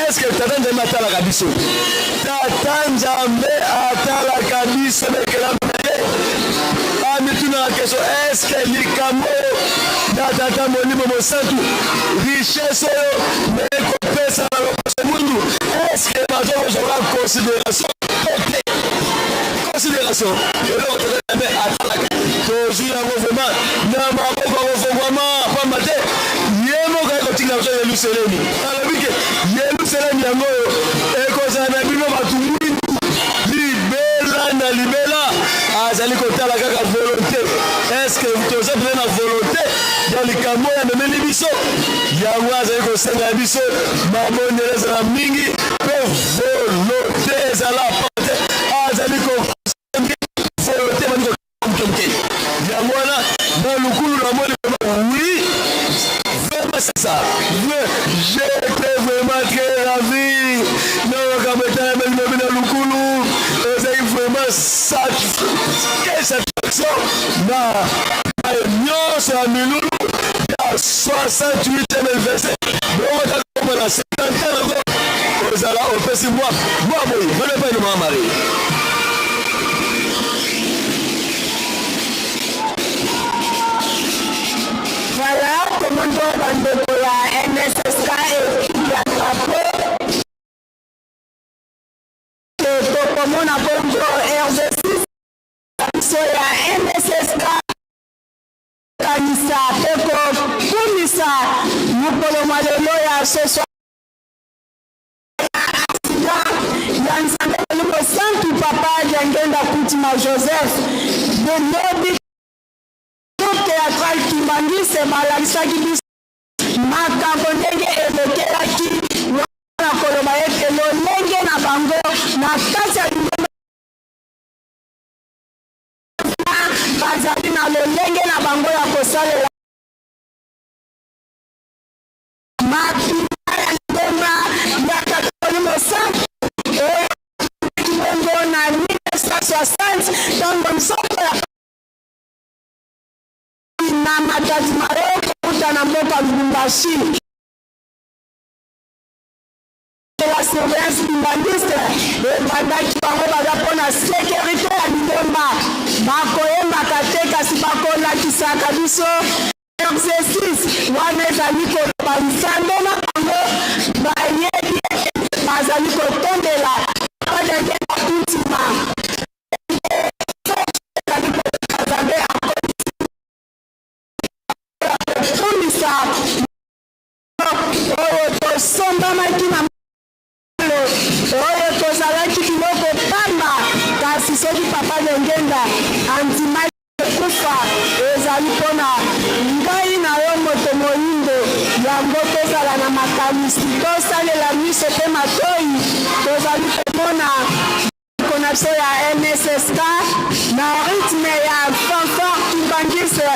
est-ce que tata nzambe atalaka biso tata nzambe atalaka biso mekela amituna question est-ce que likambo na tata molimo mosantu richesse oyo mekopesa na lokoso mundu est-ce que bazokozwaka considération eloko tata nzambe atalaka tozwi yango vraiment na maboko akofongwama pamba te ye moko ekotinga biso yelusalemi alobi ke yelusalemi yango oyo ekozala na bino bato mwindu libela na libela azali kotala kaka volonté est-ce que toza pene na volonté ya likambo ya memeli biso yango azali kosenga biso mabondela ezala mingi mpe volonté ezala pate azali kosengi volonté bandikoke yango wana na lukulu na moni oui vraiment c'est ça j'étais vraiment très ravi nakameta melinobi na lukulu ezali vraiment quelle satisfaction na nyonso ya milulu ya 68e anniversaire okoma na 50 ans ozala opesi mwa boye mene pa ino mama Marie. Voilà, commandant bandeko ya NSSK et ya drapeau. Tokomona bongo RG6 biso ya NSSK kanisa peko kumisa mokolo mwa lelo ya soso ya nzambe molimo santu papa jangenda kutima Joseph de lobi théâtral Kimangise balakisaki biso makambo ndenge elekelaki wana koloba ete lolenge na bango na kati ya lingomba bazali na lolenge na bango ya kosalela mapina ya lingomba ya katolimo santu bongo na 1960 ntango nsoko ya na matati maroko kuta na mboka Lubumbashi la surveillance kimbaniste ebandaki bango baza mpona sécurité ya lingomba bakoyembaka te kasi bakolakisaka biso exercice wana ezali koloba nzambe na bango bayebi bazali kotondela badenge bakutima oyo tosombamaki na oyo tozalaki tozali komona konapso ya NSSK na rythme ya fanfare tumbangise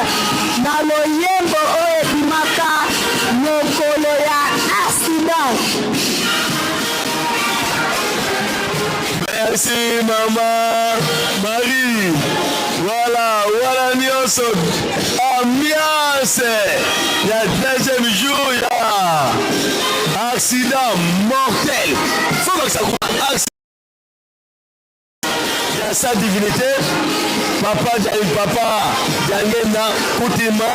na loyembo oyo ebimaka mokolo ya accident. Merci Maman Marie. Voilà nyonso ambiance ya deuxième jour ya accident mortel. Faut que ça accident ya sa divinité papa Jangenda Koutima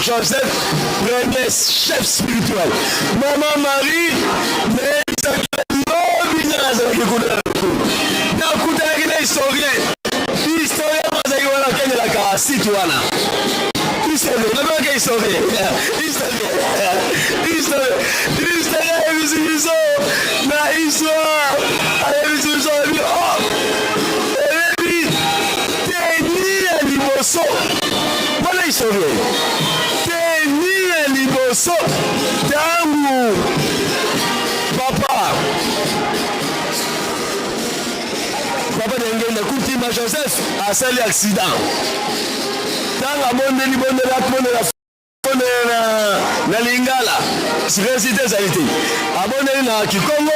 Joseph premier chef spirituel. Maman Marie nakutanaki na historien mazaki wana akendelaka site wana nabelaka historien ayebisi biso na histoire ayebisi biso eyebi teni ya liboso wana historien teni ya liboso ntango papa Ngenda Koutima Joseph asali accident tanga mondeli na Lingala résultat ezalite abondeli na Kikongo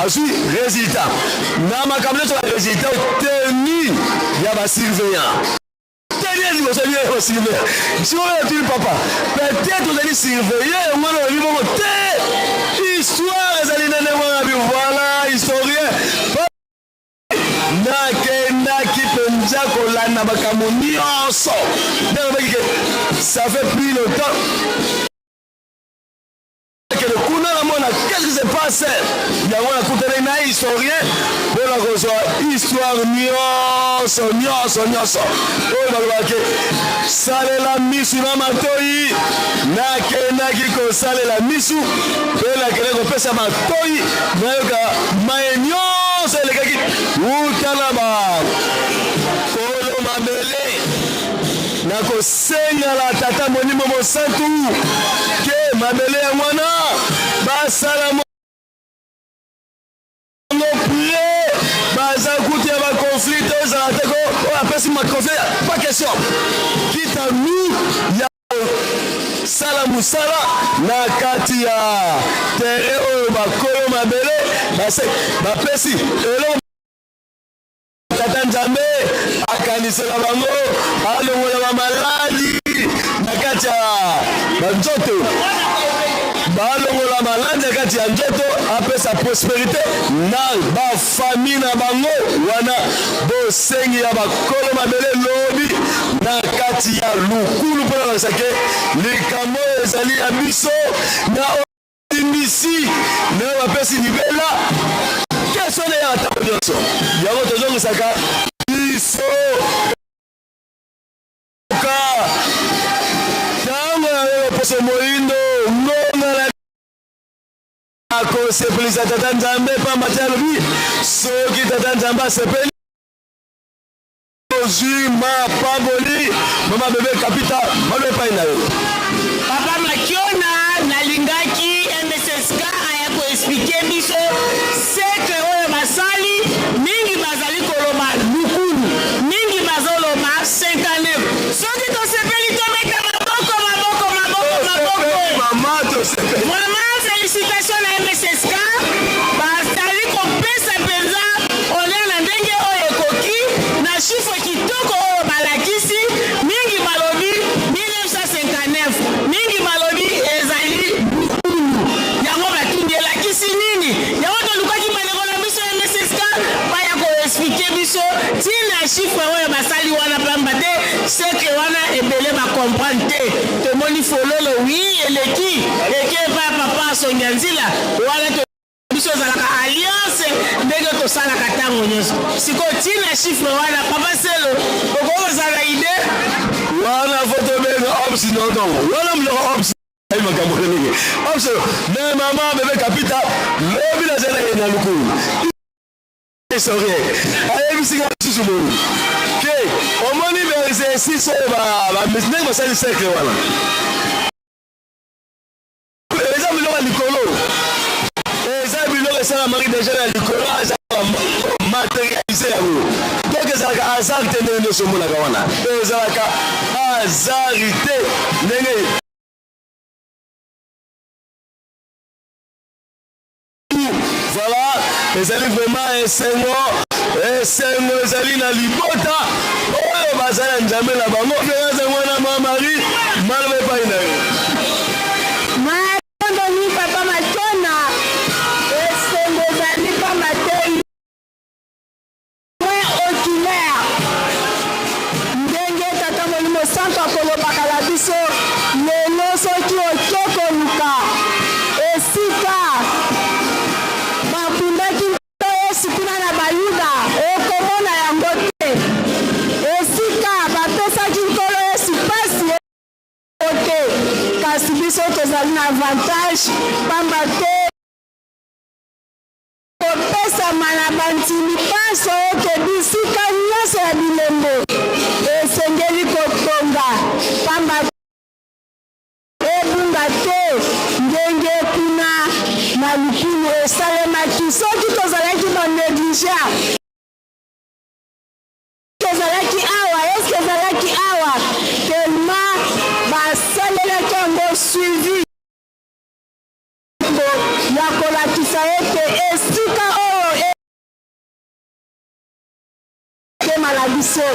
azwi résultat na makambo nyonso ya résultat tenu ya basurveillant tenu liboso ya basurveillant sikoyo tuli papa peut-être ozali surveiller mwana oyebi bongo te histoire ezali nene mwana bi voilà historien nakendaki mpenza kolanda makambo nyonso ndenge ça fait plus longtemps que kuna namona qu'est-ce qui se passe yango nakutana na historien mpona kozwa histoire nyonso oyo balobaki salela misu na matoi nakendaki kosalela misu mpe nakendaki kopesa matoi nayoka maye nyonso elekaki utala bakolo mabele nakosengala tata molimo mosantu ke mabele ya mwana basala mongo prie baza kuti ya baconflit ezala te ko oyo apesi maconflit pas question kita nu ya sala musala na kati ya tere oyo bakolo mabele bapesi eloko tata nzambe akanisela bango alongola bamaladi na kati ya banzoto balongola maladi na kati ya nzoto apesa prosperité na bafamille na bango wana bosengi ya bakolo mabele lobi na kati ya lukulu mpona basake likambo ezali ya biso na ondimisi na bapesi libela kesone ya ntango nyonso yango tozongisaka biso ntango ya poso moyindo ngonga akosepelisa tata nzambe pamba te alobi soki tata nzambe asepeli ozwi mapamboli mama bebe kapita mano epai na yo papa makiona nalingaki MSSK aya koexplike biso sekre oyo basali mingi bazali koloba lukulu mingi bazoloba 59 soki tosepeli tomeka maboko vraiment félicitation na MSSK bazali kopesa mpenza honneur na ndenge oyo ekoki na chiffre kitoko oyo balakisi mingi balobi 1959 mingi balobi ezali yango batundelakisi nini yango tolukaki bandeko na biso MSSK baya koexplike biso ntina chiffre oyo basali wana pamba te sekre wana ebele bakomprendre te tomoni fololo wi eleki epa papa asongia nzila wana biso ezalaka alliance ndenge tosalaka ntango nyonso sikoyo ntina chiffre wana papa selo okozala ide wana fotobenga opsi nodongo wana mloko opsi makambo ndenge opsi me mama bebe kapita lobi nazala ye na lukulu historien ayebisinga lisusu moni ke omoni baexercice oyo ndenge basali cercle wana eza biloko ya likolo eza biloko esalamaki deja na likolo matérialiser yango donc ezalaka hasard te ndenge nyonso omonaka wana ezalaka hasard te ndenge voilà ezali vraiment esengo ezali na libota oyo bazali ya nzambe na bango eza mwana mwa Marie maloba epai na yo Madoni papa matona esengo ezali pa matei moins oculaire ndenge tata molimo santo akolobaka na biso lelo soki oke koluka esika bapundaki yesu kuna na bayuda okomona yango te esika bapesaki nkolo yesu pasi te kasi biso tozali na avantage pamba te kopesama na bantimi panso oke bisika nyonso ya bilembo esengeli kotonga pamba ebunga te ndenge kuna na lukulu esalemaki soki tozalaki banéglige ezalaki awa eske ezalaki awa tellement basalelaki yango suivi ya kolakisa ete esika oyo ekemala biso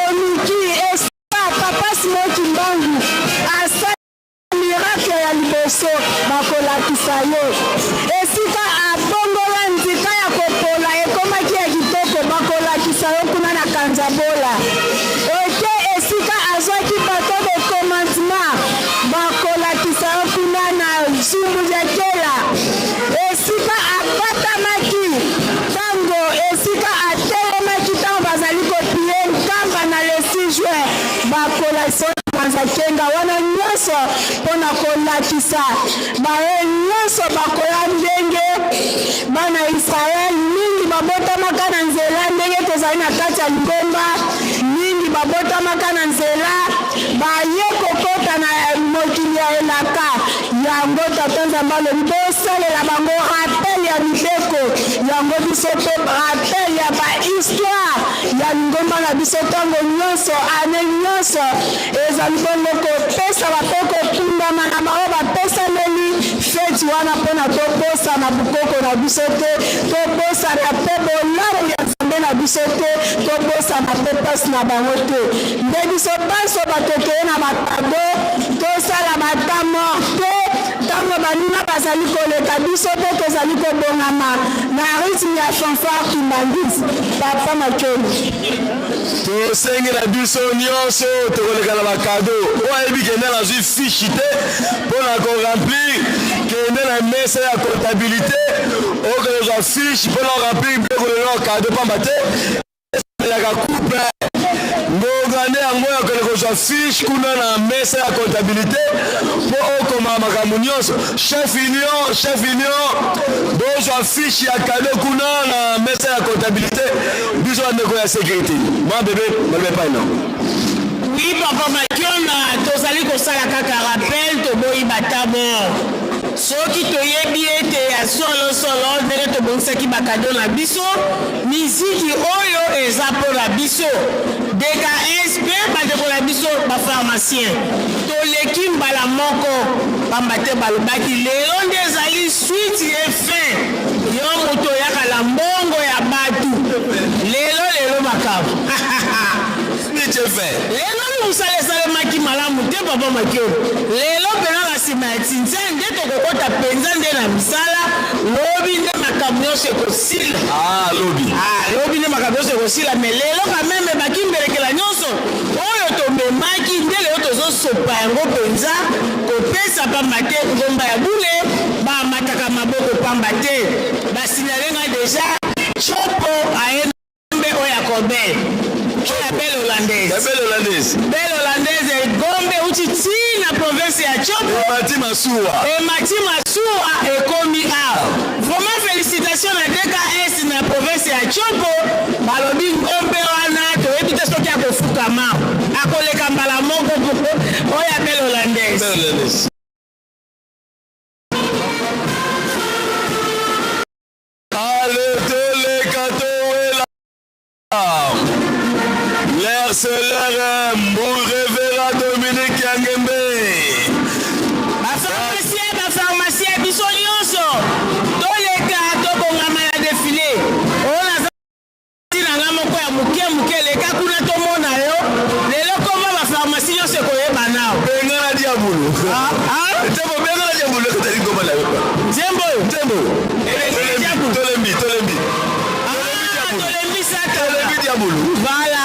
oluki esika papa simoki mbangu asali miracle ya liboso bakolakisa yo esika abongola nzika ya kopola ekomaki ya kitoko bakolakisa yo kuna na kanzabola ete esika azwaki bato de commandement bakolakisa yo kuna na zumbu zekela esika abatamaki ntango esika atelemaki ntango bazali kopie nkamba na le 6 juin bakolakisa Kenga wana nyonso mpona kolakisa baye nyonso bakoya ndenge bana Israel mingi babotamaka na nzela ndenge tozali na kati ya Lingomba mingi babotamaka na nzela baye kokota na mokili ya elaka yango tata Nzambe alobi bosalela bango rappel ya mibeko yango biso mpe rappel ya bahistoire ya Lingomba na biso ntango nyonso ane nyonso ezali bongo kopesa bape kopundama na bango bapesameli feti wana mpona tobosana bukoko na biso te tobosana mpe bolamu ya Nzambe na biso te tobosana mpe pasi na bango te nde biso banso batokeye na bakado tosala batamo te ntango banina bazali koleka biso mpe tozali kobongama na rythme ya fanfare kimbangisi papa makeli tosengi na biso nyonso tokoleka na bakado oyo ayebi kende nazwi fishi te mpona koremplir kende na mesa ya comptabilité okozwa fishi mpona koremplir biloko lelo kado pamba te yaka coupe ngogane yango yakole kozwa fiche kuna na mesa ya comptabilité mpo okoma makambo nyonso chef union bozwa fiche ya kado kuna na mesa ya comptabilité biso bandeko ya sécurité mwa bebe malobe epai na oui papa makiona tozali kosala kaka rappel toboyiba tabord soki toyebi ete ya solosolo ndenge tobongisaki bakado na biso miziki oyo eza mpona biso DKS mpe bandeko na biso bapharmacien toleki mbala moko pamba te balobaki lelo nde ezali suite ye fin yo moto oyakala mbongo ya batu lelo makambo lelo mosala esalemaki malamu te papa makeo lelo mpena na nsima ya tintia nde tokokota mpenza nde na misala lobi nde makambo nyonso ekosila lobi nde makambo nyonso ekosila me lelo kameme bakimbelekela nyonso oyo tomemaki nde lelo tozosopa yango mpenza kopesa pamba te ngomba ya bule bamataka maboko pamba te basinyalenga deja chopo aye mbe oyo ya kobel oyo belle hollandaise gombe uti tina province ya chopo emati masuwa ekomi awa vraiment félicitation na DKS na province ya chopo balobi ngombe wana toyebi te soki akofukama akoleka mbala moko oyo ya belle hollandaise ale Katowela. L'air c'est l'air, mon révérend Dominique Yangembe. Ma pharmacie, biso nyonso. Toleka tobongama ya défilé. Ona tina moko ya muke leka kuna tomona yo. Lelo koma ba pharmacie nyonso koyeba nao. Benga na diabolo. Tembo benga na diabolo katali goma la yo. Tembo. Tolembi. Tolembi diabolo. Voilà.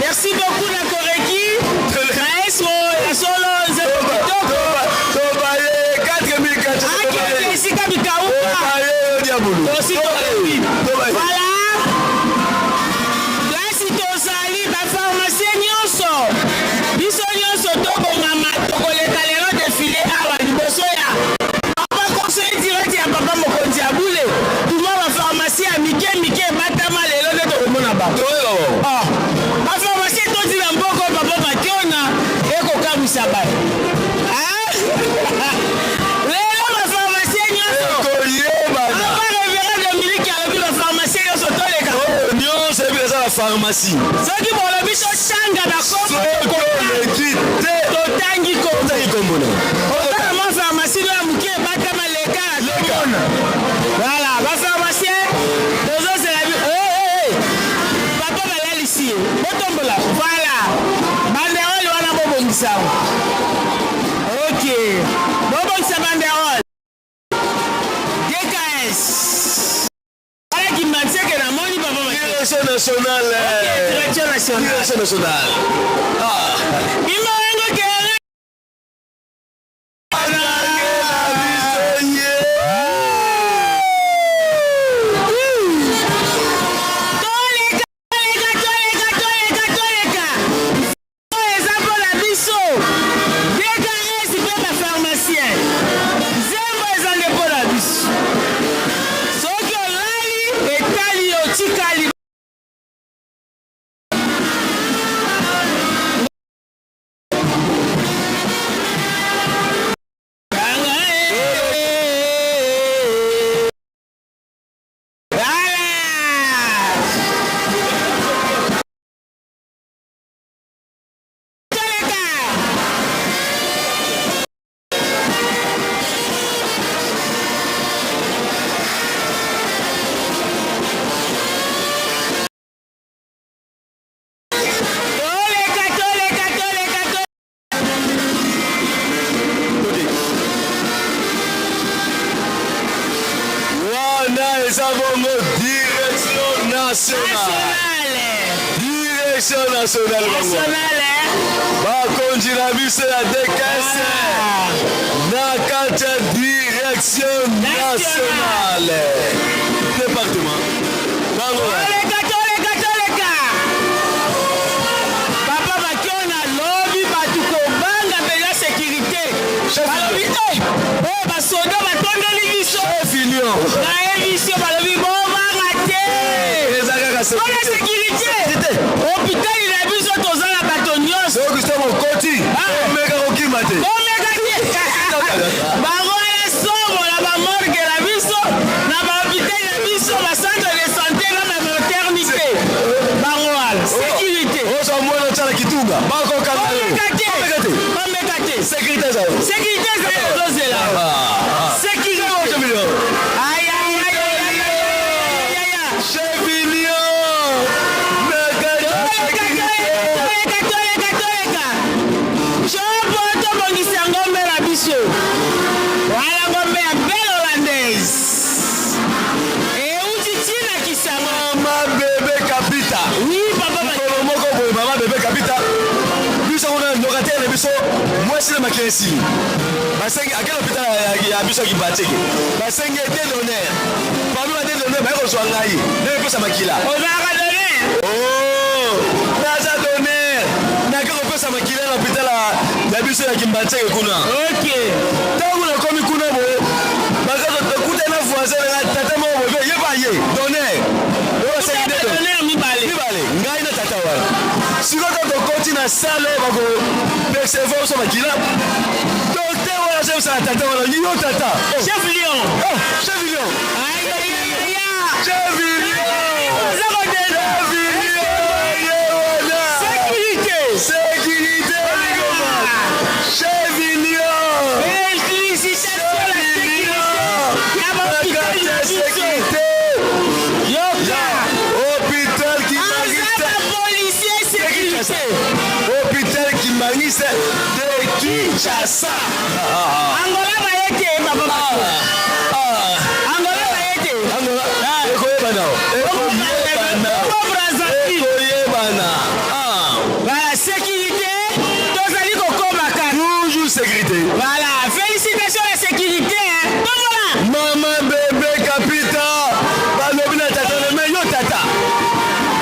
Merci beaucoup Nakoreki. Maestro solo zero kitoko. Voilà. Kasi tozali ba pharmacie nyonso. Biso nyonso tobongama tokoleka lelo défilé awa liboso ya papa conseiller direct ya papa mokonzi ya bule. Tuma ba pharmacie ya mike batama lelo nde tokomona ba. Ba pharmacie toti na mboko papa bakiona ekokamwisa bai. Pharmacie. Soki bolobi so changa bakoko totangi kombo. Otala pharmacie na muke batama leka. Voilà, ba pharmacien dozo c'est la vie. Papa balali ici. Botombola. Voilà. Banderole wana bobongisa. OK. Bobongisa banderole. DKS. Ala ki manseke na moni papa. Direction nationale. Direction nationale. Direction nationale. Direction nationale. Bakonji na biso ya DKS. Nakata direction nationale. Département. Papa bakiona lobby batuko banga bela sécurité. Balobi basoda batondeli biso. Filion. Na émission balobi bon bangate. Ona sécurité. Hôpital il a biso tozala bato nyonso. Augustin Mokoti. Omeka kokimate. Omeka te. Bango ya somo la ba morgue la biso na ba hôpital la biso ba centre de santé na ba maternité. Bango wala sécurité. Oso mwana tsala kitunga. Bako kanalo. Omeka te. Sécurité za. Sécurité za dozela. Sécurité. Aïe aïe aïe aïe. Chef Voilà ngombe ya belle hollandaise. Et où tu tiens qui ça? Maman bébé capita. Oui, papa. Moko boy maman bébé capita. Biso on a locataire na biso. Moi c'est ma kiesi. Basengi à quel hôpital ya biso ki bateke. Basengi était d'honneur. Parmi les d'honneur ba ko so ngai. Ne ko sa makila. On va donner. Oh! Naza d'honneur. Na ko sa makila na hôpital ya biso ya Kimbateke kuna. OK. Tangu na komi kuna bo. Bakazo kuta na voisin na tata mo bo ye ba ye. Donner. Yo sengi de donner mi bale. Ngai na tata wala. Siko to koti na sale bako percevoir so makila. Docteur wala chef sa tata wala yo tata. Chef Lion. Chef Lion. Aïe aïe aïe aïe. Chef Lion. Hôpital Kimbangiste. Policier sécurité. Hôpital Kimbangiste de Kinshasa. Angola Bayete, papa. Angola Bayete. Angola. Ekoyebana. Ekoyebana. Voilà, sécurité. Tozali kokomaka. Toujours sécurité. Voilà, félicitations à la sécurité. Maman bébé capita. Balobina tata le meilleur tata.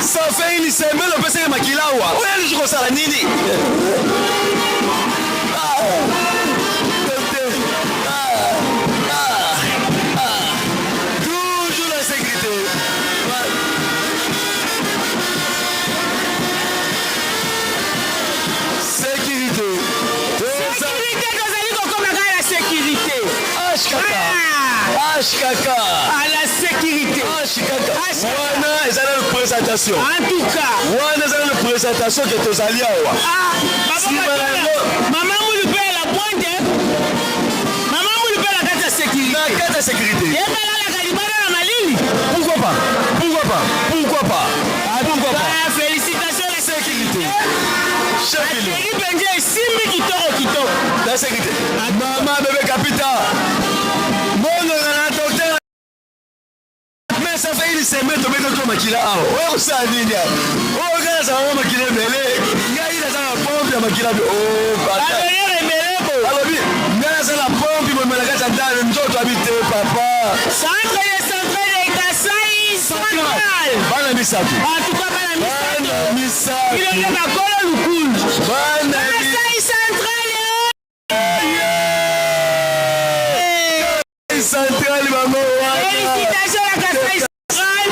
Ça fait une semaine le PC makilawa. Oya le jour ça la nini. Toujours la sécurité. Sécurité. Sécurité, tozali kokomaka la sécurité. HKK. HKK. À la sécurité. HKK. Wana ezala une présentation. En tout cas. Wana ezala une présentation que tozali awa. Maman Moulupé à la pointe. Maman Moulupé à la carte de sécurité. La carte de sécurité. Et là la Calibana la Malili. Pourquoi pas? Pourquoi pas? Pourquoi pas? Pourquoi pas? Félicitations à la sécurité. Chaque La sécurité. Maman bébé capita. Bon docteur. Mais ça fait une semaine de mettre comme Makila. Oh ça nini. Oh gars ça va Makila belé. Ngai là ça pompe Makila. Oh bata. Alors bien, mais c'est la pompe qui me met la carte dans le ndoto habité papa. Centre de Kasai central. Bana misatu. En tout cas bana misatu. Il est na kolo lukul. Bana Kasai central. Central maman. Félicitations à Kasai central.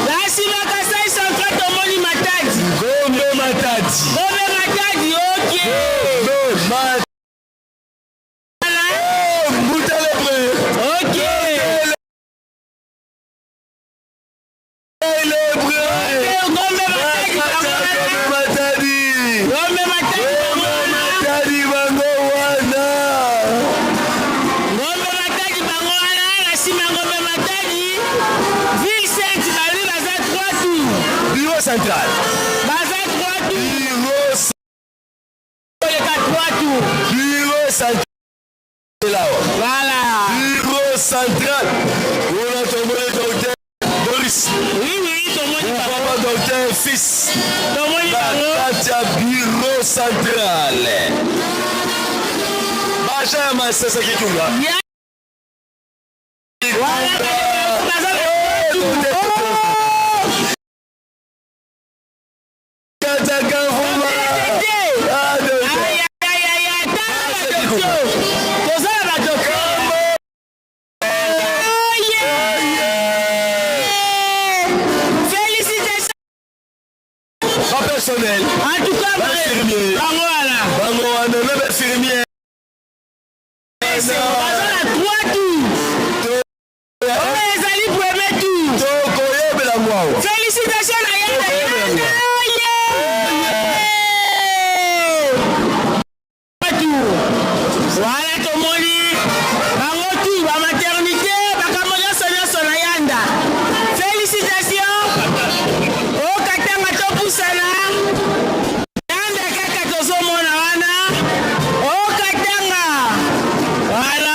La Sima Kasai central tomoni matadi. Gombe matadi. Gombe matadi OK. Gombe matadi. OK. Central. Bazar 3 tours. Bureau central. Voilà. Bureau central. On a tombé le docteur Boris. Oui, tombé papa docteur fils. Tombé bureau central. Bajama, c'est ça qui est tout là. Personnel. En tout cas, infirmier. Bangoana, même infirmier. C'est 3 tours. Les alliés premier tour. Félicitations à Yanda. Voilà tout le monde. Bango tour, la maternité, Bakamoya Sonia Sonayanda. Félicitations. Oh, Katanga Topusana. Yanda kaka tozomona wana. Oh, Katanga. Voilà.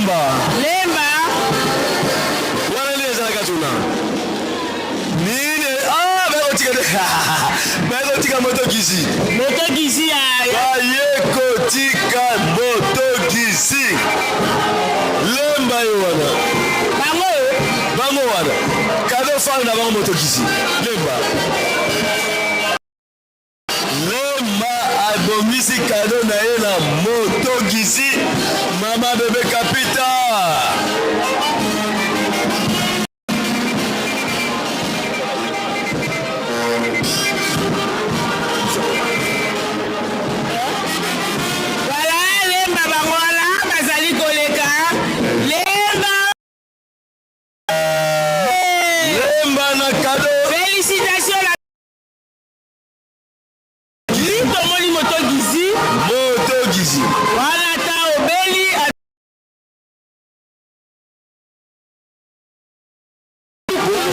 Lemba. Lemba. Wana ni ezalaka tuna. Nini? Ah, bayekotika motokisi. Motokisi ya. Bayekotika motokisi. Lemba yo wana. Bango wana. Kado fana na bango motokisi. Lemba. Lemba abomisi kado na ye na motokisi. Mama bebe kapita. Félicitations la Tomoli Moto Gizi. Moto Gizi. Wana ta obeli.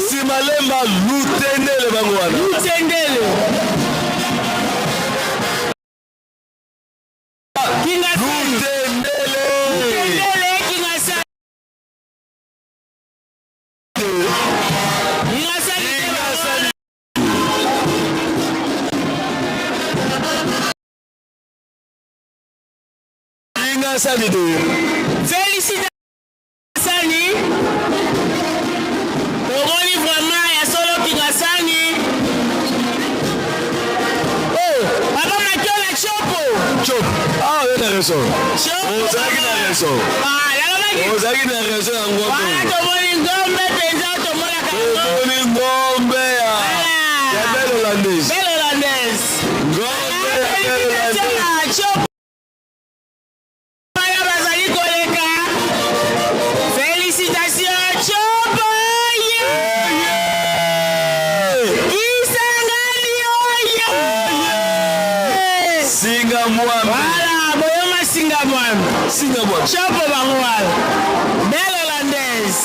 Sima Lemba Lutendele bango wana. Lutendele. Kingasani. Lutendele. Lutendele Kingasani. Félicitations Sani. Tomoni vraiment ya solo Kingasani. Oh, papa Mathieu Chopo. Chopo. Ah, oui, t'as raison. Chopo. Vous avez raison. Ah, vous avez raison en gros. Voilà, tomoni ngombe penza tomona kango. Tomoni ngombe ya. Ya belle hollandaise. Belle hollandaise. Ngombe ya belle hollandaise. Chopo. Félicitations, Chopo! Singa Mwambe. Voilà, Boyoma Singa Mwambe. Singa Mwambe. Chopo Bangwal. Belle hollandaise.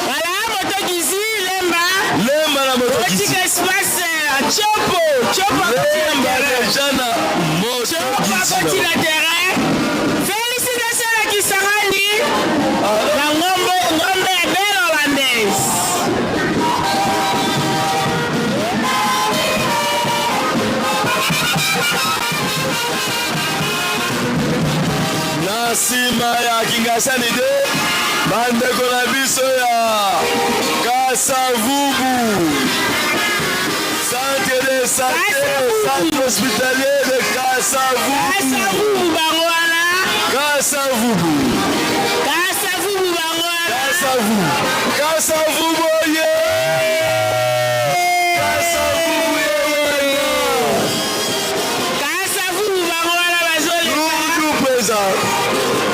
Voilà, Moto Gizi, Lemba. Lemba la Moto Gizi. Petit espace, Chopo. Chopo à côté la terrain. Chopo à côté la terrain. Félicitations à Kisarani. La ngombe ya belle hollandaise. Na nsima ya Kingasani de bandeko na biso ya Kasavubu, centre de santé, centre hospitalier de Kasavubu. Kasavubu bangwana. Kasavubu. Kasavubu bangwana. Kasavubu. Kasavubu ye. Kasavubu ye. Kasavubu bangwana bazoleka. Ludu pesa.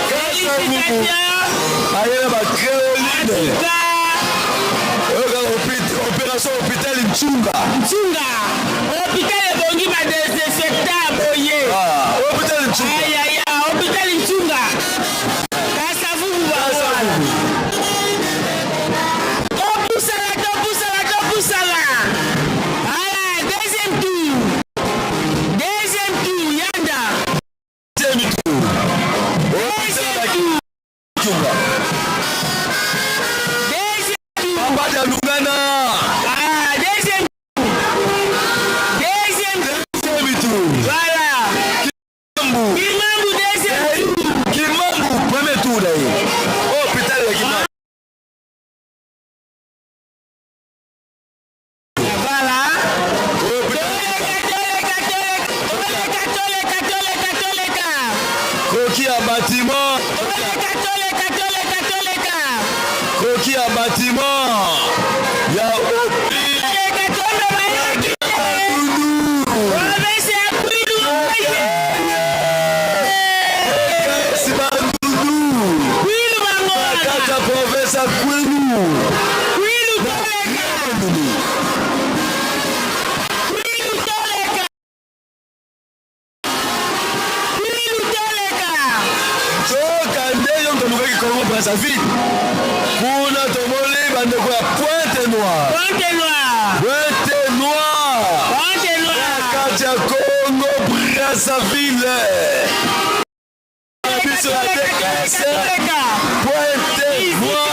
Kasavubu. Ayena ba créoline. Opération hôpital Nchunga. Nchunga. Hôpital ebongi ba désinfectant boye. Hôpital Nchunga. Aya ya, hôpital Nchunga. Kasavubu bangwana. Topusala. Voilà, deuxième tour. Yanda. Deuxième tour. Ambada Lungana. Ah, deuxième tour. Voilà. Kimambu deuxième tour. Kimambu premier tour d'ailleurs. Oh putain le Kimambu. Voilà. Toleka. Croquis à bâtiment. Croquis à bâtiment. Ya Opi. Professeur Kwilu. Congo Brazzaville. Kuna tomoli bandeko ya Pointe Noire. Kati ya Congo Brazzaville. biso ya DKS Pointe-Noire.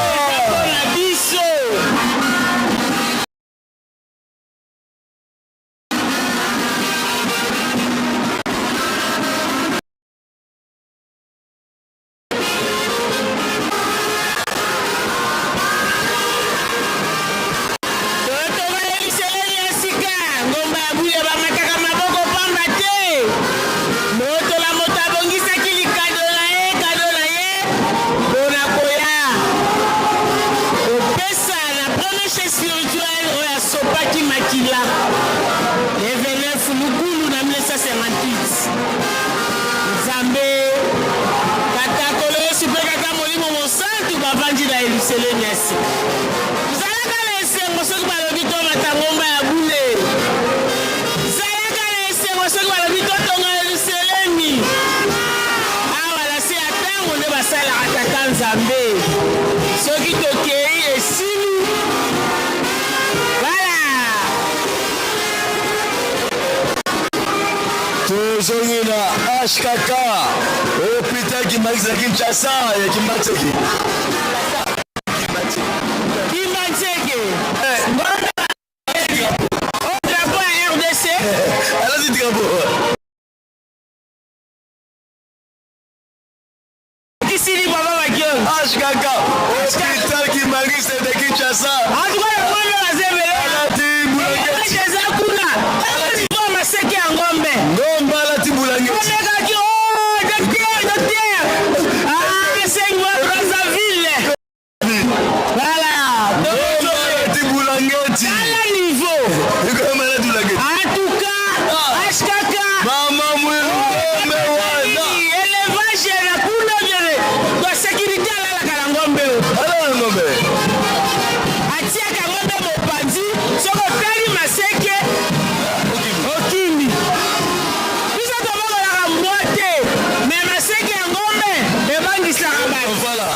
Tozongi na HKK hôpital Kimbanzeki ya Kinshasa ya Kimbanzeki. Drapeau à RDC. Allez-y, drapeau. HKK hôpital Kimbanzeki ya Kinshasa. Ngomba la Timbulangeti. Voilà. Timbulangeti. En tout cas, HKK. Maman élevage na kuna de sécurité à la Ngombe. Atiaka Ngombe mopanzi, soko tali maseke. Okimi. Bisa to boko la mbote, mais maseke ya Ngombe, e bangisa ngamba. Voilà.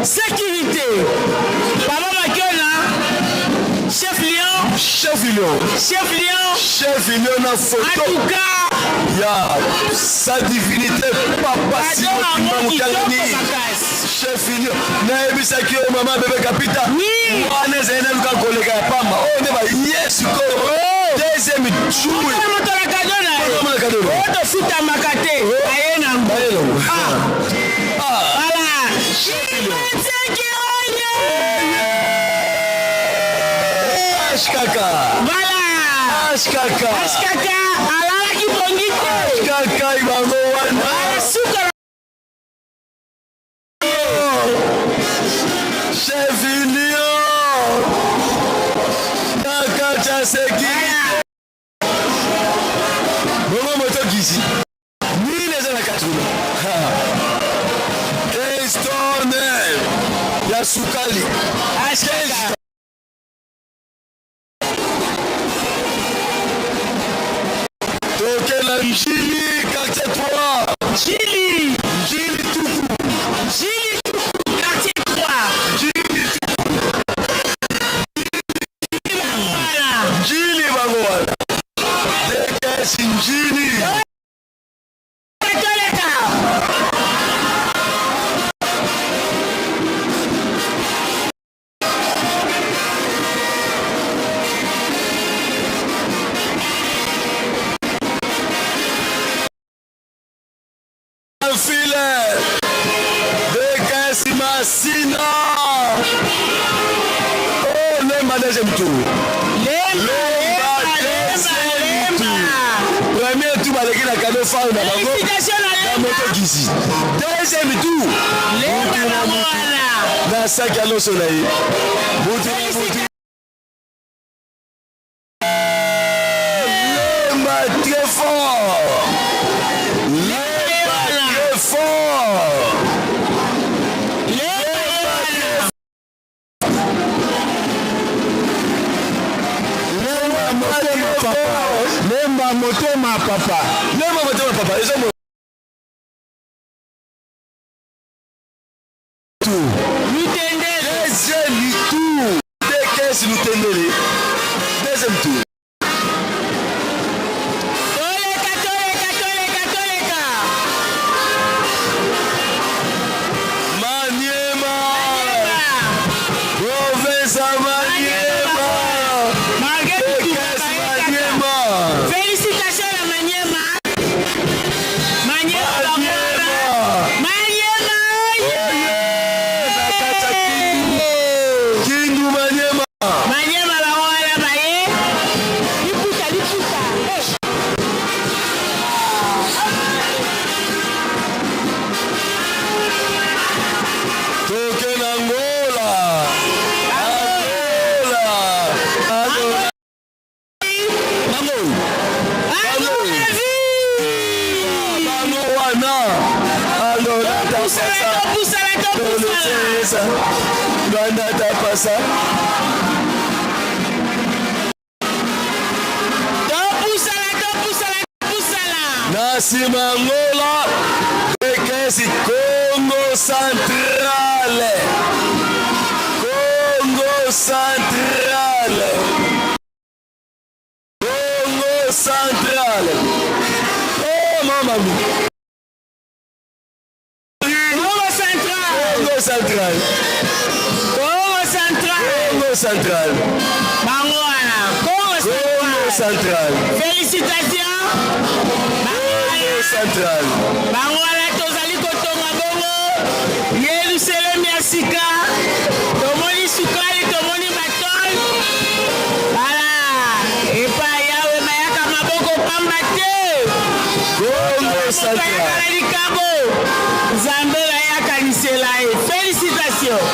Sécurité. Papa Makena. Chef Lion. Chef Lion. Chef Lion. Chef Lion na photo. En tout cas. Ya sa divinité Papa Simon Chef Lion. Na ebisa ki mama bébé kapita. Oui. Wana zena luka koleka ya pamba. Oh ne ba Yesu ko. Deuxième jour. Moto la kadona. Oto futa makate. Ayena ngo. HKK. Voilà. HKK. HKK. Alala ki bongite. HKK ibango wana. Suka. Chef Lion. Kaka cha sécurité. Bongo moto gizi. Ni les ana katuna. Stone. Ya sukali. HKK. Njili quartier 3. Njili Tuku. Njili Tuku quartier 3. Njili Bangwana. DKS Njili. Sina. Oh, Lemba deuxième tour. Lemba premier tour baleki na cadeau fao na bango. Félicitations na moto gizi. Deuxième tour. Lemba na mwana. Na sac à l'eau soleil. très fort. Lemba très fort. Lemba motema papa. Lemba motema papa. Eza mo. Deuxième tour. Dès 15 Lutendele. Deuxième tour. Maniema. Province à Maniema. Félicitations à Maniema. Kindu Maniema. Maniema la wala baye. Liputa. Token Angola. Rwanda tapasa. Nasima Angola. Bekesi Congo Centrale. Congo Centrale. Congo Centrale. Oh maman. Congo Central. Congo Central. Congo Central. Congo Central. Bangoana. Congo Central. Félicitations. Congo Central. Bangoana tozali kotonga bongo. Yerusalem ya sika. Tomoni sukali, tomoni baton. Voilà. Epa yawe mayaka maboko pamba te. Congo Central. Zambela yaka niselae. Félicitations.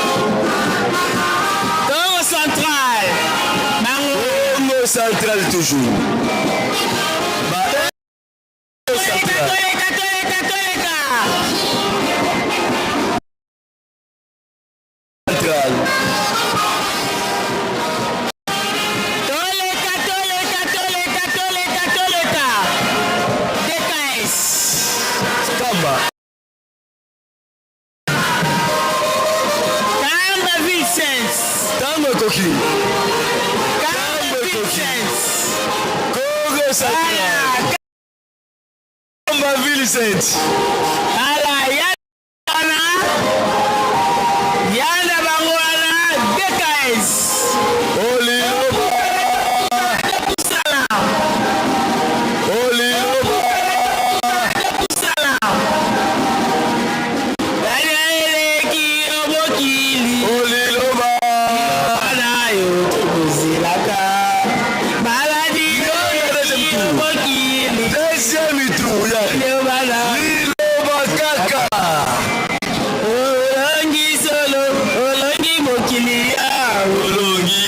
Congo Central. Congo Central toujours. Vincent. Ala yana bangwana DKS. Olioba. Olioba. Olioba. Anayo kuzilaka. Baladi deuxième tour. Liloba kaka. Olongi solo, olongi mokili olongi.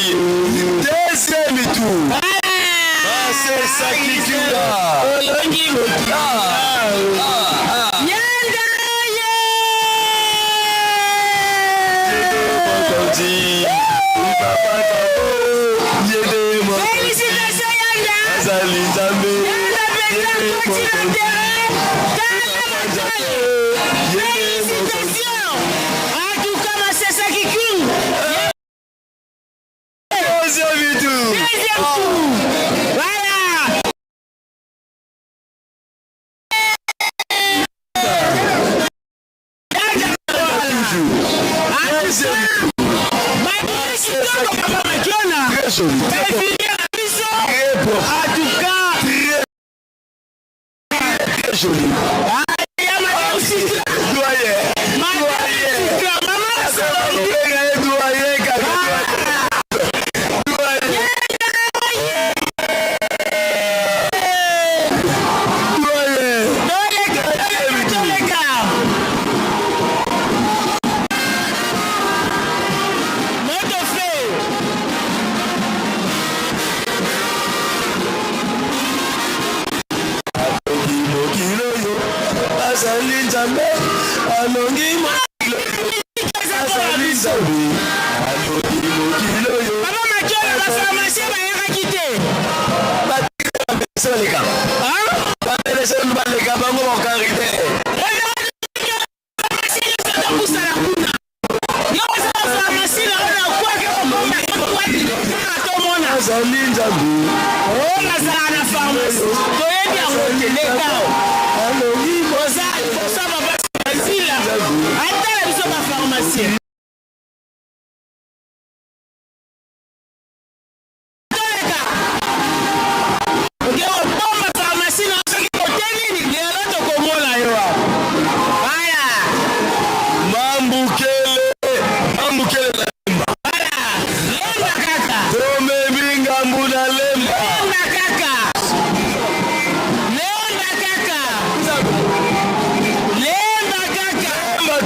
Deuxième tour. C'est ça qui tue. Olongi mokili Yanda Félicitations Yanda. Félicitations. En tout cas, c'est ça qui coule. Deuxième tour. Voilà. En tout cas, très joli. Papa Makiola, la pharmacie va y quitter.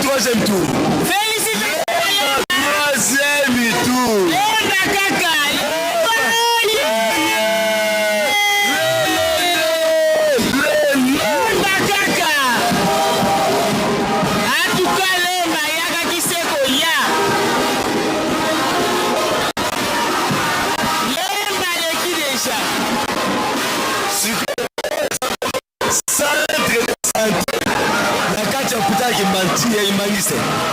Troisième tour. Félicitations. Troisième tour. Lemba kaka. Lemba kaka. En tout cas, Lemba yaka kiseko ya. Lemba leki déjà.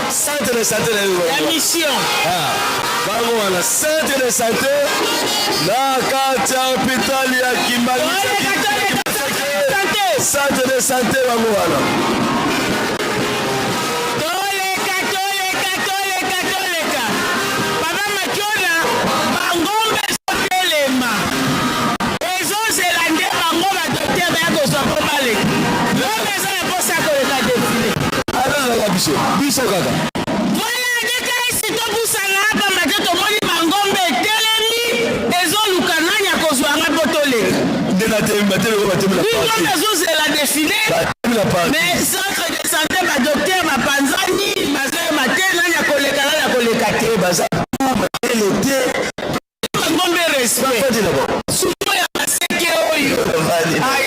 Centre de santé la mission. Bango wana centre de santé na kati ya hôpital ya Kimbangi. Centre de santé bango wana. Toleka. Papa Makiola bangombe sotelema. Ezozela nde bango ba docteur ba kozwa komale. Ngombe eza na posa koleka défilé. Biso kaka. Voilà, décalé si to busanga hapa mateto moni bangombe telemi ezoluka nani akozwanga botole. Ndena temba tele ko batemela. Ngombe ezozela défilé. Mais centre de santé ba docteur ba panzani mazoe matin nani akoleka te baza. Elete. Ngombe respect. Sumo ya maseke oyo. Ay.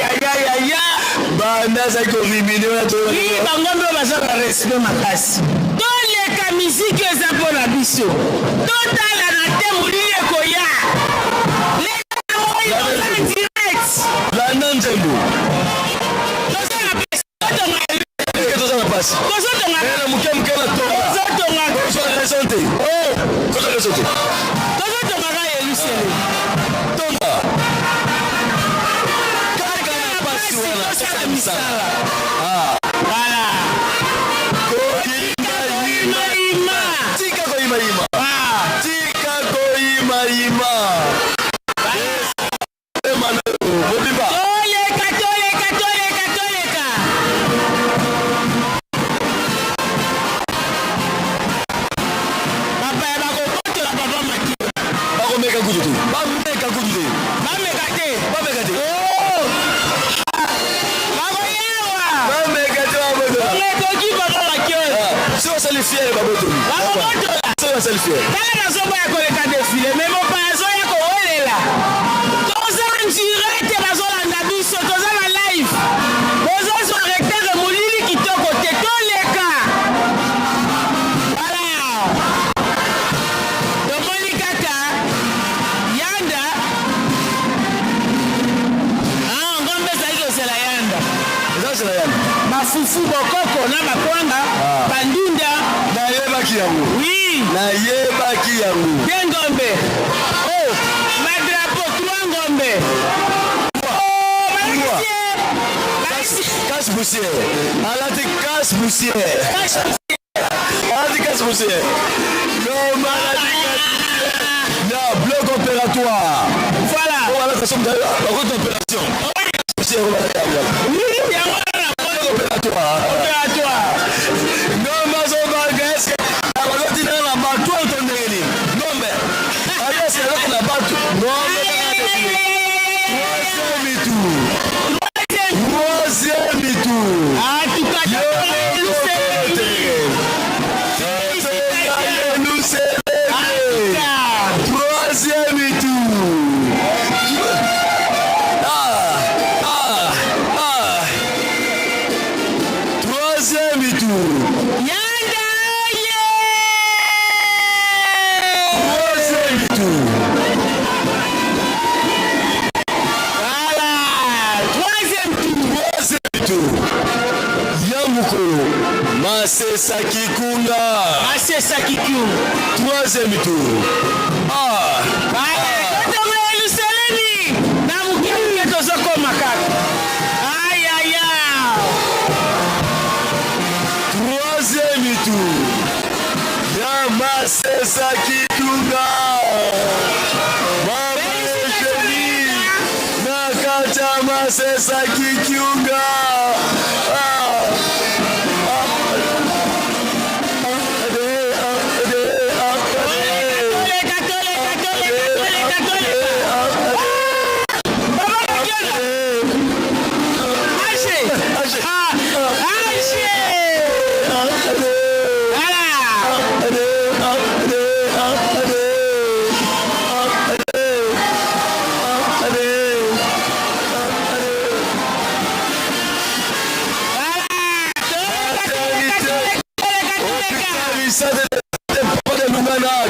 Banaza ko rimine na to. Oui, bangombe baza ba respect makasi. Toleka musique eza mpona biso. Totala na te molile koya. Leka moyo en direct. La nanzembo. Toza na pasi. Fufu bokoko na bakwanga bandunda na yebaki yango. Oui, na yebaki yango. Ngombe. Oh, ma drapeau 3 ngombe. Oh, casse poussière. Alati casse poussière. Alati casse poussière. Non, maladie. Non, bloc opératoire. Voilà. Voilà, ça sommes d'ailleurs en route d'opération. Oui, opératoire. Non, mais on va gagner. Alors, tu n'as pas battu ton nez. Non, mais. Alors, c'est là qu'on a battu. Non, mais. Troisième tour. Ah, tu t'as nous célébrer. Troisième tour. Masesa Kikunga. Masesa Kikunga. Troisième tour. Troisième tour. Masesa Kikunga. Mama Eugénie. Nakata Masesa Kikunga.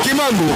Kimambu.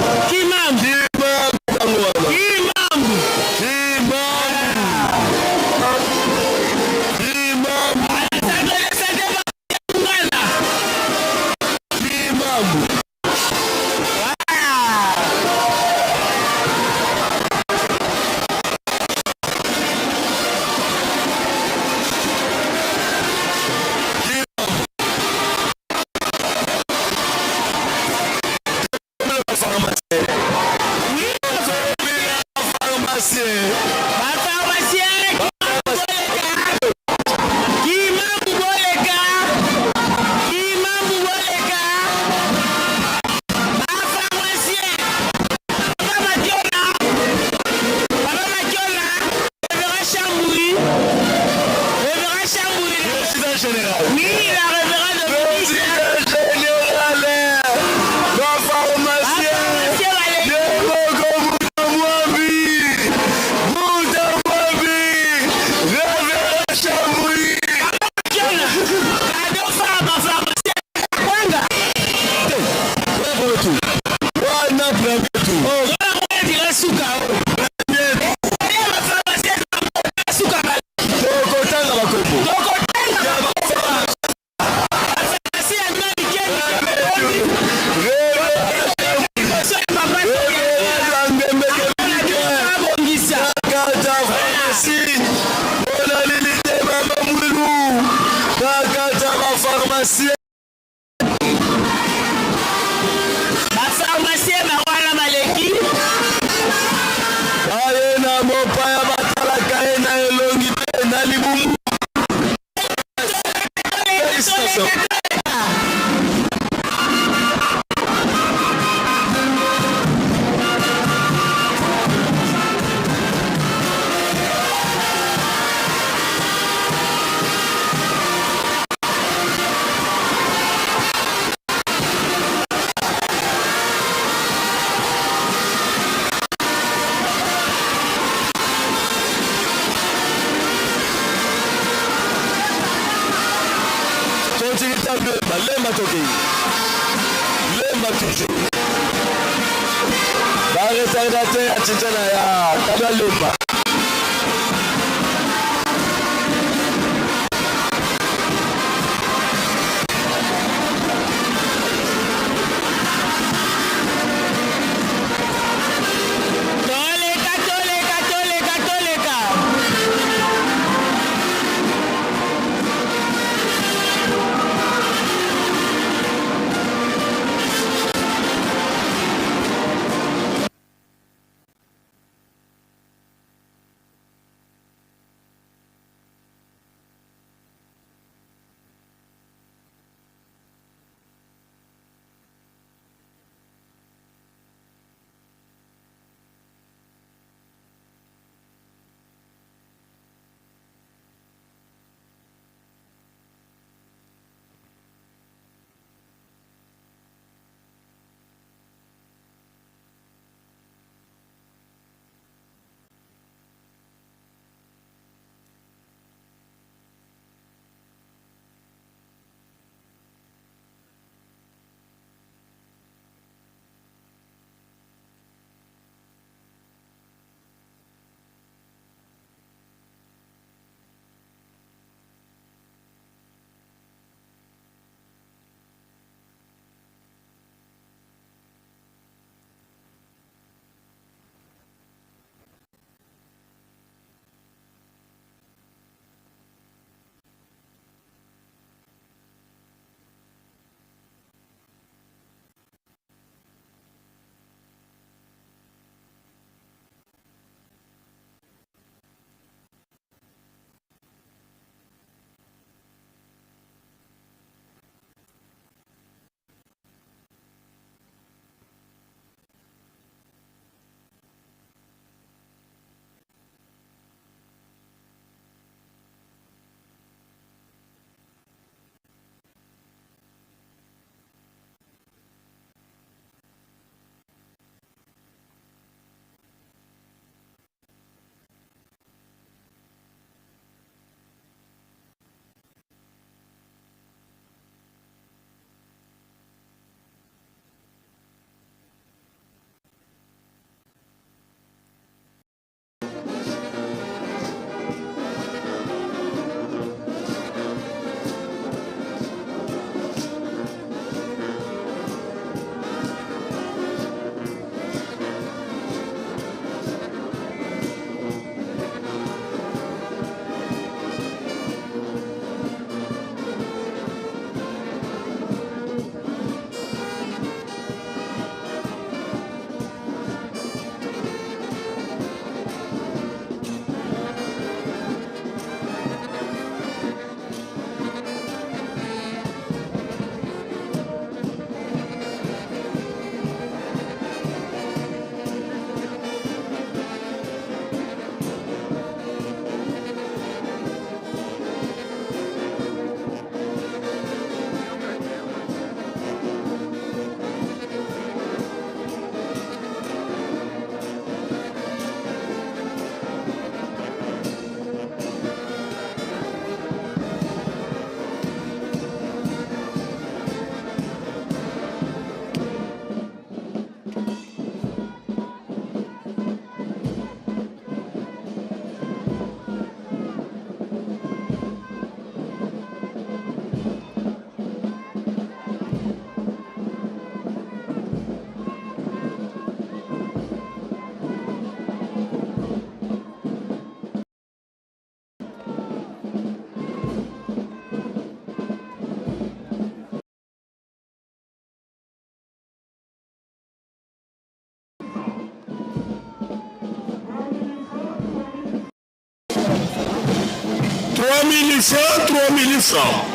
3000 francs, 3000 francs.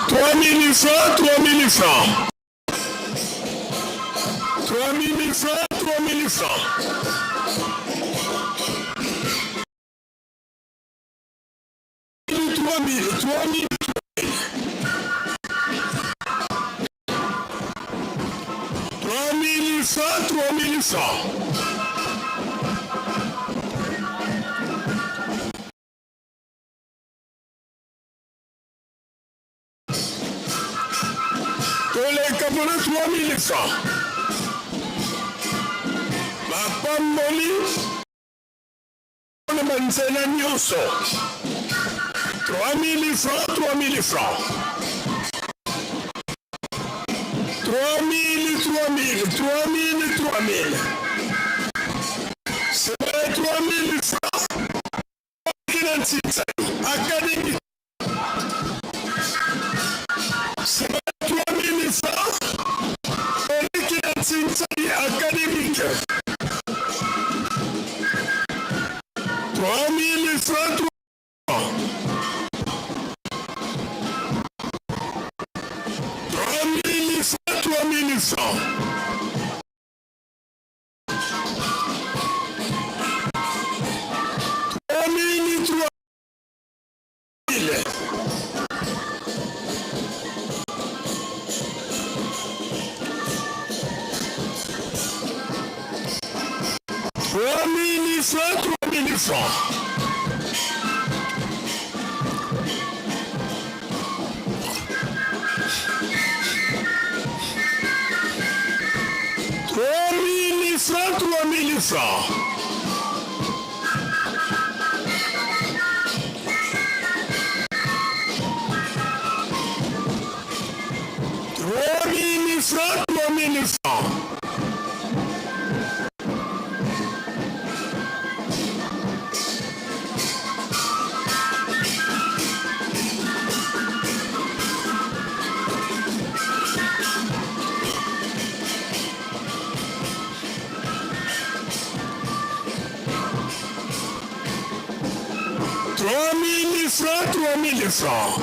3000 francs, 3000 francs. 3000 francs, 3000 francs. 3000, 3000. 3000 francs, 3000 francs. Toleka mpona 3000 francs. Bapamboli mpona banzela nyonso. 3000 francs, 3000 francs. 3000, 3000, 3000, 3000. C'est 3000 francs. Académique. C'est 3000 francs. Académique. 3000 francs. 3000 francs, 3000 francs. 3000, 3000. 3000 francs, 3000 francs. 3000 francs, 3000 francs. 3000 francs, 3000 francs. 3000 francs, 3000 francs.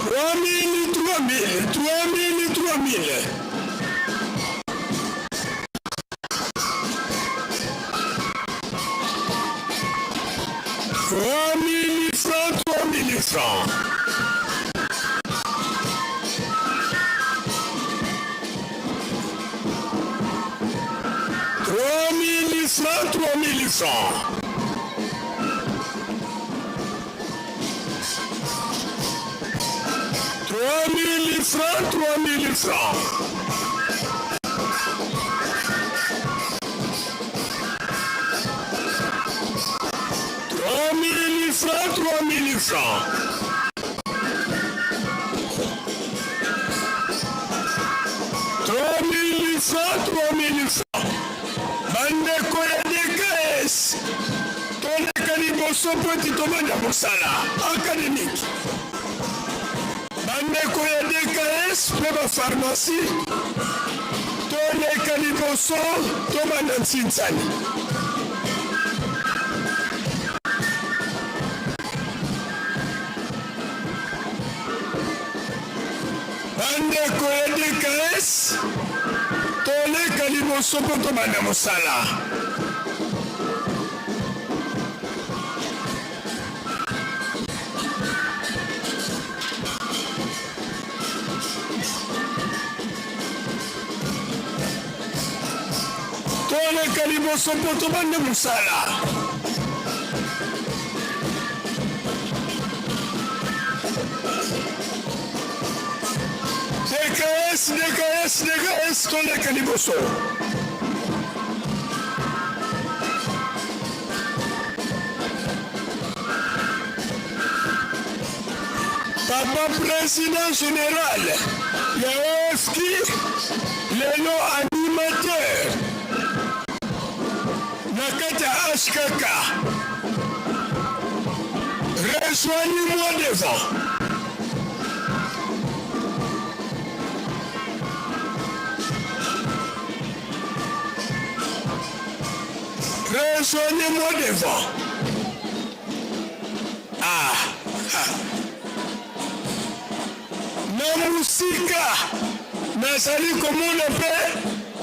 3000, 3000, 3000, 3000. 3000 francs, 3000 francs. 3000 francs, 3000 francs. 3000 francs, 3000 francs. 3000 francs, 3000 francs. 3000 francs, 3000 francs. Bandeko ya DKS. Toleka liboso po eti tobanda mosala académique. Bandeko ya DKS mpe bapharmacie. Toleka liboso tobanda nsinzani. Bandeko ya DKS. Toleka liboso po tobanda mosala. Toleka liboso po tobanda mosala. DKS, DKS, DKS, toleka liboso. Papa président général, ya OFKI, lelo animateur. Nakata HKK. Rejoignez-moi devant. rejoignez-moi devant. Na musika nazali komona mpe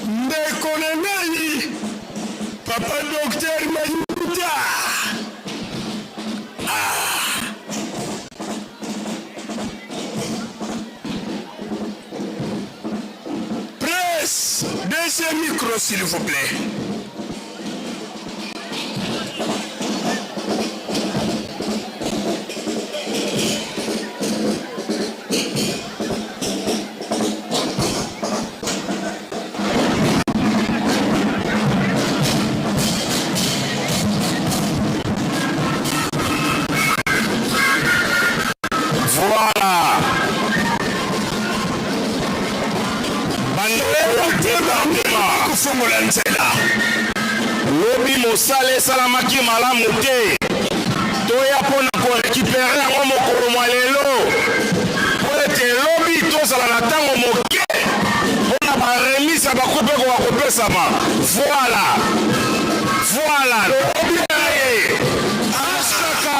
ndeko na ngai papa docteur Mayuta. Presse, deuxième micro s'il vous plaît. Voilà. Kufungola nzela. Lobi mosale salamaki malamu te. Toya pona ko récupérer yango mokolo mwa lelo. Po ete lobi tozala na ntango moke. Pona baremise bakupe ko bakopesama. Voilà. Voilà. Lobi naye. Asaka.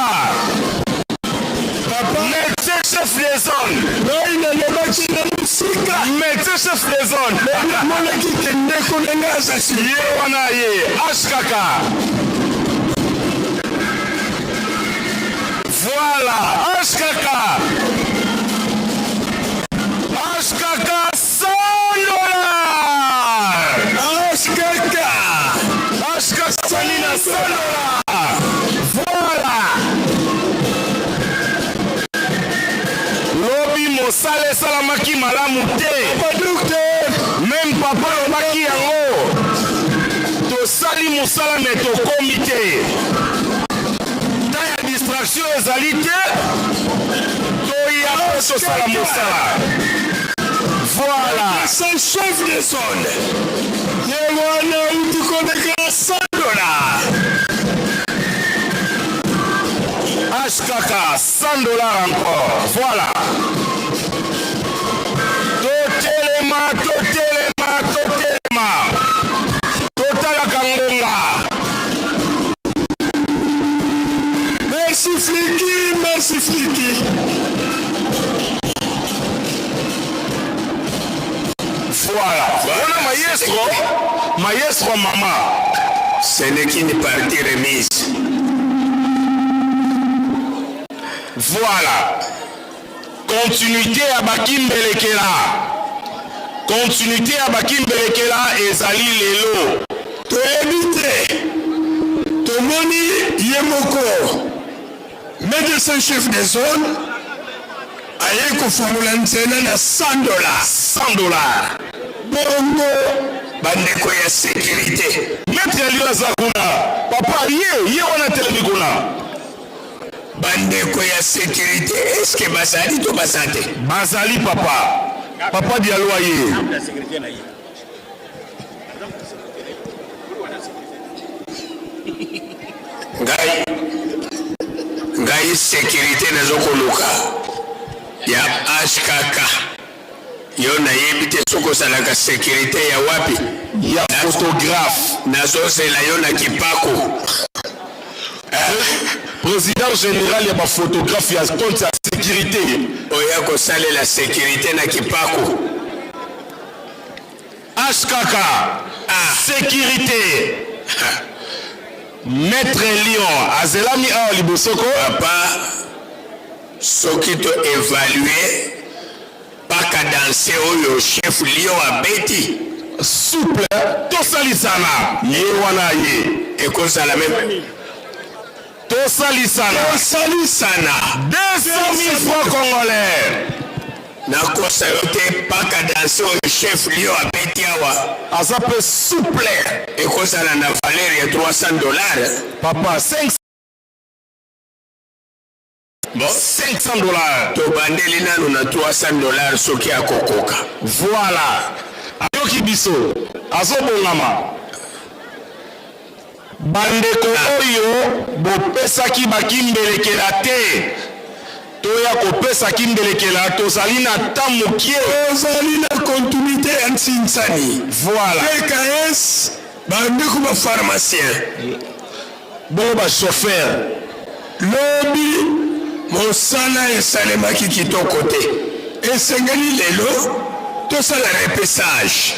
Médecin chef des zones. Médecin chef des zones. Voilà, Ashkaka. Ashkaka, $100. Ashkaka. Ashkaka, Salina, $100. Voilà. Lobi mosale salamaki malamu te. Même papa lobaki yango. Tosali mosala me tokomi te. Ta ya distraction ezali te. Toya po tosala mosala. Voilà. C'est chef de zone. Yewana uti koneka $100. Ashkaka, $100 encore. Voilà. Totelema. Totala kangonga. Merci Fliki. Voilà. Voilà maestro maman. Ce n'est qu'une partie remise. Voilà. Continuité à Bakimbelekela. Continuité à Bakimbelekela et Zali Lelo. To éviter. Tomoni Yemoko. Médecin chef des zones. Aye kofamula nzena na $100. Bongo. Bandeko ya sécurité. Maître Elio Zakuna. Papa, ye wana telebikuna. Bandeko ya sécurité, est-ce que Bazali to Bazate? Bazali papa. Papa Diallo ye. Ngai sécurité nazokoluka. Ya Ashkaka. Yo na yebite soko salaka sécurité ya wapi? Ya photographe. Nazozela yo na kipako. Président général ya ba photographe ya compte ya sécurité. Oya ko sale la sécurité na kipako. Ashkaka. Sécurité. Maître Lion azelami a libosoko papa soki to évaluer pas qu'à danser au chef Lion a bêti souple to salisana ye wana ye et cause à la même to salisana 200 000 francs congolais na kosa yote pas qu'à danser au chef Lion a bêti awa azape souple et cause à la valeur de $300 papa 500 bon $500 to bandeli nanu na $300 soki akokoka voilà ayoki biso azobongama bandeko oyo bopesaki bakimbelekela te toya kopesa kimbelekela tozali na tamokie tozali na continuité ya nsinsani voilà PKS bandeko ba pharmacien bongo bachauffeur lobi mosala esalemaki kitoko te esengeli lelo tosala repessage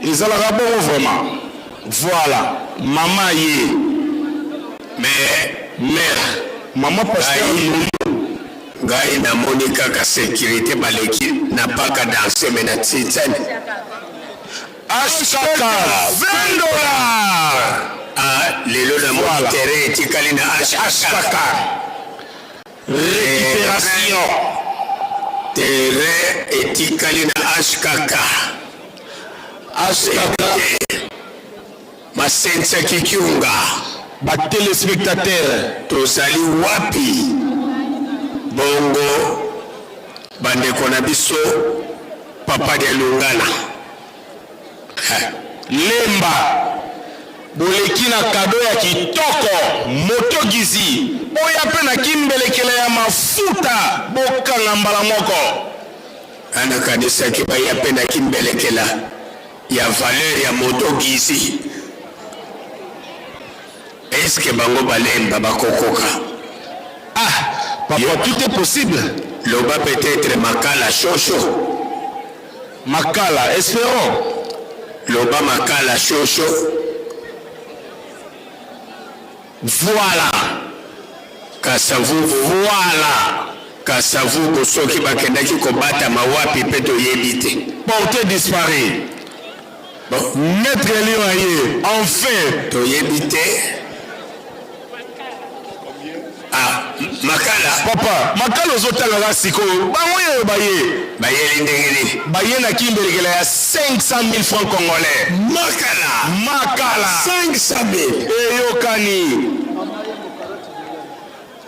ezalaka bongo vraiment voilà mama ye mais mère mama pasteur ngai namoni kaka sécurité baleki na paka danse me na titane ashkaka $20 lelo na moni terrain etikali na ashkaka récupération terrain etikali na ashkaka masensa kikiunga batelespectateur tozali wapi bongo bandeko na biso papa de lungana lemba boleki na kado ya kitoko moto gizi oya pe na kimbelekele ya mafuta bokanga mbala moko ana kanisa ki baya pe na kimbelekela ya valeur ya moto gizi. Est-ce que bango balemba bakokoka? Ah, papa, tout est possible. Loba peut-être makala shosho. Makala, espérons. Loba makala shosho. Voilà. Kasavu, voilà. Kasavu kosoki bakendaki kobata mawapi peto yebite. Portée disparu. Bon, maître Lion enfin to yebite. Ah, makala. Papa, makala ozotala la siko. Bangoye baye. Baye ndengeli. Baye na kimbelekela ya 500,000 francs congolais. Makala. Makala. 500,000. Eyokani.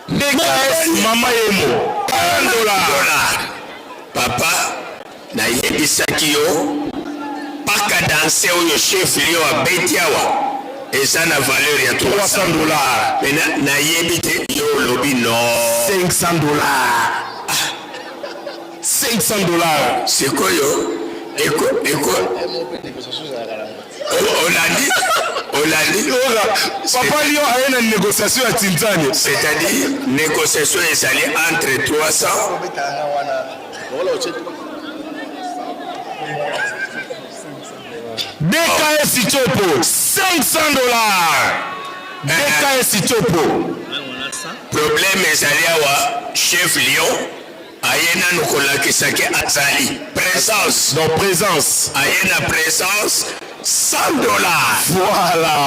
DKS mama yemo. $1. Papa, na yebisaki yo. Paka danse oyo chef Lion abeti awa. Eza na valeur ya $300. Mais na yebite yo lobi no. $500. $500. C'est quoi yo? Eko. Olandi. Papa Lion a une négociation à Tintani. C'est-à-dire négociation ezali entre 300. DKS Chopo, $500. DKS Chopo. Problème ezali awa chef Lion ayena nukolakisaki azali présence. Donc présence. Ayena présence $100. Voilà.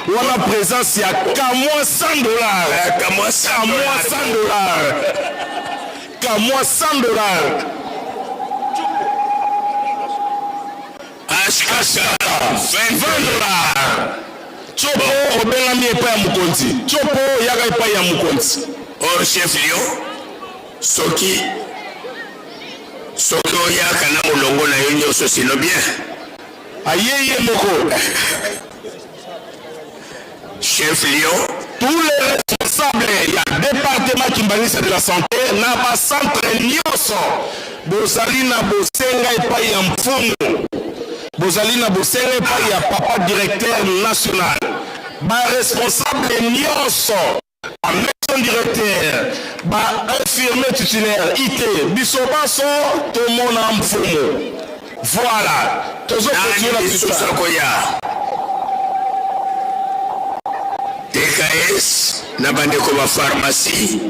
Wana présence ya kamwa $100. Kamwa $100. Kamwa $100. Ashkasha $20. Chopo obengami epai ya mokonzi. Chopo yaka epai ya mokonzi. Or chef Lion soki oyaka na molongo na yo nyonso sino bien. Ayeye moko. Chef Lion, tous les responsables ya département Kimbanisa de la santé na ba centre nyonso bozali na bosenga epai ya mfumu. Bozali na bosenga epai ya papa directeur national. Ba responsable nyonso a maison directeur, ba infirmier titulaire IT biso baso to mona mfumu. Voilà. Tozo koya. TKS na bandeko ba pharmacie.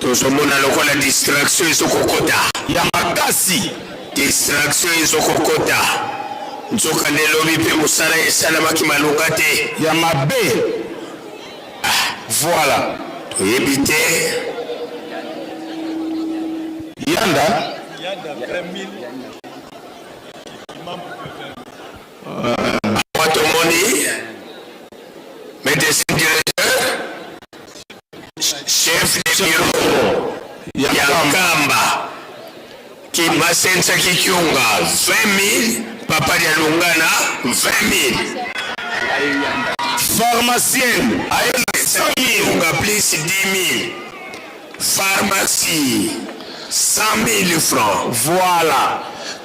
Tozo mona lokola distraction ezokokota. Ya makasi. Distraction ezokokota. Nzoka nelobi pe musala esalamaki malunga te. Ya mabe. Voilà. Toyebite. Yanda 20 000. Watomoni, médecin directeur, chef de bureau, Yakamba, Kimasensa Kikiunga, 20 000, Papa de Lungana, 20 000. Pharmacienne, 100 000, Unga plus 10 000. Pharmacie, 100 000 francs. Voilà.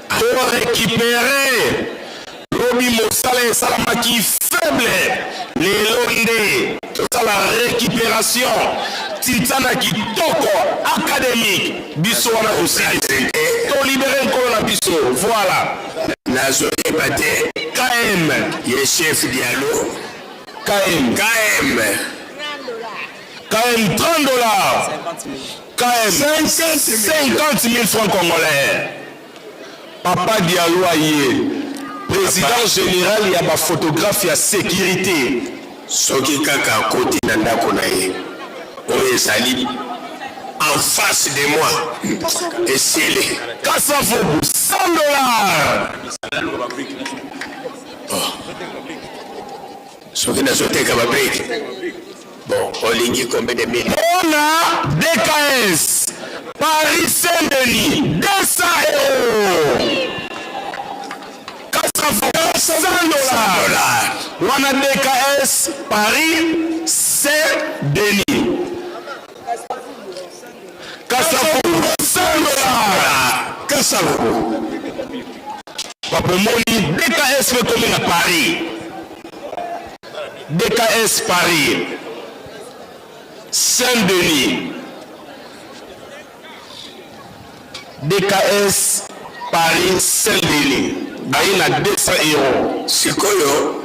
Pour récupérer Robi Salé Salamaki faible. Les Londé, toute la récupération. Titana Kitoko académique. Bisso on a aussi to libérer Nkolo Bisso. Voilà. Nazo Ebate. KM. Il est chef Diallo. KM. KM 30 dollars. KM 50 000 francs congolais. Papa Diallo Aye. Président général, il y a ma photographe, il y a sécurité. Soki kaka côté nandako na ye. Oye Sali en face de moi. Et c'est les Kassafo 100 dollars. Soki na sote kama break. Bon, Olingi combien de mille? On a DKS Paris Saint-Denis 200 €. 100 dollars. On a DKS Paris Saint-Denis. 100 dollars. Kassafo. Papa Moni, DKS fait combien à Paris? DKS Paris Saint-Denis. DKS Paris Saint-Denis. Il a 200 €. Sikoyo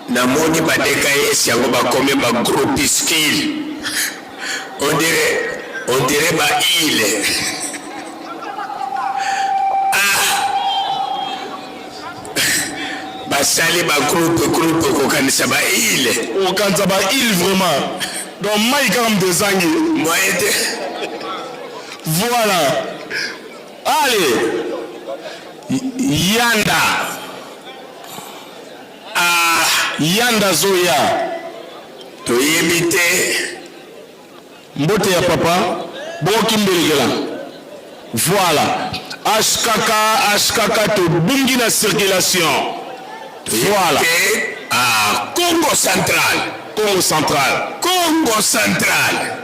namoni ba DKS yango ba combien ba groupe skill. On dirait ba île. Basali ba groupe ko kanisa ba île. O kanisa ba île vraiment. Donc Maïka Mdezangi. Moi était. Voilà. Allez. Yanda. Yanda Zoya. To yebite. Mbote ya papa. Boki mbelegela. Voilà. HKK to bungi na circulation. Voilà. Congo central. Congo central. Congo central.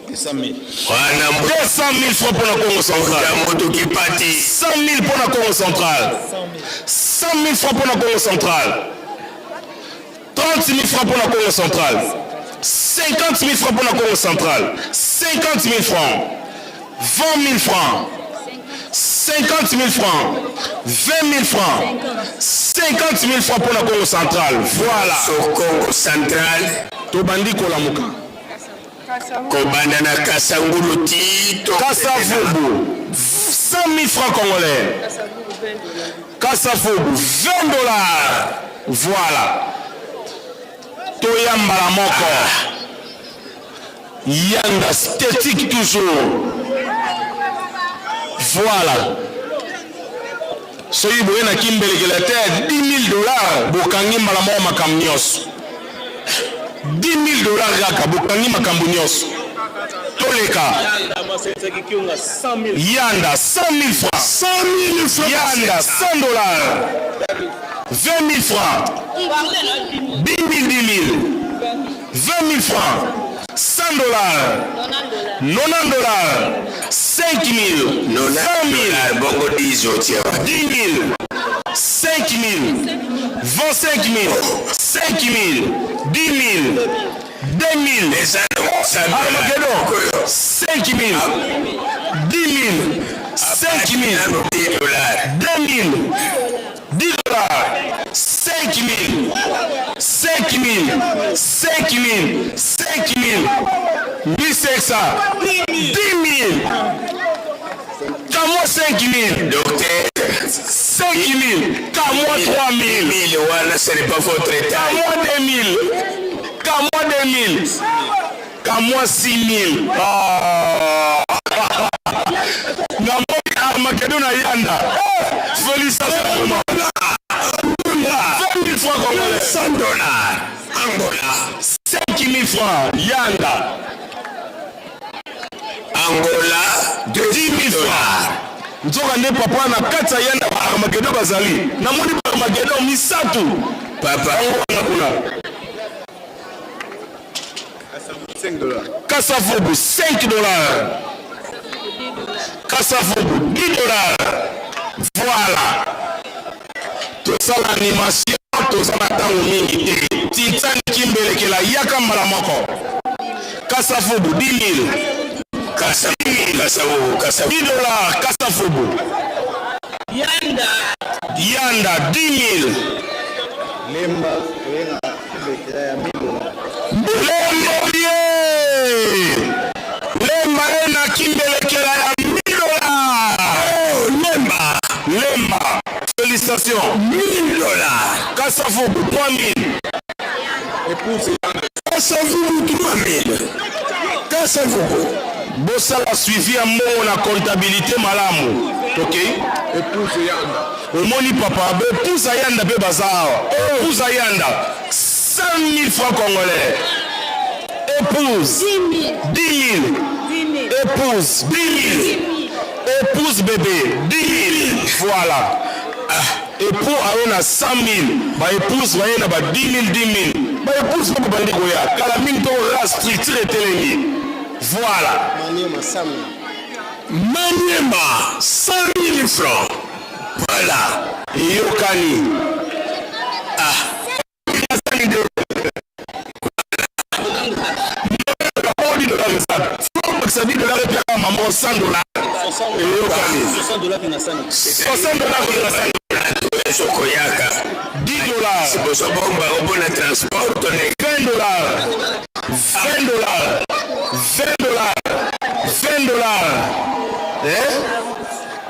200 000 francs pour la Congo centrale. 100 000 pour la Congo centrale. 100 000 francs pour la Congo centrale. 30 000 francs pour la Congo centrale. 50 000 francs pour la Congo centrale. 50 000 francs. 20 000 francs. 50 000 francs. 20 000 francs. 50 000 francs pour la Congo centrale. Voilà. Sur Congo central. Tobandi Kolamuka. Kobanda na Kasangulu Tito. Kassafoubou 100 000 francs congolais. Kassafoubou 20 dollars. Voilà. Toyamba la moko. Yanda esthétique toujours. Voilà. Soyi boye na kimbelekela te 10 000 dollars. Bokangi malamo makamnios. 10 000 dollars kaka bokangi makambo nyonso toleka yanda 100 000 francs 100 000 francs yanda 100 dollars 20 000 francs 10 000 20 000 francs 100 dollars 90 dollars 5 000 20 000 bongo 10 000 5 000 25 000 5 000 10 000 2 000 Armageddon 5 000 10 000 5 000 2 000 10 dollars 5 000 5 000 5 000 5 000 1500 10 000 Qu'à 5 000 docteur 5 000 qu'à moi 3 000 voilà ce n'est pas votre état qu'à moi 2 000 qu'à moi 2 000 qu'à moi 6 000 Armageddon na Yanda félicitations 20 000 francs congolais 100 dollars Angola 5 000 francs Yanda Angola 10 000 francs nzoka nde papa na kati ya Yanda Armageddon bazali namoni Armageddon misatu papa kuna Kassafoubou 5 dollars Kassafoubou 10 dollars voilà sala animation tozana tango mingi te titani kimbelekela yaka mbala moko kasafubu 10 000 kasafubu $10 kasafubu yanda 10 000 lemba ena kimbelekela ya $1000 lemba félicitations $1000 kasafubu 3000 kasafubu 3000 kasafubu bosala suivi ya mbongo na comptabilité malamu ok épouse yanda omoni papa épouse yanda mpe baza awa épouse yanda 100 000 francs congolais épouse 10 000 épouse 10 000 épouse bébé 10 000 voilà époux ayo na 100 000 baépouse baye na ba 10 000 baépouse moko bandi koya kala mingi to la structure etelemi voilà Maniema 100 000 francs voilà yokani ça dit de la réplique à maman $100 $60 $10 c'est bomba au bon transport $20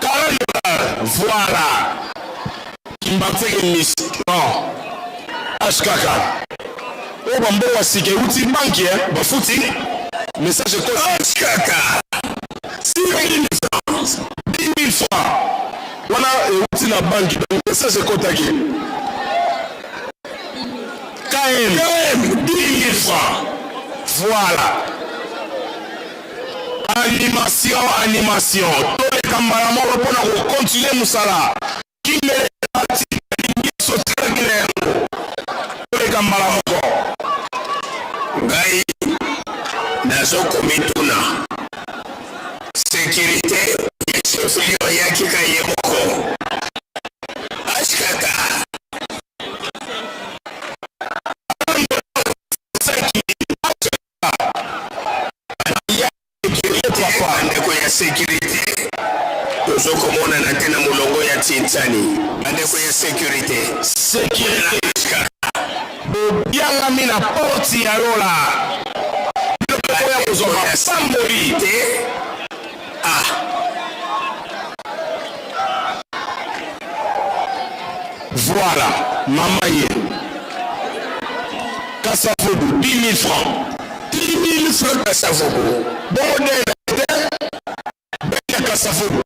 $40 voilà non ashkaka o bambo wasike uti banki bafuti message code ashkaka 10 000 francs wana uti na banki message code aki KM 10 000 francs voilà animation toleka mbala moko mpona kocontinue mosala toleka mbala moko ngai nazokomituna sécurité yesofilio yakika ye moko ashikaka ndeko ya sécurité tozokomona na te na molongo ya tintani bandeko ya sécurité bobiangami na porti ya lola biloko ya kozonga pamboli te voilà mama ye kasafubu 10 000 francs 10 000 francs kasafubu kasafubu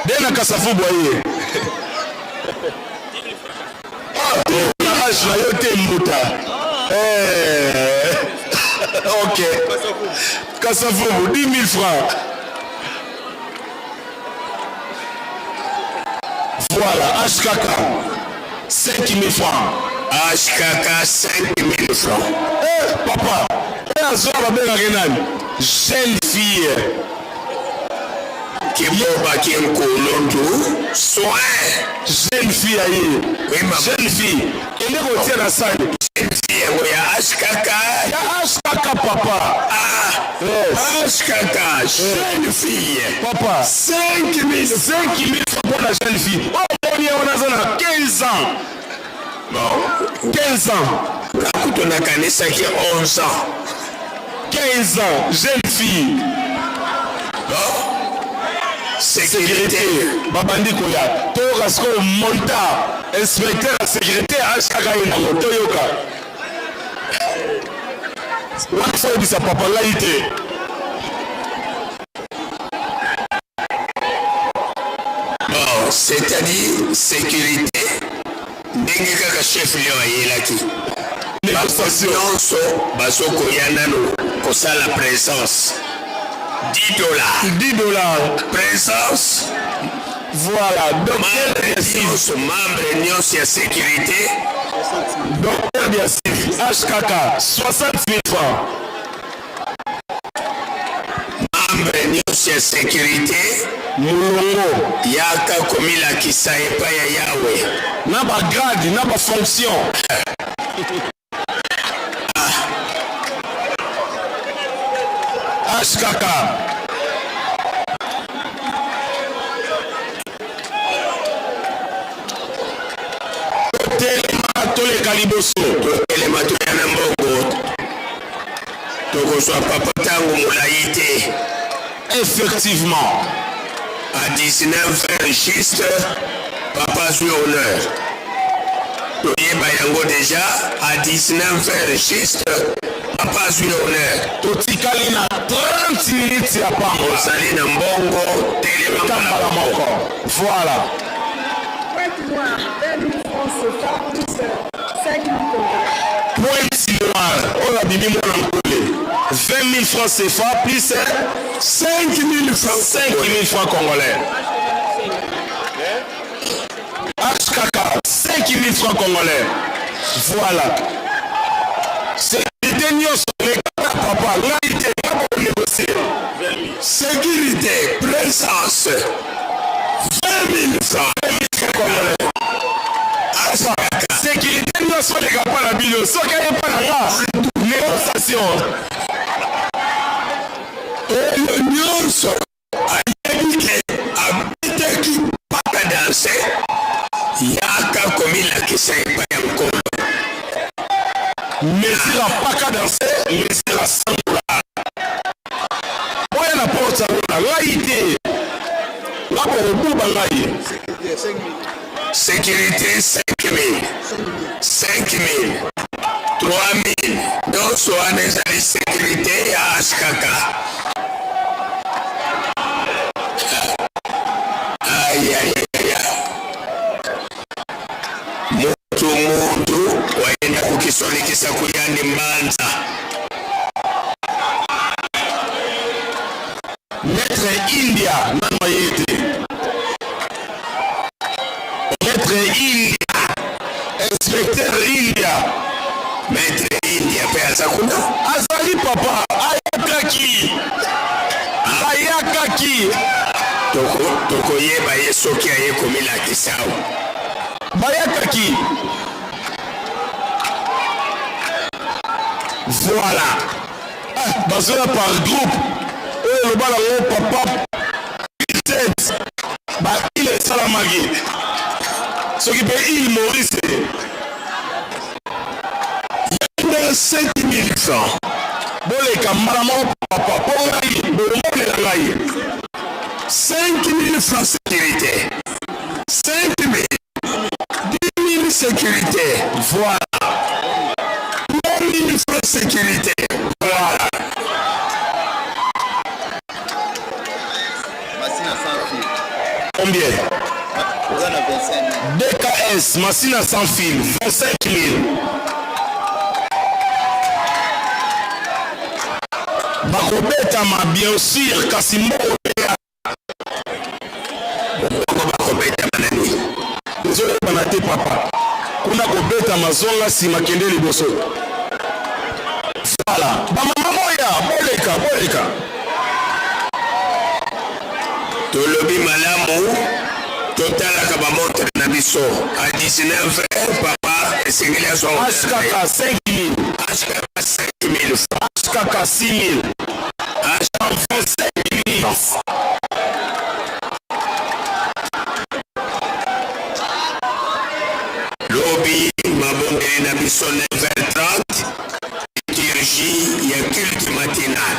dena kasafubu aye na yo te mbuta ok kasafubu 10 000 francs voilà HKK 5 000 francs HKK 5 000 francs papa azoa babengaki nani jeune fille Kiboba Kienkolondu soin jeune fille aye jeune fille ende kotia na sani jeune fille ya HKK papa HKK jeune fille papa 5 000 pour la jeune fille on a 15 ans bon 15 ans nakuto na kanisa ki 11 ans 15 ans jeune fille bon sécurité babandi koya to kasko monta inspecteur de sécurité ashaka ina moto yoka wafo bisa papa laite bon c'est-à-dire sécurité ndenge kaka chef leo ayelaki négociation basoko yanano kosala présence $10 présence voilà membre nyonso ya sécurité docteur Biassi HKK 60 000 francs membre nyonso ya sécurité mulongo yaka komila kisa epa ya yawe na ba grade na ba fonction ashkaka toleka liboso totelema toya na mbongo tokozwa papa ntango molai te. Effectivement à 19h juste papa azwi honneur toyeba yango déjà à 19h juste papa azwi honneur totikali na 30 minutes ya pango ozali na mbongo telemambala moko voilà. Pointe noire, on a bimi mwana mkole 20 000 francs CFA plus 5 000 francs congolais. HKK 5 000 francs congolais. Voilà. Sécurité nyonso papa ngalité pas négocier. Sécurité présence 20 000 francs congolais. Sécurité nyonso leka pa na bino soki ayepa na nga négociation nyonso ayebi ke abetaki paka danse yaka komilakisa epai ya nkolo mesira paka danse mesira sangola oya na porte sangola ngai te ngakokobuba ngai sécurité 5 000 5 000 3 000 nyonso wana ezali sécurité ya HKK. mutu wayenda kukisolikisa kuyani manza Maître India nano yete Maître India inspecteur India Maître India pe azakuna azali papa ayakaki tokoyeba ye soki aye komilakisa bayakaki voilà bazoya par groupe oyo eloba nango papa baile esalamaki soki mpe ile Maurice yanda 5 000 francs boleka mbala moko papa mpo ngai bomonela ngai 5 000 francs sécurité 5 000 10 000 sécurité voilà 3 000 francs sécurité voilà combien DKS machine à sans fil 25 000 bakobetama bien sûr kasi moko bakobetama nani ezoyebana te papa kuna kobetama zonga nsima kende liboso voilà bamama moya boleka tolobi malamu totalaka bamontre na biso à 19h papa esengeli azwa HKK 5 000 HKK 5 000 HKK 6 000 HKK 5 000 lobi mabongeli na biso 9h30 liturgie ya culte matinal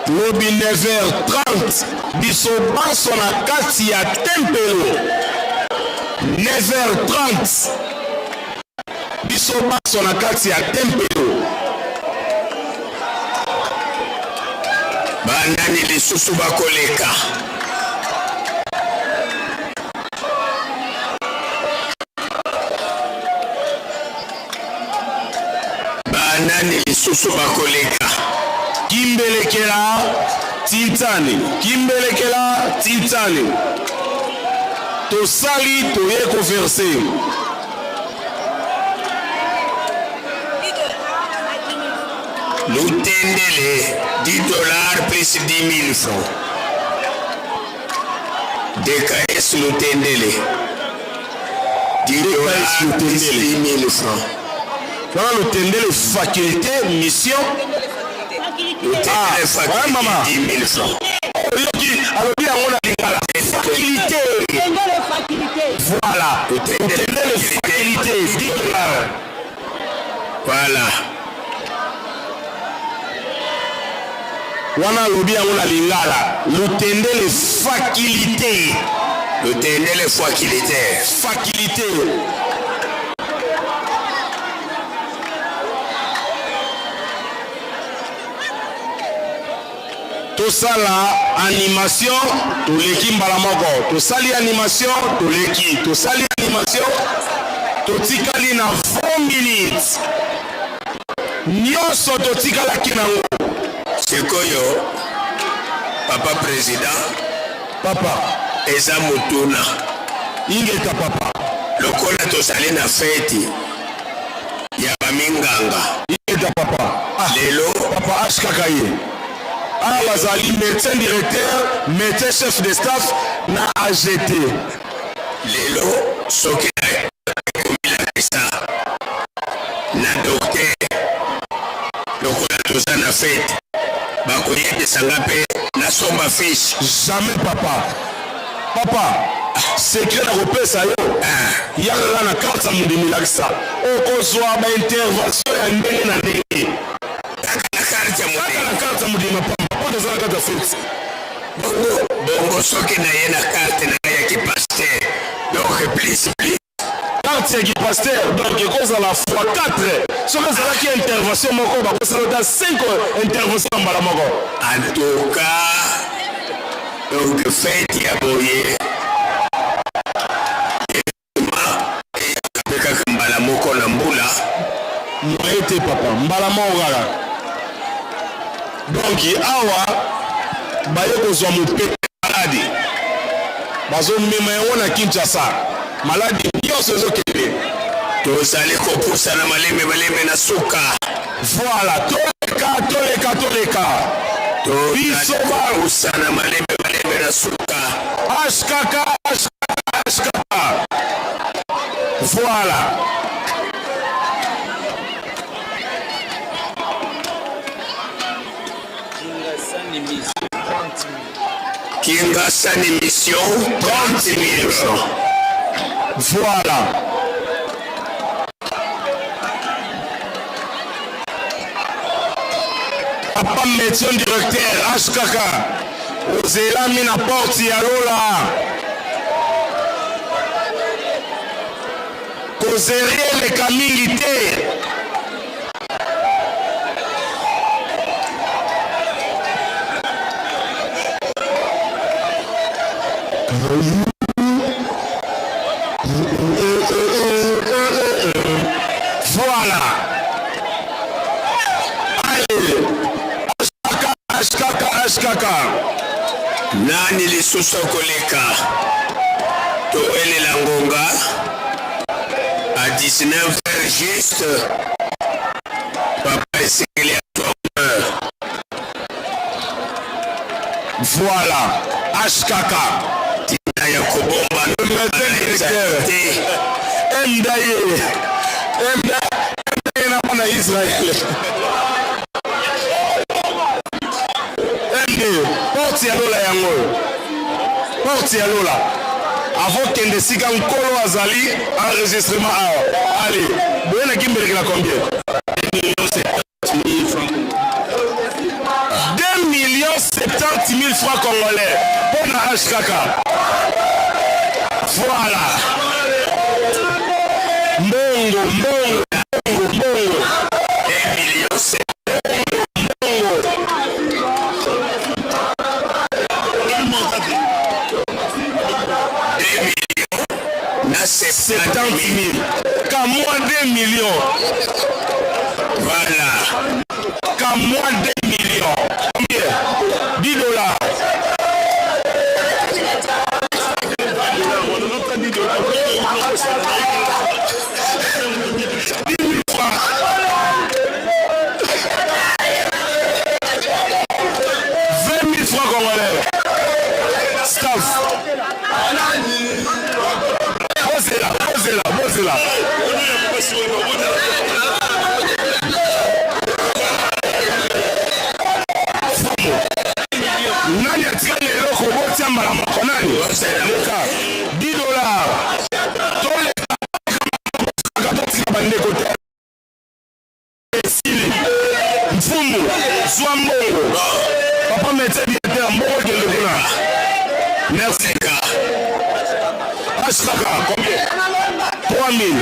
lobi 9h30 biso banso na kati ya tempelo 9h30 biso banso na kati ya tempelo banani lisusu bakoleka banani lisusu bakoleka kimbelekela titani tosali toye koverse Lutendele, 10 $ plus 10 000 francs. DKS Lutendele, 10 $ plus 10 000 francs. Voilà Lutendele, faculté, mission. Lutendele, faculté, 10 000 francs. Alors, il y a une faculté. Voilà. Lutendele, faculté, 10 $. Voilà. Wana lobi yango na lingala lutendele faculté. Lutendele faculté. Faculté. Tosala animation toleki mbala moko. Tosali animation toleki. Tosali animation totikali na 4 minutes. Nyonso totikalaki nango. Sikoyo, papa président, papa, eza mutuna. Ingeka papa. Lokola tosali na feti ya baminganga. Ingeka papa. Lelo, papa ashkakaye. Bazali médecin directeur, médecin chef de staff na AGT. Lelo, soki na docteur. Lokola toza na feti. Bakoyete sanga pe na somba fiche. Jamais papa. Papa, secret na kopesa yo. Yaka na carte ya mudimi lakisa. Okozwa ba intervention ya ndenge na ndenge. Na carte ya mudimi papa. Oto za carte ya fete. Bongo soki na ye na carte na ya ki pasteur. Donc please. Carte ya ki pasteur. Donc ekoza la fois 4. Soki ezalaki intervention moko bakosala ta 5 intervention mbala moko. En tout cas, donc fête ya boye. Kaka mbala moko na mbula. Moete papa, mbala moko kaka. Donc awa baye kozwa mopepe maladi. Bazo mema yango na Kinshasa. Maladi nyonso ezokende. Tozali kopusa na malembe na suka. Voilà, toleka. Biso bapusa na malembe na suka. Ashkaka. Voilà. Kingasani mission 30 000 francs. Voilà. Papa médecin directeur HKK. Ozelami na porte ya lola. Kozerie le kamingi te. Voilà. Allez. HKK. Nani lisusu koleka. Toelela ngonga. À 19h juste. Papa esengeli à 3h. Voilà. HKK. Tina ya kobomba. Mdaye na mwana Israel. Porte ya lola yango. Porte ya lola. Avant kende sika nkolo azali enregistrement awa. Allez, boyena kimbeleki na combien? 2 070 000 francs congolais pour la HKK. Voilà. Mbongo. 2 millions. Na 70 000. Qu'à moins 2 millions. Voilà. Qu'à moins 2 millions. Combien? 10 $. mbala moko nani leka 10 dollars toleka bandeko te esili mfumu zwa mbongo papa médecin directeur mbongo kende kuna merci ka ashkaka combien 3000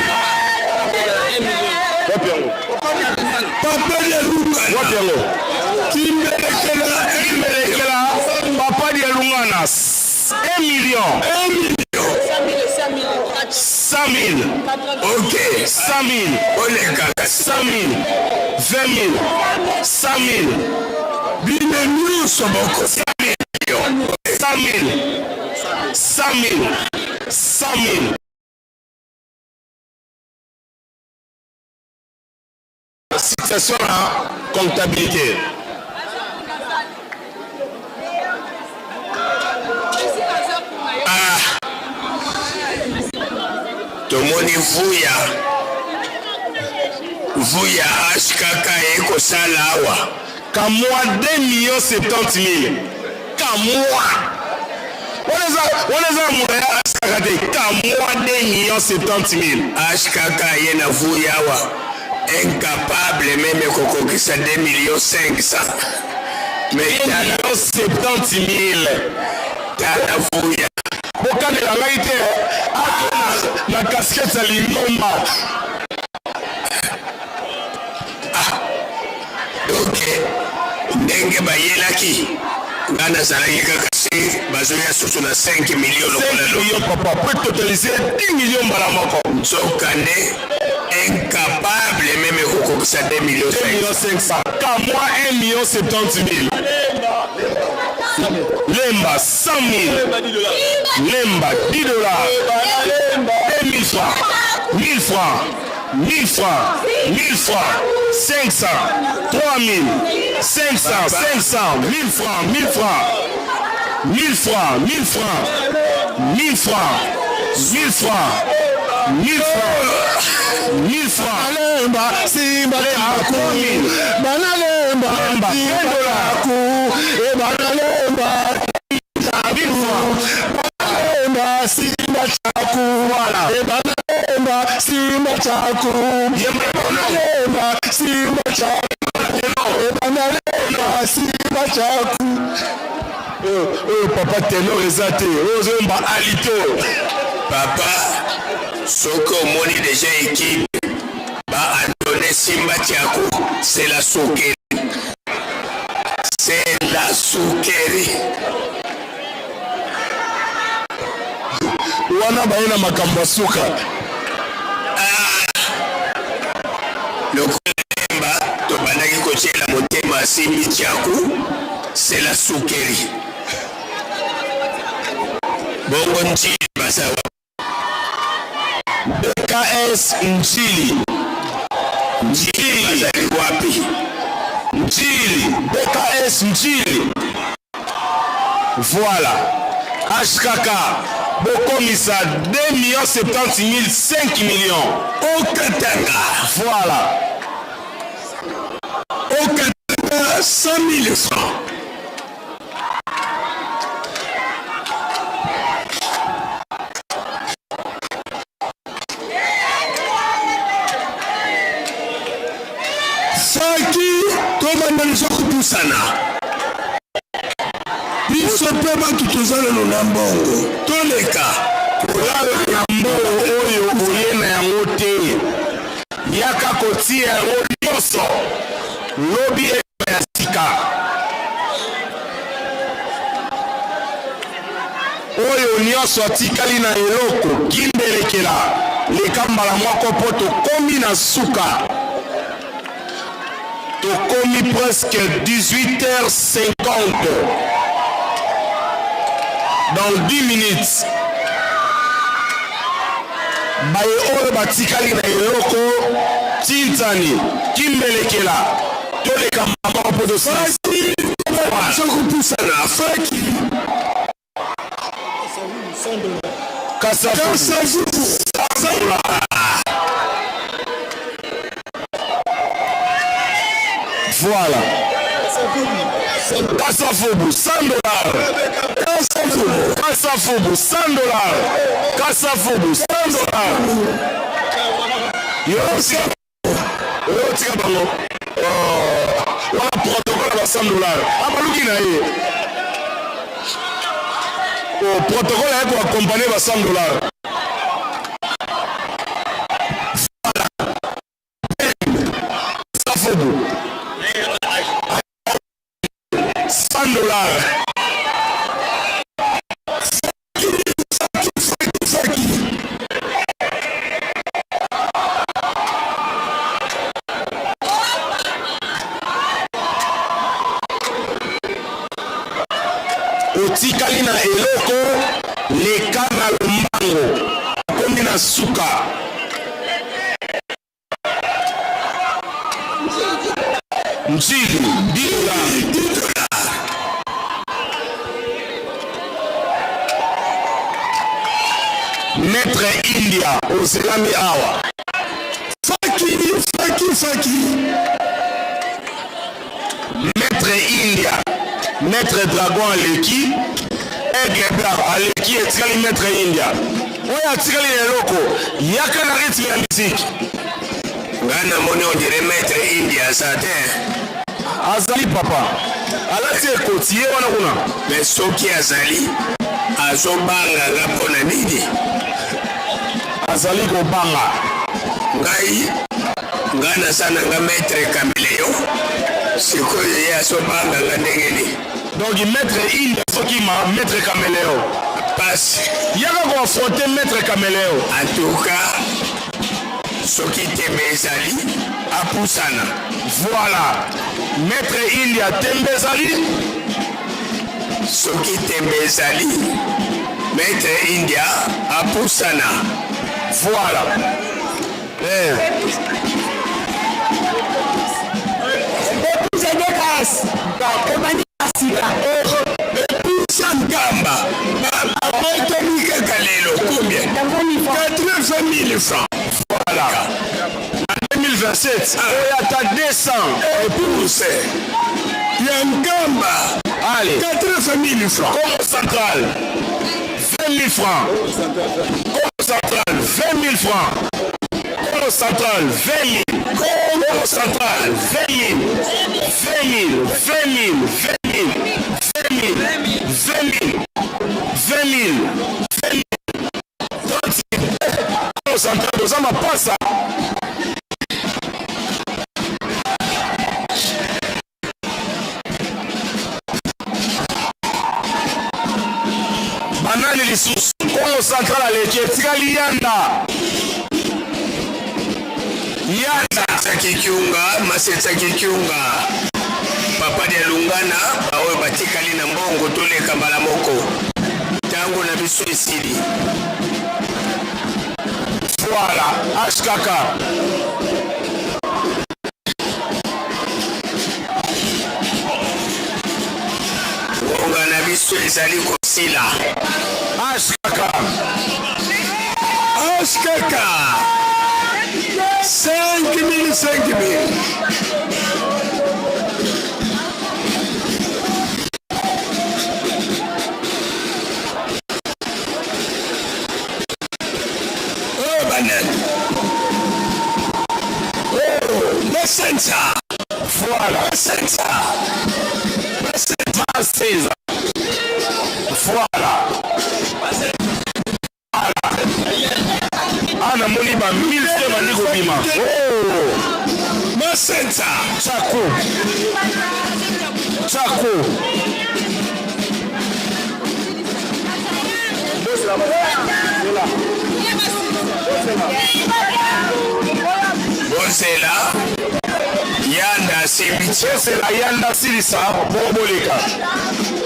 wapiango papa de lunga wapiango kimbelekela papa de lungana 1 million 100 000. Ok. 100 000. 100 000. 20 000. 100 000. Bienvenue sur mon côté. 100 000. 100 000. 100 000. Situation à comptabilité. Tomoni vuya ashkaka eko sala awa kamwa 2,70,000 kamwa waneza mudaya ashkaka te kamwa 2,70,000 ashkaka yena vuya awa incapable meme kokokisa 2,500,000 mais tala 70,000 tala vuya bokanela ngai te na casquette ya lingomba. Ok ndenge bayelaki nga nazalaki kaka se bazoya susu na 5 millions lokola papa peut totaliser 10 millions mbala moko nzokande incapable meme kokokisa 2,500,000 ka moi 1,70,000 lemba 100 000 lemba 10 dollars 2 000 francs 1000 francs 1000 francs 1000 francs 500 3000 500 500 1000 francs 1000 francs 1000 francs 1000 francs 1000 francs 1000 francs 1000 francs 1000 francs lemba simba lemba banalemba $10 e banalemba simba chaku wala e banalemba simba chaku banalemba simba chaku e banalemba simba chaku oyo papa tenor eza te ozomba alito papa soki omoni deja équipe baandone simba chaku c'est la sokeri c'est la sokeri wana baina makambo suka lokolemba tobandaki kotiela motema asimbi tiaku c'est la sukeri bongo njili basawa BKS njili bazali wapi njili BKS njili voilà HKK Bokomisa 2,70,000 5 millions au Katanga. Voilà. Au Katanga 100 000 francs. Saki komanda Poussana. Biso pe bantu tozalelo na mbongo toleka kolala na mbongo oyo oyena yango te yaka kotia yango nyonso lobi ya sika oyo nyonso atikali na eloko kimbelekela lekambala moko po tokomi na suka tokomi presque 18h50 dans 10 minutes baye oyo batikali na eloko tintani kimbelekela toleka mama po dosasi sokupusana faki kasafu voilà Kasafubu, 100 dollars. Kasafubu, 100 dollars. Kasafubu, 100 dollars. Yo tika bango. Wala protocole ba 100 dollars. Abaluki na ye. Protocole yako accompagner ba 100 dollars. Kasafubu. 100 dollars. Otikali na eloko leka na lombango komi na suka mzigo $10. Maître India ozelami awa faki Maître India Maître Dragon aleki Aigle Blanc aleki etikali Maître India oyo atikali eloko yaka na rythme ya musique ngana moni on dirait Maître India ça te azali papa alati ekoti ye wana kuna mais soki azali azobanga nga mpona nini azali kobanga ngai nasana nga Maître Caméléon sikoyo ye azobanga nga ndengeni donc Maître India soki ma Maître Caméléon pasi yaka koafronte Maître Caméléon en tout cas soki tembe ezali apusana voilà Maître India tembe ezali soki tembe ezali Maître India apusana voilà Gamba Kalelo combien 80 000 francs voilà en 2027 il y a 200 et pour Yangamba allez 80 000 francs comme central 20 000 francs comme central 20 000 francs comme central 20 000 comme central 20 000 20 000 20 000 20 000 20 000 20 000 20 000 30 000 comme central nous avons pas ça. Banani lisusu Kongo Central aleki etikali yanda Kikiunga Masetsa Kikiunga papa de Lungana bawe batikali na mbongo toleka mbala moko tango na biso esili voilà ashkaka onga na biso ezali kosila ashkaka 5 000 oh banane oh Messenza voilà Messenza César voilà ana moni ba 1000 francs bandiko bima oh Messenza Chaco Bozela yanda sembitiesela yanda silisa boboleka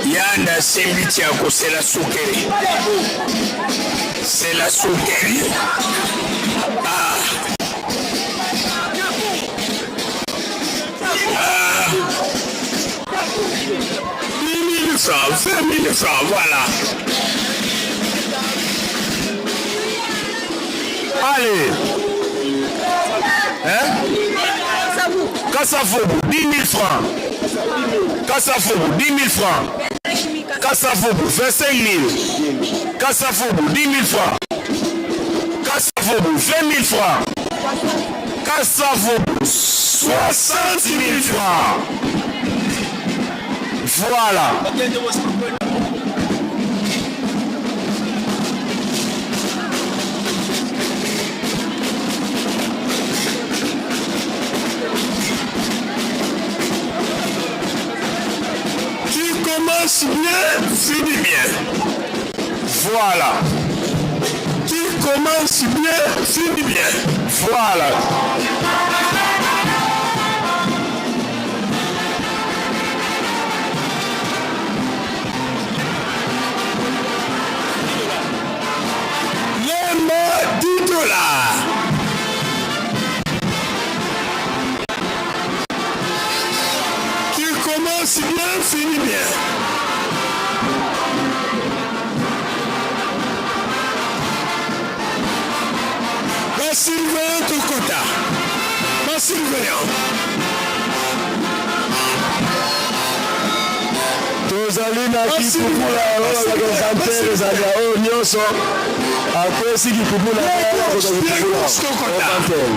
yanda sembiti ya kosela sukeri c'est la sukeri ah 10 000 francs 20 000 francs voilà allez hein Kassafobo, 10 000 francs. Kassafobo, 10 000 francs. Kassafobo, 25 000. Kassafobo, 10 000 francs. Kassafobo, 20 000 francs. Kassafobo, 60 000 francs. Voilà. Commence bien, finit bien. Voilà. Qui commence bien, finit bien. Voilà. Les mots 10 $. Qui commence bien, finit bien. Surveillant au quota. Ma surveillant. tozali na kikupula oyo bakonsantere ezali oyo nyonso apesi kikupula okoza kikupula okantere.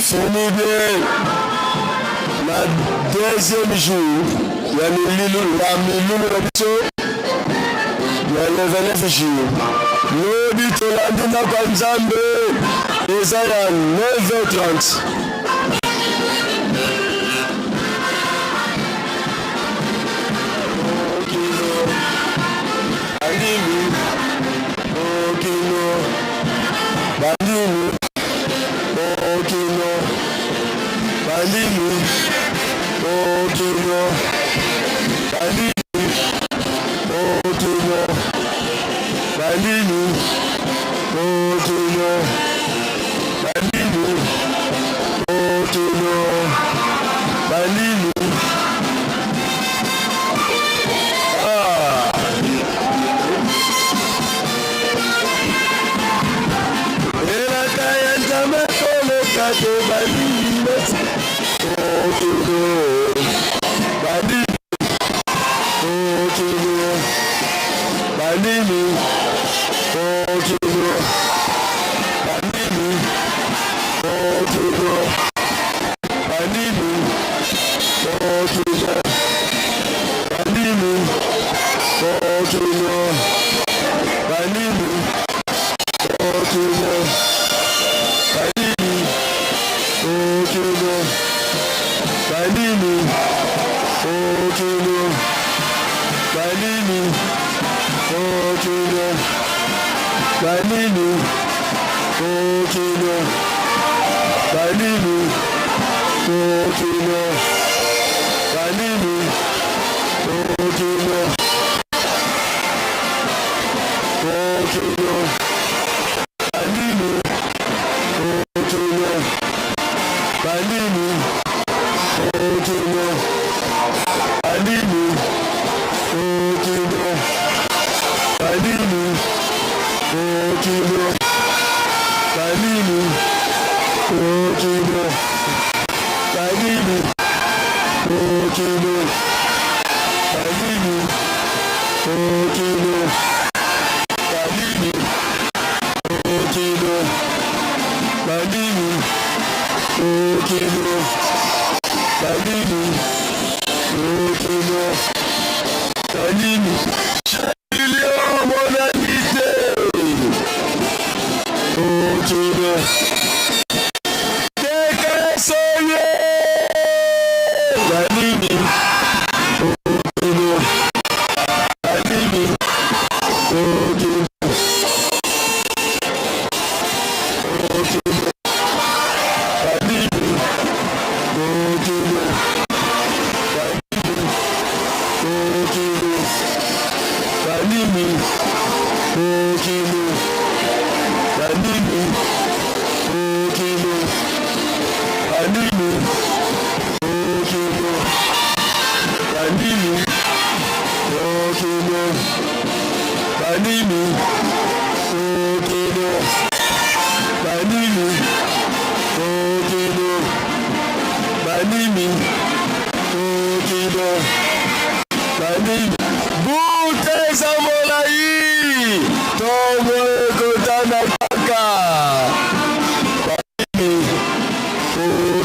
Fini bien la deuxième jour, il y a la milou la biso, il y a le 29 jours. Nous dit Landina Kwanzambe, ils à 9h30.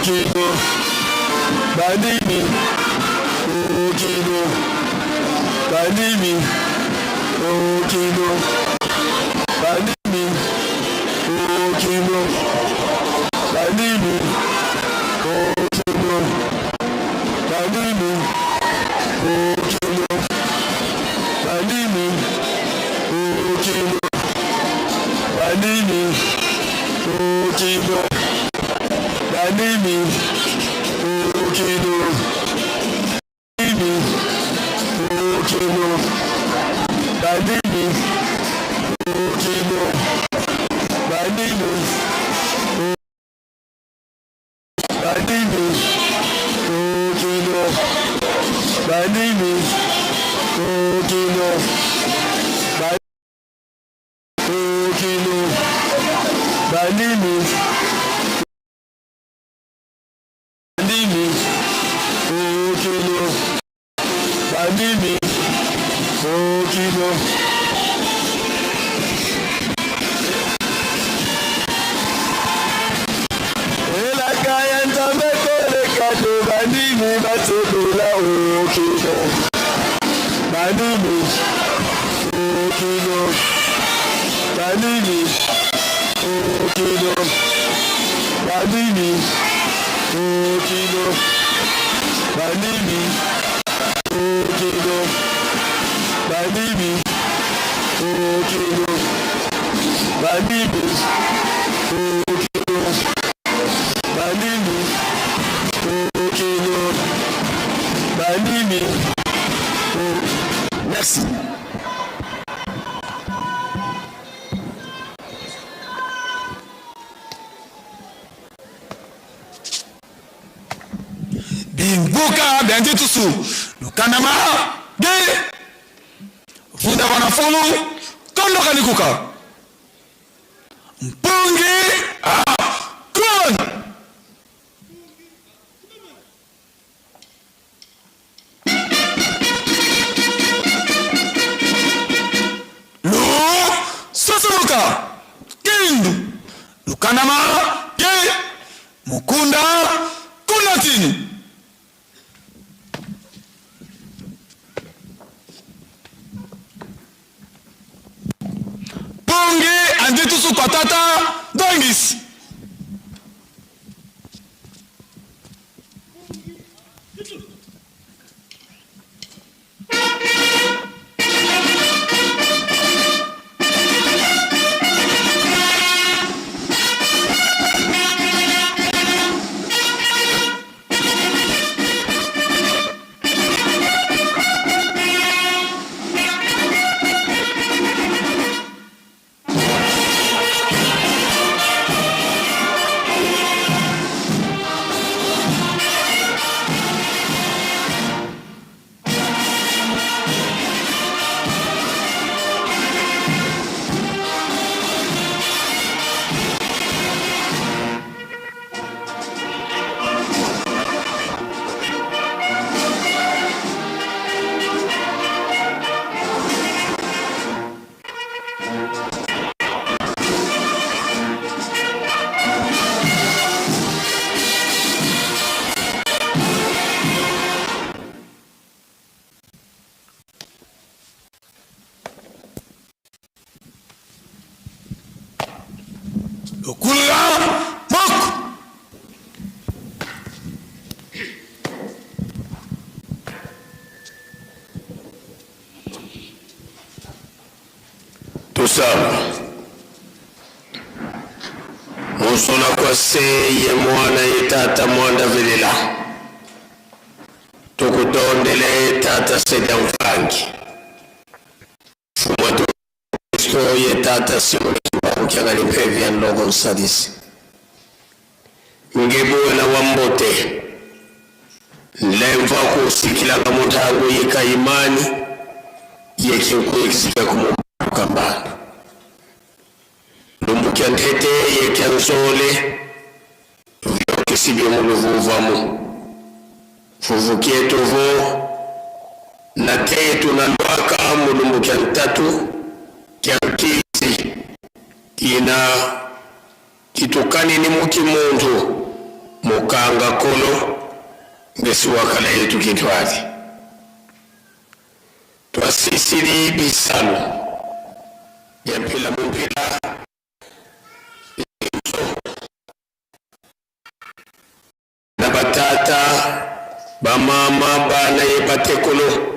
okino banimi okino banimi okino banimi okino banimi okino banimi okino banimi okino banimi okino banimi okino banimi okino banimi okino banimi banimi okino banimi okino okino banimi banimi okino banimi okino elakaya nzambe kolekado banimi batsokola okino banimi okino banimi okino banimi okino banimi okino banimi okino banimi okino banimi okino banimi. Merci. Binguka bianti tusu lukanama ge vuda wanafulu kondo kanikuka mpungi kun lu sosumuka kindu lukanama ge mukunda kunatini ponge ande tusu patata dongis okula mok tusa musona kwa se ye mwana ye tata mwanda vilela tukutondele tata seda mfangi fumatu ye tata simu ukiangali pevi ya ndogo msadisi ngebuwe na wambote lemva kusikila kamutangu yika imani yekinkuikisika kumukambana lumbukia ntete yekia nsole vyokisibye muluvuvamu fuvukie tuvo na tetu na ndwaka mulumbukia ntatu kia kisi kina kitukani ni muki muntu mukanga kono ngesi wakala yetu kitwali twasisiri bisalo yampila mumpila na batata bamama bana yebatekolo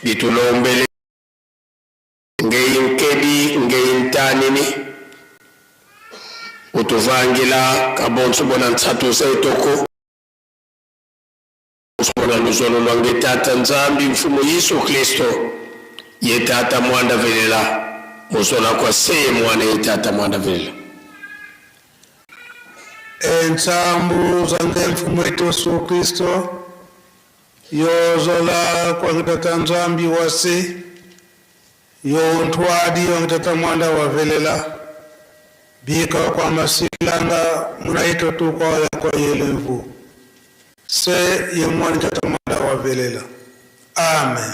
bitulombele ngeyinkedi ngeyintanini utuvangila kabonso bona ntsatu setoko usibona luzolo lwange tata nzambi mfumo Yesu Kristo ye tata mwanda velela musola kwa seye mwana ye tata mwanda velela Ensambu zange mfumo Yesu Kristo yozola kwa tata nzambi wase yo ntwadi yo tata mwanda wa velela bika kwa masikilanga munaito tu kwa yelemvu se ye mwana tata mwanda wa velela. Amen.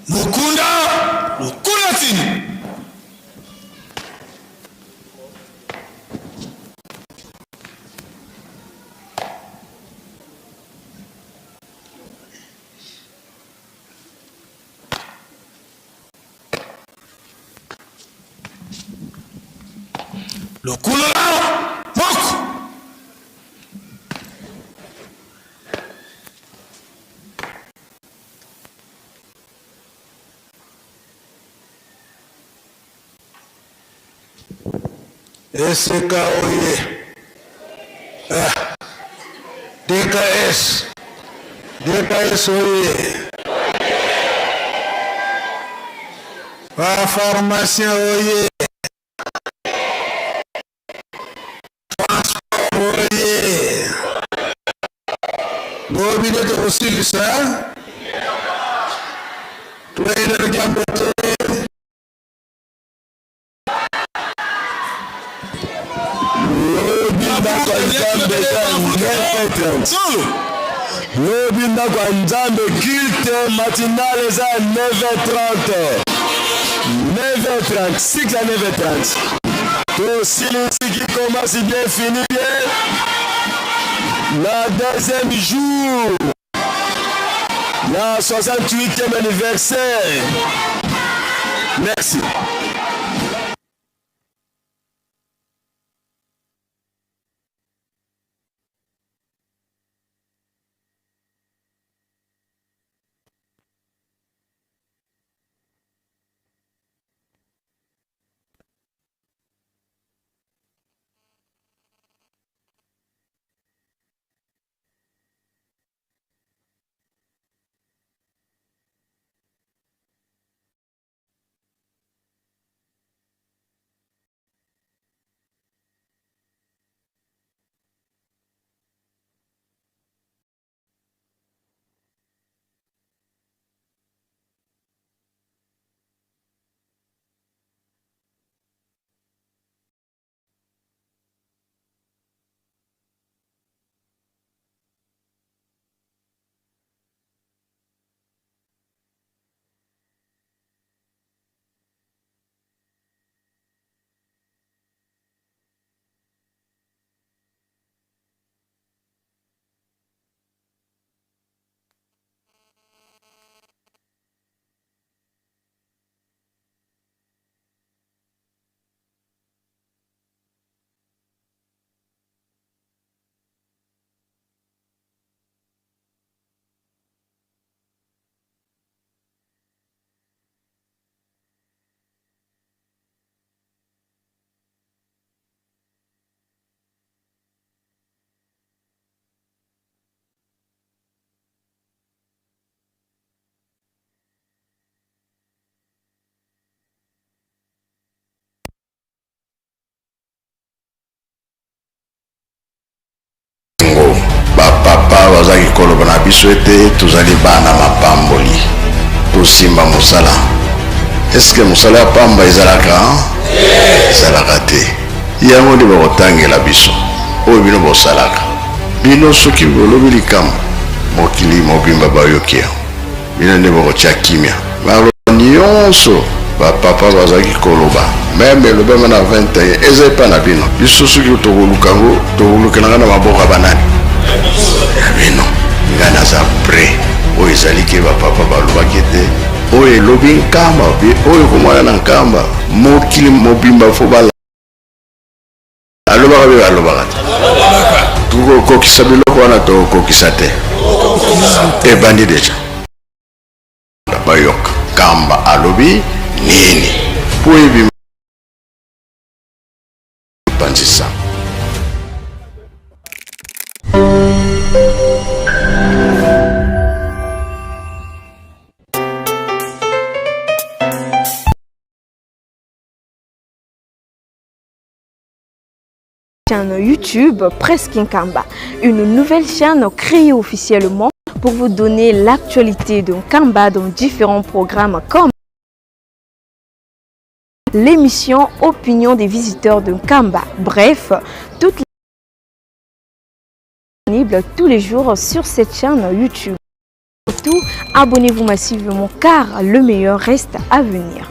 Lukunda tini Lukula moko SK oye. DKS. DKS oye. Pharmacien oye. Transport oye. Mobilité aussi ça. Toi le gambote. Lobinda kwa nzambe culte matinale za 9h30 9h30 6 à 9h30 tosilisi qui commence bien fini bien la deuxième jour la 68e anniversaire. Merci. Bapapa bazaki koloba na biso ete tozali bana mapamboli tosimba mosala. Eske mosala ya pamba ezalaka? Ezalaka te. Yango nde bakotangela biso oyo bino bosalaka. Bino soki bolobi likambo mokili mobimba bayokia bino nde bakotya kimia. Baloba nyonso papa bazaki koloba même eloba na 21 eza pa na bino biso soki tokolukango tokolukananga na maboko ya banani ya bino nga naza prêt oyo ezali ke bapapa balobaki te oyo elobi nkamba oyo komwana na nkamba mokili mobimba fo bala alobaka be alobaka te tokokokisa biloko wana tokokisa te ebandi deja bayoka kamba alobi nini po ebima panzisa Chaîne YouTube Presque Nkamba, une nouvelle chaîne créée officiellement pour vous donner l'actualité de Nkamba dans différents programmes comme l'émission Opinion des visiteurs de Nkamba. Bref, toutes les disponibles tous les jours sur cette chaîne YouTube. Surtout, abonnez-vous massivement car le meilleur reste à venir.